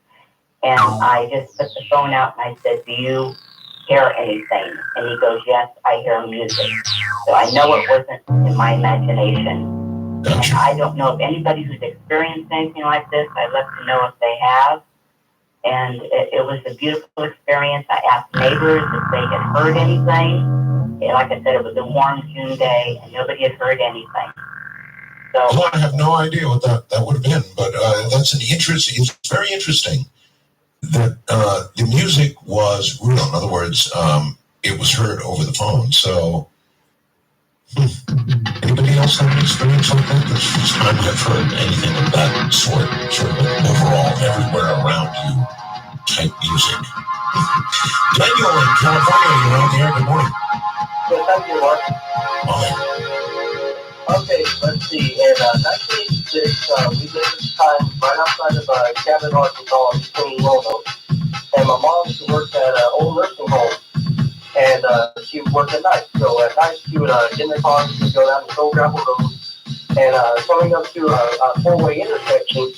And I just put the phone out, and I said, do you hear anything? And he goes, yes, I hear music. So I know it wasn't in my imagination. Gotcha. And I don't know if anybody who's experienced anything like this, I'd love to know if they have. And it was a beautiful experience. I asked neighbors if they had heard anything. And like I said, it was a warm June day, and nobody had heard anything. So Well, I have no idea what that would have been, but that's an interesting. It's very interesting that the music was real. In other words, it was heard over the phone. So, anybody else have an experience like that? That's the first time I've heard anything of that sort of overall, everywhere around you type music. Daniel in California, you're on the air. Good morning. Yes, thank you, Mark. Hi. Okay, let's see. In 1986, we lived at the time right outside of Cabot, Arkansas, between Roanoke. And my mom worked at an old nursing home, and she worked at night. So at night, she would get in the car, she would go down the Old Gravel Road, and coming up to a four-way intersection,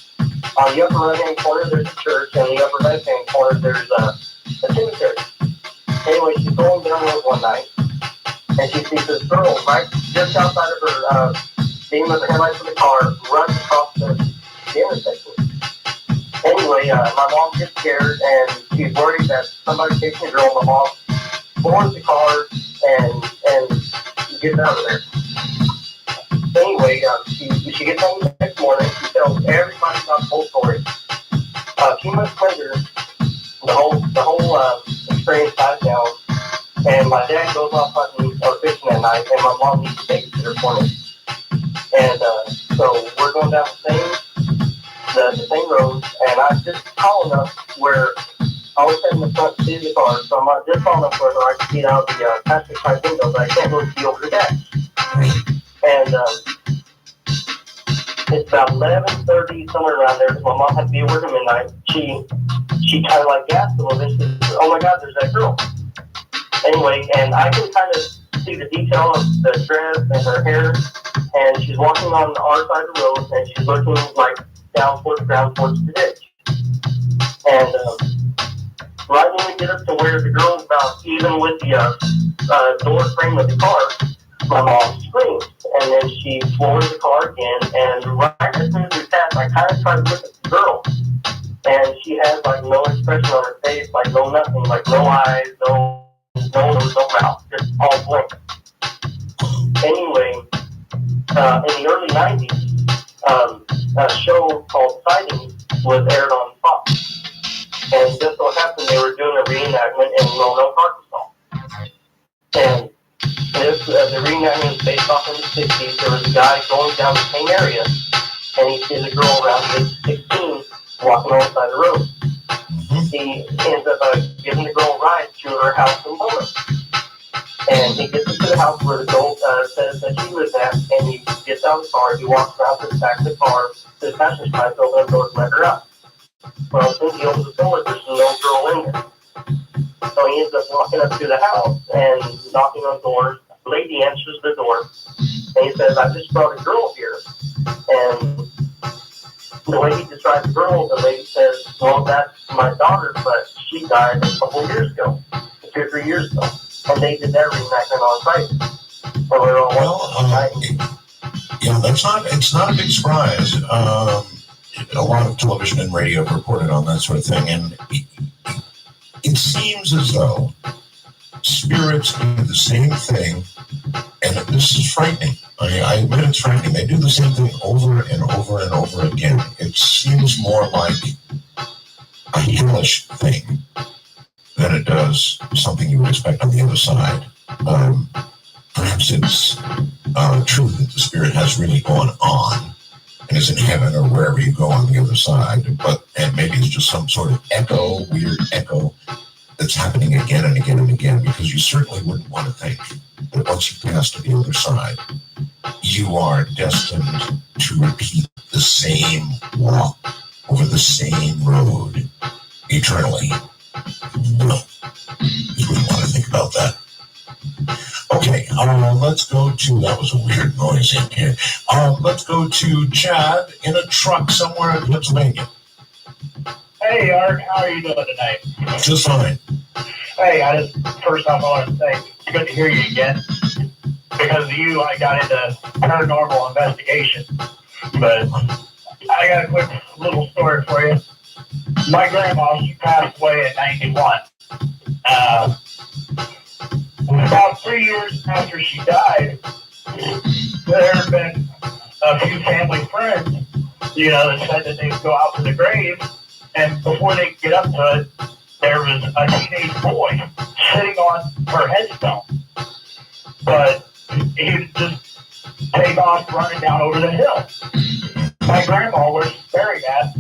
on the upper right-hand corner, there's a church, and the upper left-hand corner, there's a cemetery. Anyway, she's going down the road one night, and she sees this girl right just outside of her beam of the headlights of the car, runs across the intersection. Anyway, my mom gets scared, and she's worried that somebody's taking the girl. My mom boards the car and gets out of there. Anyway, she gets home the next morning. She tells everybody about the whole story. A few months later, the whole experience dies down, and my dad goes off hunting or fishing at night, and my mom needs a babysitter for me. And so we're going down the same road, and I'm just tall enough where I was sitting in the front seat of the car, so I'm just tall enough where I can see out the passenger side window, but I can't really see over the dash. And it's about 11:30, somewhere around there, because my mom had to be at work at midnight. She kind of like gasped a little bit. She said, oh my God, there's that girl. Anyway, and I can kind of see the detail of the dress and her hair, and she's walking on our side of the road, and she's looking like down towards the ground towards the ditch. And right when we get up to where the girl's about even with the door frame of the car, my mom screams, and then she floors the car again, and right as soon as we pass, I kind of try to look at the girl, and she has like no expression on her face, like no nothing, like no eyes, no nose, no mouth, just all blank. Anyway, in the early 90s, a show called Sightings was aired on Fox. And just so happened they were doing a reenactment in Roanoke, Arkansas. And this, the reenactment was based off in the 60s. There was a guy going down the same area, and he sees a girl around age 16 walking on the side of the road. He ends up giving the girl a ride to her house in Boulder. And he gets into the house where the girl says that she lives at, and he gets out of the car, he walks around to the back of the car, to the passenger side, to open the door to let her out. Well, as soon as he opens the door, there's no girl in there. So he ends up walking up to the house and knocking on doors. The lady answers the door, and he says, I just brought a girl here. And the way he describes the girl, the lady says, well, that's my daughter, but she died a couple of years ago, 2 or 3 years ago. And they did that reenactment on site. So we're all it's not a big surprise. A lot of television and radio have reported on that sort of thing, and it seems as though spirits do the same thing, and this is frightening. I admit it's frightening. They do the same thing over and over and over again. It seems more like a hellish thing than it does something you would expect on the other side. Perhaps it's true that the spirit has really gone on and is in heaven or wherever you go on the other side, and maybe it's just some sort of weird echo that's happening again and again and again, because you certainly wouldn't want to think that once you pass to the other side, you are destined to repeat the same walk over the same road eternally. No, you wouldn't want to think about that. Okay, let's go to, that was a weird noise in here. Let's go to Chad in a truck somewhere in Pennsylvania. Hey, Art, how are you doing tonight? Just fine. Hey, first off, I want to say it's good to hear you again. Because of you, I got into paranormal investigation. But I got a quick little story for you. My grandma, she passed away in 91. About 3 years after she died, there have been a few family friends, that said that they would go out to the grave, and before they could get up to it, there was a teenage boy sitting on her headstone. But he would just take off running down over the hill. My grandma, where she's buried at,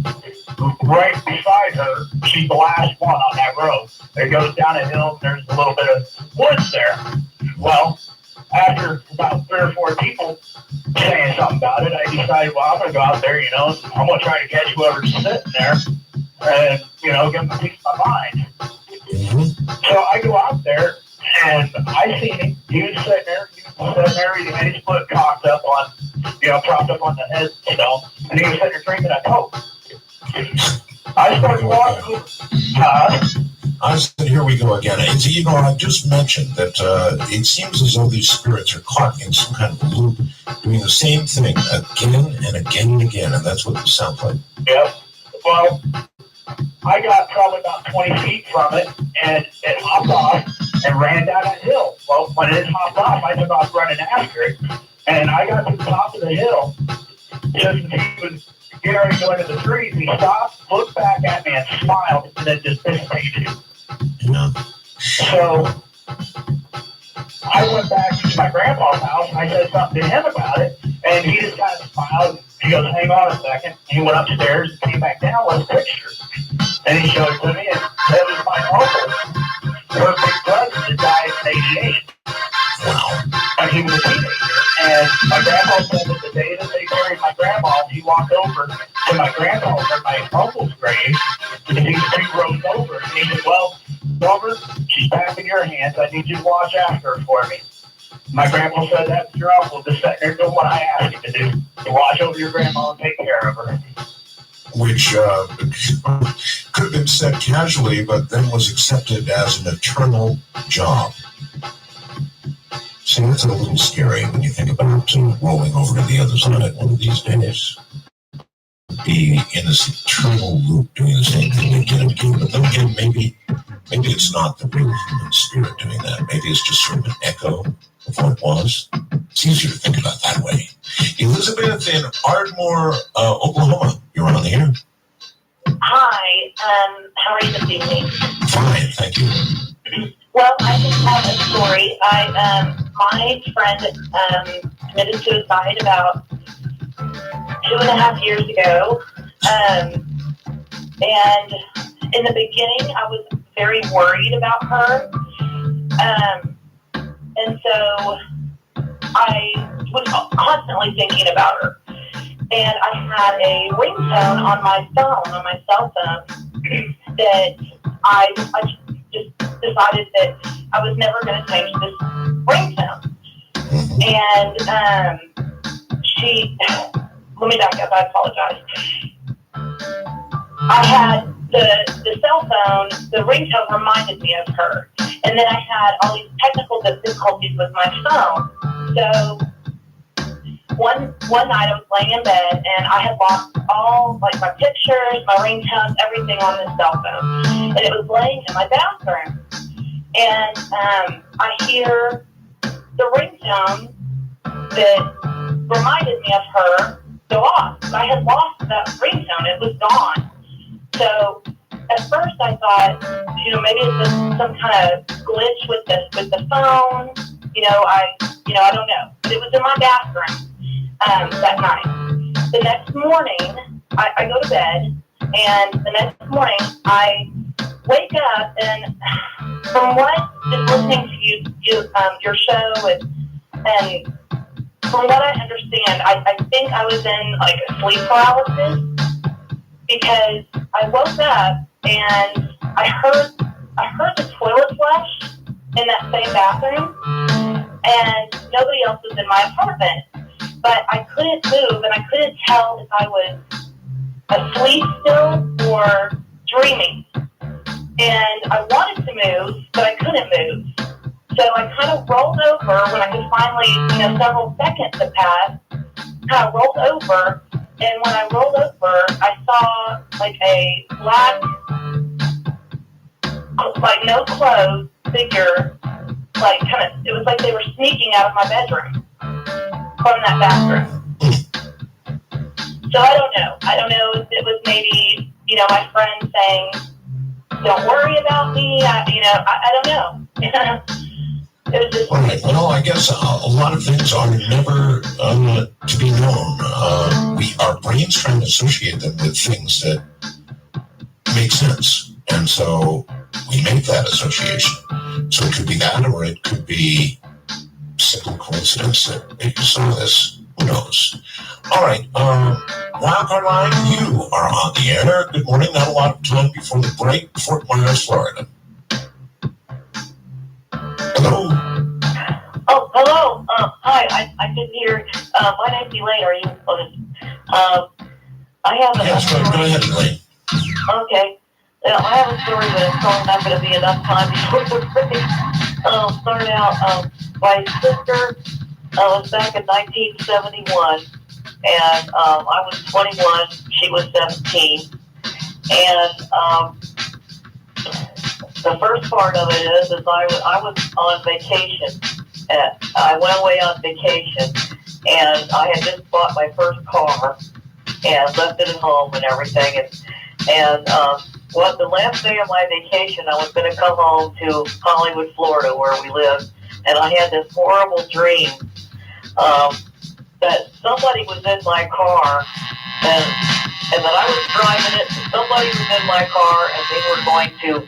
right beside her, she's the last one on that road. It goes down a hill, and there's a little bit of woods there. Well, after about 3 or 4 people saying something about it, I decided, well, I'm going to go out there, I'm going to try to catch whoever's sitting there and, give them a piece of my mind. So I go out there, and I see him. He was sitting there, he had his foot cocked up on, propped up on the headstone, and he was sitting there drinking a Coke. I started walking over. I said, here we go again. It's, I just mentioned that it seems as though these spirits are caught in some kind of loop, doing the same thing again and again and again, and that's what this sounds like. Yep. Well, I got probably about 20 feet from it, and it hopped off and ran down that hill. Well, when it hopped off, I took off running after it, and I got to the top of the hill. Just as he was getting ready to go into the trees, he stopped, looked back at me, and smiled, and then just dissipated. Yeah. So I went back to my grandpa's house, and I said something to him about it, and he just kind of smiled. He goes, hang on a second. He went upstairs and came back down with a picture. And he showed it to me, and that was my uncle, her big brother, that died in 88. Wow. And he was a teenager. And my grandpa said that the day that they buried my grandma, he walked over to my grandpa's or my uncle's grave, and he was 2 rows over. And he said, well, Robert, she's back in your hands. I need you to watch after her for me. My grandpa said that's your uncle, just sitting there doing what I asked him to do, to watch over your grandma and take care of her. Which could have been said casually, but then was accepted as an eternal job. See, that's a little scary when you think about rolling over to the other side one of these days. Be in this eternal loop doing the same thing again and again. But then again, maybe it's not the real human spirit doing that. Maybe it's just sort of an echo of what was. It's easier to think about that way. Elizabeth in Ardmore, Oklahoma. You're on the air. Hi, how are you this evening? Fine, thank you. Well, I just have a story. My friend committed suicide about 2.5 years ago. And in the beginning, I was very worried about her. And so I was constantly thinking about her. And I had a ringtone on my phone, on my cell phone, that I just decided that I was never going to change this ringtone. And let me back up, I apologize. I had the cell phone, the ringtone reminded me of her. And then I had all these technical difficulties with my phone. So one night I was laying in bed and I had lost all, like, my pictures, my ringtones, everything on this cell phone. And it was laying in my bathroom. And I hear the ringtone that reminded me of her go off. I had lost that ringtone. It was gone. So at first I thought, maybe it's just some kind of glitch with the phone. I don't know. But it was in my bathroom that night. The next morning, I go to bed, and the next morning I wake up, and from what is listening to your show, and from what I understand, I think I was in like a sleep paralysis, because I woke up and I heard the toilet flush in that same bathroom, and nobody else was in my apartment. But I couldn't move, and I couldn't tell if I was asleep still or dreaming. And I wanted to move, but I couldn't move. So I kind of rolled over when I could finally, several seconds had passed. Kind of rolled over, and when I rolled over, I saw like a black, like no clothes figure, like it was like they were sneaking out of my bedroom from that bathroom. So I don't know if it was maybe, my friend saying, don't worry about me. I don't know. It was just. Right. Well, I guess a lot of things are never to be known. Our brains try to associate them with things that make sense. And so we make that association. So it could be that, or it could be simple coincidence that maybe you saw this. Who knows? All right. Wildcard Line, you are on the air. Good morning. Not a lot of time before the break. Fort Myers, Florida. Hello. Oh, hello. Hi. I didn't hear. My name's Elaine. Are you? I have a. Yes, go ahead, Elaine. Okay. I have a story, but it's probably not going to be enough time before the break. Started out, my sister was back in 1971, and I was 21, she was 17, and the first part of it is I was on vacation. I went away on vacation, and I had just bought my first car and left it at home and everything, and well, the last day of my vacation, I was going to come home to Hollywood, Florida, where we live, and I had this horrible dream that somebody was in my car, and that I was driving it, and somebody was in my car, and they were going to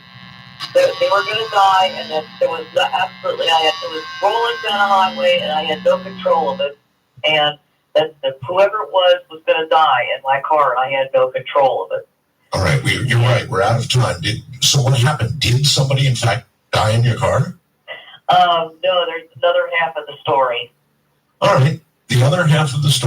die, and that there was absolutely, it was rolling down a highway, and I had no control of it, and that whoever it was going to die in my car, and I had no control of it. All right, you're right. We're out of time. So what happened? Did somebody, in fact, die in your car? No, there's another half of the story. All right. The other half of the story